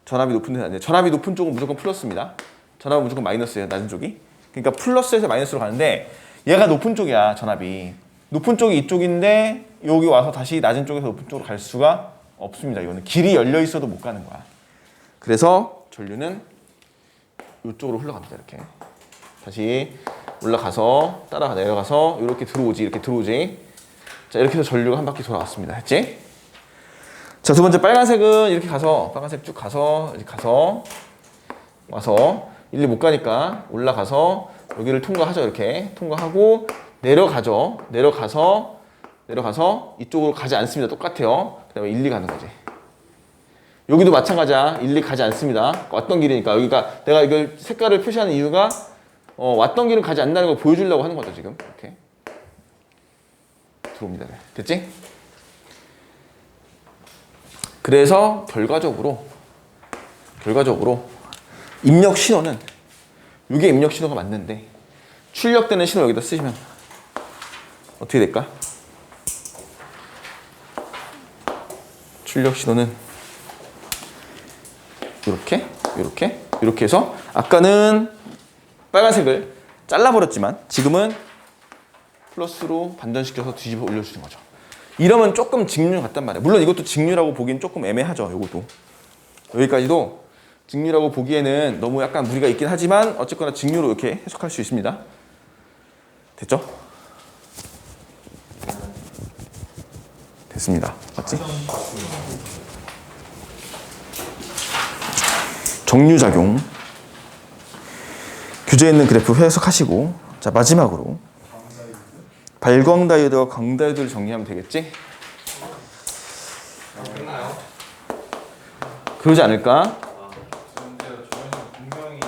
전압이 높은 데는 안 돼. 전압이 높은 쪽은 무조건 플러스입니다. 전압은 무조건 마이너스예요, 낮은 쪽이. 그러니까 플러스에서 마이너스로 가는데 얘가 높은 쪽이야, 전압이. 높은 쪽이 이쪽인데 여기 와서 다시 낮은 쪽에서 높은 쪽으로 갈 수가 없습니다. 이거는 길이 열려 있어도 못 가는 거야. 그래서 전류는 이쪽으로 흘러갑니다. 이렇게 다시 올라가서 따라가 내려가서 이렇게 들어오지, 이렇게 들어오지. 자, 이렇게 해서 전류가 한 바퀴 돌아갔습니다. 했지? 자, 두 번째 빨간색은 이렇게 가서 빨간색 쭉 가서 이렇게 가서 와서 일리 못 가니까 올라가서 여기를 통과하죠. 이렇게 통과하고 내려가죠. 내려가서 이쪽으로 가지 않습니다. 똑같아요. 그 다음에 1, 2 가는 거지. 여기도 마찬가지야. 1, 2 가지 않습니다. 왔던 길이니까. 여기가 내가 이걸 색깔을 표시하는 이유가 왔던 길은 가지 않는다는 걸 보여주려고 하는 거죠. 지금 이렇게 들어옵니다. 됐지? 그래서 결과적으로 입력 신호는 이게 입력 신호가 맞는데 출력되는 신호 여기다 쓰시면 어떻게 될까? 출력 신호는 이렇게 해서 아까는 빨간색을 잘라버렸지만 지금은 플러스로 반전시켜서 뒤집어 올려주는 거죠. 이러면 조금 직류 같단 말이에요. 물론 이것도 직류라고 보기엔 조금 애매하죠. 이것도 여기까지도 직류라고 보기에는 너무 약간 무리가 있긴 하지만 어쨌거나 직류로 이렇게 해석할 수 있습니다. 됐죠? 됐습니다. 맞지? 정류작용 규제에 있는 그래프 해석하시고 자 마지막으로 발광 다이오드와 광 다이오드를 정리하면 되겠지? 끝나요? 그러지 않을까? 근데 저희는 분명히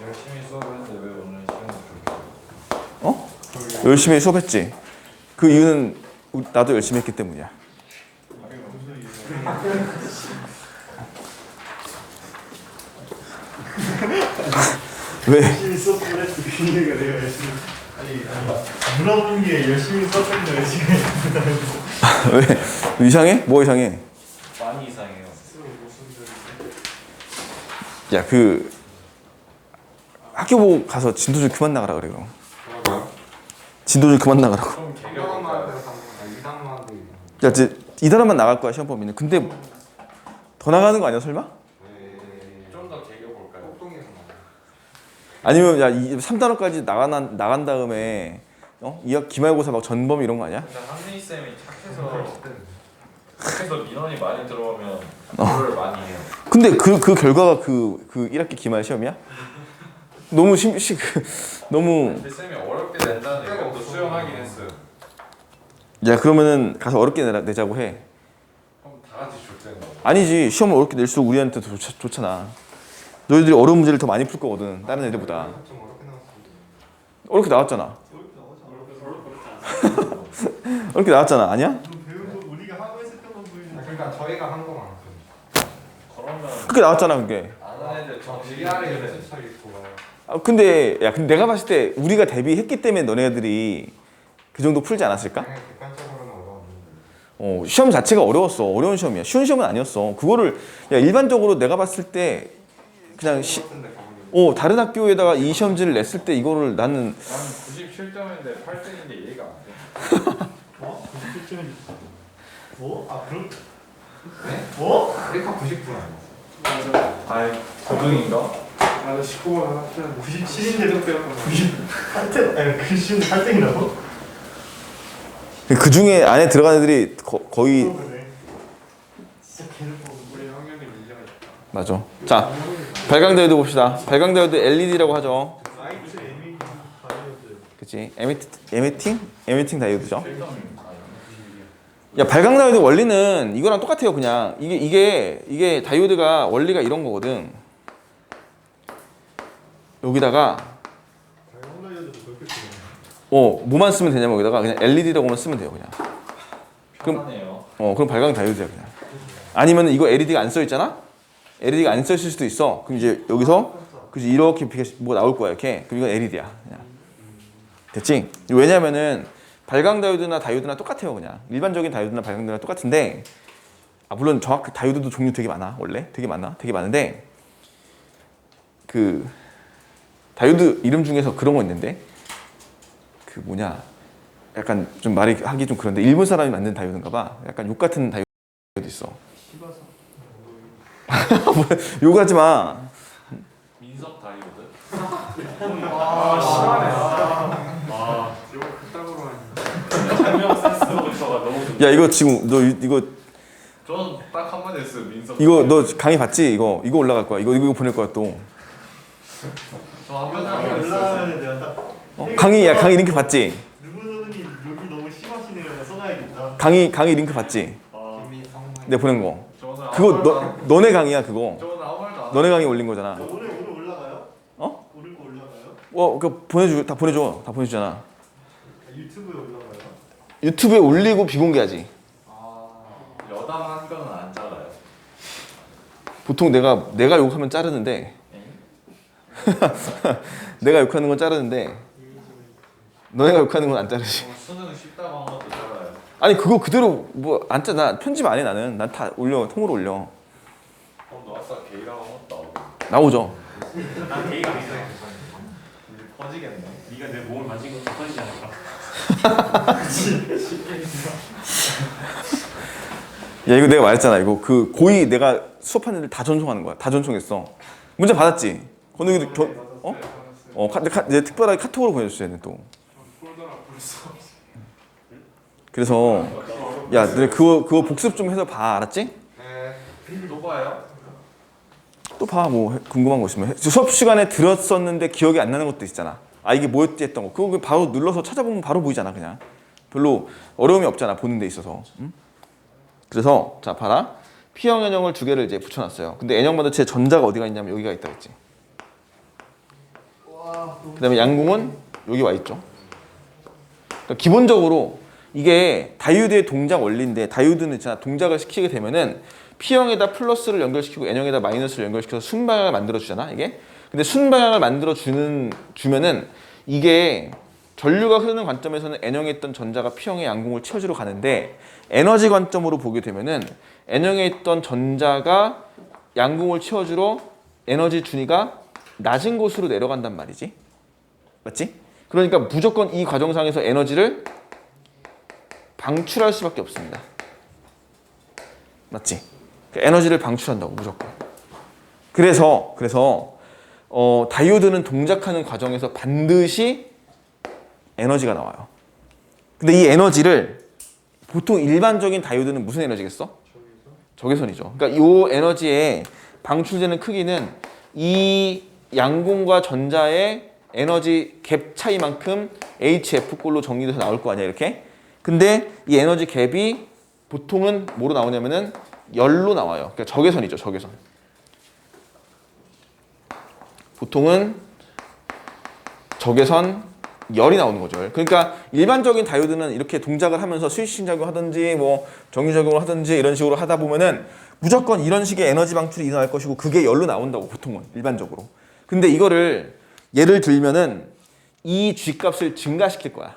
열심히 수업했는데 왜 오늘 시간을 그렇게 열심히 수업했지? 그 이유는 나도 열심히 했기 때문이야. 왜? 열심히 수업을 했지. 그 얘기가 내가 열심히. 아니 물어본 게 열심히 수업했는데 왜 지금 왜? 이상해? 뭐 이상해? 많이 이상해요. 야, 그 학교 보고 가서 진도 좀 그만 나가라 그래 그럼. 진도 좀 그만 나가라고. 좀 개경만 이상만 야, 이제 이 단어만 나갈 거야 시험 범위는. 근데 더 나가는 거 아니야 설마? 좀더 개겨볼까요? 폭동에서 아니면 야, 이 3단원까지 나간 다음에 이학 기말고사 막 전범 이런 거 아니야? 근데 한민희 쌤이 착해서 민원이 많이 들어오면 공부를 많이 해요. 근데 그 결과가 그 1학기 기말 시험이야? 너무 너무 근데 쌤이 어렵게 낸다는 이것도 수용하긴 했어요. 야, 그러면은 가서 어렵게 내자고 해. 그럼 다 같이 줬대는 거. 아니지, 시험을 어렵게 낼수록 우리한테 더 좋잖아. 너희들이 어려운 문제를 더 많이 풀 거거든, 다른 애들보다. 좀 어렵게 나왔어요. 어렵게 나왔잖아. 어렵게 나왔잖아, 아니야? 배운 거 우리가 하고 있을 때만 보이는. 그러니까 저희가 한 건 많았어요. 그러면 그렇게 나왔잖아, 그게. 안 하는 애들 저 지리아리 그래. 연습차 있고 근데 내가 봤을 때 우리가 대비했기 때문에 너네들이 그 정도 풀지 않았을까? 그냥 객관적으로는 어려웠는데 시험 자체가 어려웠어. 어려운 시험이야. 쉬운 시험은 아니었어. 그거를 일반적으로 내가 봤을 때 그냥 같은데 가보니 다른 학교에다가 이 시험지를 냈을 때 이거를 나는 나는 97점인데 8등인데 이해가 안 돼. 97점이 뭐? 아 그럼 네? 뭐? 1카 90분 아니었어요? 아이 9등인가? 나도 19번 하나 필요한데 97인데도 98등 아니 98등이라고? 그 중에 안에 들어간 애들이 거의 진짜 개르고 우리 학년에 문제가 있다. 맞아. 자, 발광 다이오드 봅시다. 발광 다이오드 LED라고 하죠. 라이트 에미팅 다이오드 그치? 에미팅 다이오드죠. 야, 발광 다이오드 원리는 이거랑 똑같아요. 그냥 이게 다이오드가 원리가 이런 거거든. 여기다가 발광 다이오드도 그렇게 쓰네. 뭐만 쓰면 되냐면 여기다가 그냥 LED라고만 쓰면 돼요. 그냥. 편하네요. 그럼 발광 다이오드야 그냥. 아니면 이거 LED가 안 써 있잖아? LED가 안 써 있을 수도 있어. 그럼 이제 여기서 그지 이렇게 뭐가 나올 거야 이렇게. 그럼 이건 LED야 그냥. 됐지? 왜냐면은 발광 다이오드나 다이오드나 똑같아요 그냥. 일반적인 다이오드나 발광 다이오드나 똑같은데 물론 정확히 다이오드도 종류 되게 많아 원래 되게 많은데 그 다이오드 이름 중에서 그런 거 있는데 그 뭐냐 약간 좀 말이 하기 좀 그런데 일본 사람이 만든 다이오드인가 봐. 약간 욕 같은 다이오드 있어. 욕하지 마. 민석 다이오드. 아 심하네. 아 이거 그따구로 하니. 장명 센스부터가 너무 좋다. 야 이거 지금 너 이거 저는 딱 한마디 했어요. 민석. 너 강의 봤지? 이거 올라갈 거야. 이거 보낼 거야 또. 저한 방이 번에 올라가면 내가 딱 강의 링크 봤지? 누구 선생님 여기 너무 심하시네요. 써놔야겠다. 강의 링크 봤지? 내가 보낸 거. 저는 그거 너네 강의야 그거. 저는 아무 말도 안 너네 강의 올린 거잖아. 오늘 올라가요? 어? 오늘 거 올라가요? 그 다 보내주잖아. 유튜브에 올라가요? 유튜브에 올리고 비공개하지. 여당 한 거는 안 작아요. 보통 내가 욕하면 자르는데 내가 욕하는 건 자르는데 너네가 욕하는 건 안 자르지. 수능 쉽다고 한 것도 작아요. 아니 그거 그대로 뭐 안 짜. 나 편집 안 해 나는. 난 다 올려 통으로 올려. 그럼 너 아까 게이라고 했다고. 나오죠. 난 개의가 있어. 이제 퍼지겠네. 네가 내 몸을 만진 것도 터지지 않을까? 야 이거 내가 말했잖아. 이거 그 고이 내가 수업하는 애들 다 전송하는 거야. 다 전송했어. 문제 받았지? 건우기도 이제 특별하게 카톡으로 보내줬어야 돼 또. 그래서 야 너네 그거 복습 좀 해서 봐. 알았지? 네. 또 봐요? 또 봐. 뭐 궁금한 거 있으면 수업 시간에 들었었는데 기억이 안 나는 것도 있잖아. 이게 뭐였지 했던 거. 그거 바로 눌러서 찾아보면 바로 보이잖아. 그냥 별로 어려움이 없잖아. 보는 데 있어서. 응? 그래서 자 봐라. P형 N형을 두 개를 이제 붙여놨어요. 근데 N형 반도체 전자가 어디가 있냐면 여기가 있다 했지. 그 다음에 양궁은 여기 와 있죠. 그러니까 기본적으로 이게 다이오드의 동작 원리인데 다이오드는 있잖아. 동작을 시키게 되면은 P형에다 플러스를 연결시키고 N형에다 마이너스를 연결시켜서 순방향을 만들어 주잖아. 이게. 근데 순방향을 만들어 주면은 이게 전류가 흐르는 관점에서는 N형에 있던 전자가 P형의 양궁을 채워주러 가는데 에너지 관점으로 보게 되면은 N형에 있던 전자가 양궁을 채워주러 에너지 준위가 낮은 곳으로 내려간단 말이지. 맞지? 그러니까 무조건 이 과정상에서 에너지를 방출할 수밖에 없습니다. 맞지? 에너지를 방출한다고 무조건. 그래서 다이오드는 동작하는 과정에서 반드시 에너지가 나와요. 근데 이 에너지를 보통 일반적인 다이오드는 무슨 에너지겠어? 적외선이죠. 그러니까 이 에너지의 방출되는 크기는 이 양궁과 전자의 에너지 갭 차이만큼 HF꼴로 정리돼서 나올 거 아니야 이렇게. 근데 이 에너지 갭이 보통은 뭐로 나오냐면은 열로 나와요. 그러니까 적외선이죠, 적외선. 보통은 적외선 열이 나오는 거죠. 그러니까 일반적인 다이오드는 이렇게 동작을 하면서 스위칭 작용을 하든지 뭐 정유 작용을 하든지 이런 식으로 하다 보면은 무조건 이런 식의 에너지 방출이 일어날 것이고 그게 열로 나온다고 보통은 일반적으로. 근데 이거를 예를 들면은 이 G값을 증가시킬 거야.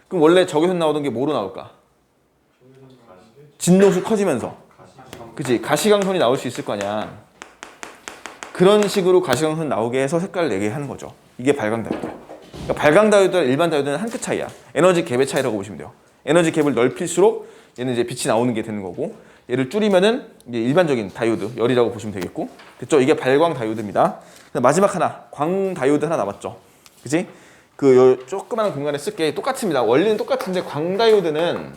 그럼 원래 적외선 나오던 게 뭐로 나올까? 진동수 커지면서. 그치? 가시광선이 나올 수 있을 거 아니야. 그런 식으로 가시광선 나오게 해서 색깔을 내게 하는 거죠. 이게 발광 다이오드야. 그러니까 발광 다이오드와 일반 다이오드는 한 끗 차이야. 에너지 갭의 차이라고 보시면 돼요. 에너지 갭을 넓힐수록 얘는 이제 빛이 나오는 게 되는 거고, 얘를 줄이면은 이제 일반적인 다이오드 열이라고 보시면 되겠고, 됐죠? 이게 발광 다이오드입니다. 마지막 하나, 광 다이오드 하나 남았죠. 그지? 그 조그마한 공간에 쓸게 똑같습니다. 원리는 똑같은데 광 다이오드는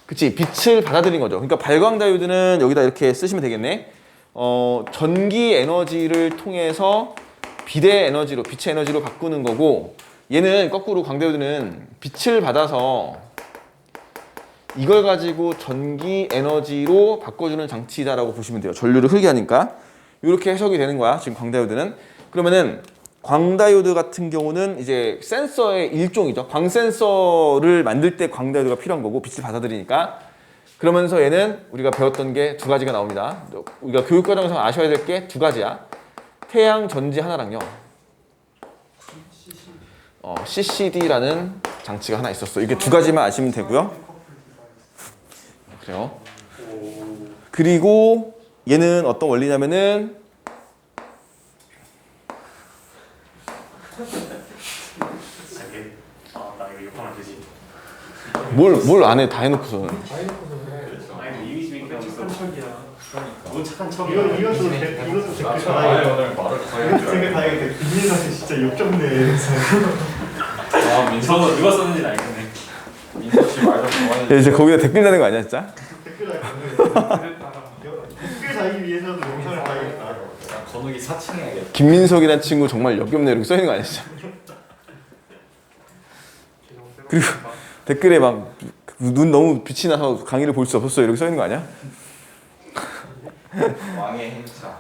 그치, 빛을 받아들인 거죠. 그러니까 발광 다이오드는 여기다 이렇게 쓰시면 되겠네. 전기 에너지를 통해서 빛의 에너지로 바꾸는 거고, 얘는 거꾸로 광 다이오드는 빛을 받아서 이걸 가지고 전기 에너지로 바꿔주는 장치다라고 보시면 돼요. 전류를 흐르게 하니까. 이렇게 해석이 되는 거야, 지금 광 다이오드는. 그러면은 광 다이오드 같은 경우는 이제 센서의 일종이죠. 광 센서를 만들 때 광 다이오드가 필요한 거고, 빛을 받아들이니까. 그러면서 얘는 우리가 배웠던 게 두 가지가 나옵니다. 우리가 교육 과정에서 아셔야 될 게 두 가지야. 태양 전지 하나랑요. CCD라는 장치가 하나 있었어. 이게 두 가지만 아시면 되고요. 그래요. 그리고 얘는 어떤 원리냐면은 나 이거 욕하면 되지. 뭘 안 해 다 해놓고서는. 아니 이미지 메이킹 하고 있어. 너무 착한 이것도 척이야. 댓글 아예 달아야겠다. 오늘 말을 더 이것도 해야죠. 댓글 달아야겠다. 김민선이 진짜 욕정네. 아 민서 누가 썼는지는 알겠네. 민서 씨 말 좀 그만해. 이제 거기다 댓글 다는 거 아니야 진짜? 댓글 달아야겠다. 댓글 달기 위해서도 영상을 봐야겠다. 그냥 건욱이 사칭해야겠다. 김민석이란 친구 정말 역겹네 이렇게 써있는 거 아니야 진짜? 그리고 댓글에 막 눈 너무 빛이 나서 강의를 볼 수 없었어 이렇게 써있는 거 아니야? 왕의 행차.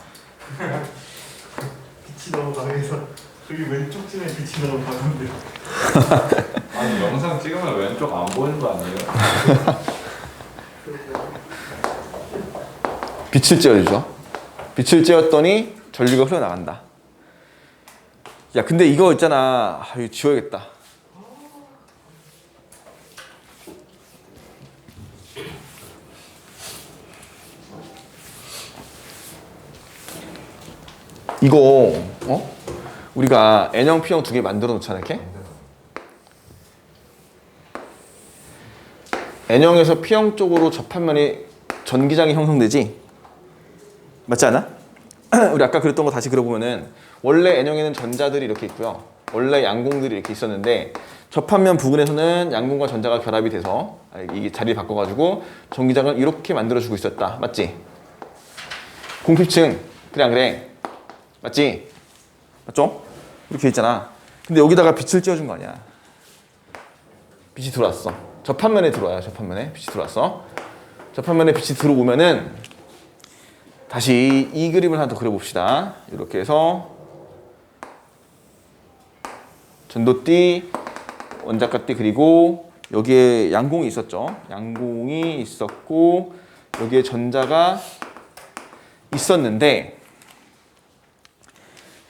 빛이 너무 강해서 저기 왼쪽 쯤에 빛이 너무 강한데. 아니 영상 찍으면 왼쪽 안 보이는 거 아니에요? 빛을 쬐어주죠. 빛을 쬐었더니 전류가 흘러나간다. 야 근데 이거 있잖아. 이거 지워야겠다. 이거 우리가 N형, P형 두 개 만들어 놓잖아 이렇게. N형에서 P형 쪽으로 접하면이 전기장이 형성되지? 맞지 않아? 우리 아까 그랬던 거 다시 그려보면은 원래 N형에는 전자들이 이렇게 있고요. 원래 양공들이 이렇게 있었는데 접합면 부근에서는 양공과 전자가 결합이 돼서 이게 자리를 바꿔가지고 전기장을 이렇게 만들어주고 있었다. 맞지? 공핍층 그래 안 그래? 맞지? 맞죠? 이렇게 있잖아. 근데 여기다가 빛을 쬐어준 거 아니야. 빛이 들어왔어. 접합면에 들어와요. 접합면에 빛이 들어왔어. 접합면에 빛이 들어오면은 다시 이 그림을 하나 더 그려봅시다. 이렇게 해서 전도띠, 원자가띠 그리고 여기에 양공이 있었죠. 양공이 있었고 여기에 전자가 있었는데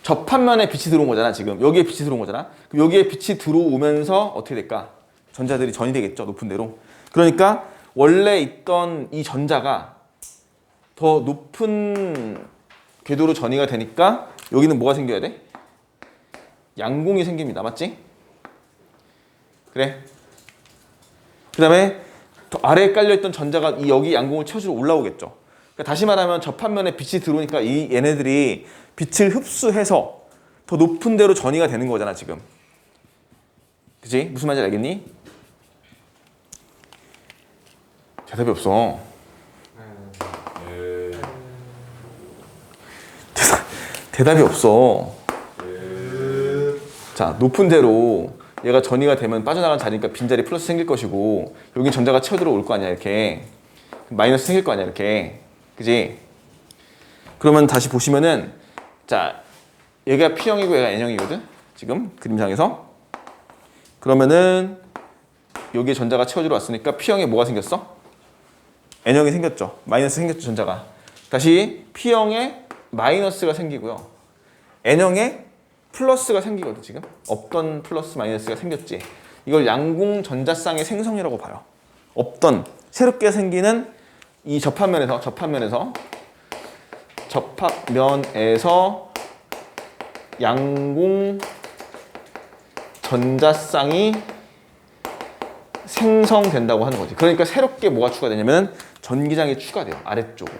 접합면에 빛이 들어온 거잖아 지금. 여기에 빛이 들어온 거잖아. 그럼 여기에 빛이 들어오면서 어떻게 될까? 전자들이 전이 되겠죠. 높은 대로. 그러니까 원래 있던 이 전자가 더 높은 궤도로 전이가 되니까 여기는 뭐가 생겨야 돼? 양공이 생깁니다. 맞지? 그래. 그 다음에 더 아래에 깔려있던 전자가 여기 양공을 채워주러 올라오겠죠. 그러니까 다시 말하면 접합면에 빛이 들어오니까 얘네들이 빛을 흡수해서 더 높은 데로 전이가 되는 거잖아 지금. 그치? 무슨 말인지 알겠니? 대답이 없어. 대답이 없어. 자, 높은 데로 얘가 전이가 되면 빠져나간 자리니까 빈자리 플러스 생길 것이고 여기 전자가 채워들어 올 거 아니야 이렇게. 마이너스 생길 거 아니야 이렇게. 그지? 그러면 다시 보시면은 자, 얘가 P형이고 얘가 N형이거든 지금 그림상에서. 그러면은 여기에 전자가 채워주러 왔으니까 P형에 뭐가 생겼어? N형이 생겼죠. 마이너스 생겼죠 전자가. 다시 P형에 마이너스가 생기고요. N형에 플러스가 생기거든 지금. 없던 플러스 마이너스가 생겼지. 이걸 양공 전자쌍의 생성이라고 봐요. 없던 새롭게 생기는 이 접합면에서 양공 전자쌍이 생성된다고 하는 거지. 그러니까 새롭게 뭐가 추가되냐면 전기장이 추가돼요. 아래쪽으로.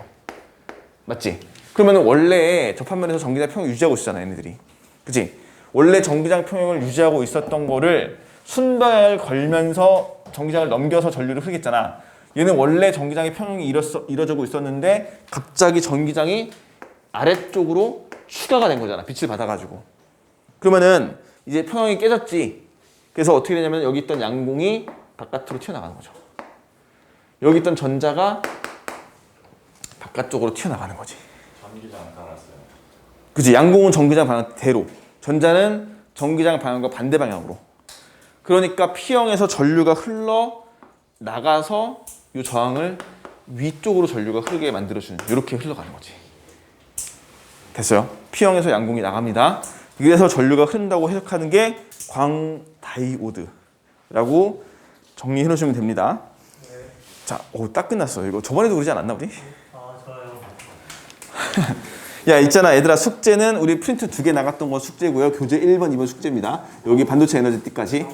맞지? 그러면 원래 접합면에서 전기장 평형 유지하고 있었잖아, 얘네들이. 그치? 원래 전기장 평형을 유지하고 있었던 거를 순방향을 걸면서 전기장을 넘겨서 전류를 흐르겠잖아. 얘는 원래 전기장의 평형이 이루어지고 있었는데 갑자기 전기장이 아래쪽으로 추가가 된 거잖아. 빛을 받아가지고. 그러면은 이제 평형이 깨졌지. 그래서 어떻게 되냐면 여기 있던 양공이 바깥으로 튀어나가는 거죠. 여기 있던 전자가 바깥쪽으로 튀어나가는 거지. 전기장 달았어요. 그치? 양공은 전기장 방향대로, 전자는 전기장 방향과 반대 방향으로. 그러니까 P형에서 전류가 흘러 나가서 이 저항을 위쪽으로 전류가 흐르게 만들어주는, 이렇게 흘러가는 거지. 됐어요? P형에서 양공이 나갑니다. 그래서 전류가 흐른다고 해석하는 게 광다이오드라고 정리해 놓으시면 됩니다. 자, 딱 끝났어. 이거 저번에도 그러지 않았나 우리? 아 좋아요. 야, 있잖아 얘들아, 숙제는 우리 프린트 2개 나갔던 거 숙제고요. 교재 1번, 2번 숙제입니다. 여기 반도체 에너지띠까지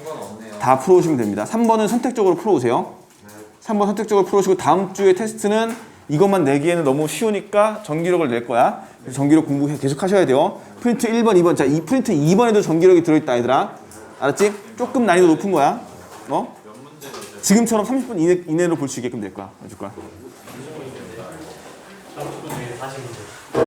다 풀어오시면 됩니다. 3번은 선택적으로 풀어오세요. 3번 선택적으로 풀어오시고 다음 주에 테스트는 이것만 내기에는 너무 쉬우니까 전기력을 낼 거야. 그래서 전기력 공부 계속 하셔야 돼요. 프린트 1번, 2번. 자, 이 프린트 2번에도 전기력이 들어있다 얘들아. 알았지? 조금 난이도 높은 거야. 지금처럼 30분 이내로 볼 수 있게끔 될 거야. 해줄 거야. 30분 중에 40분.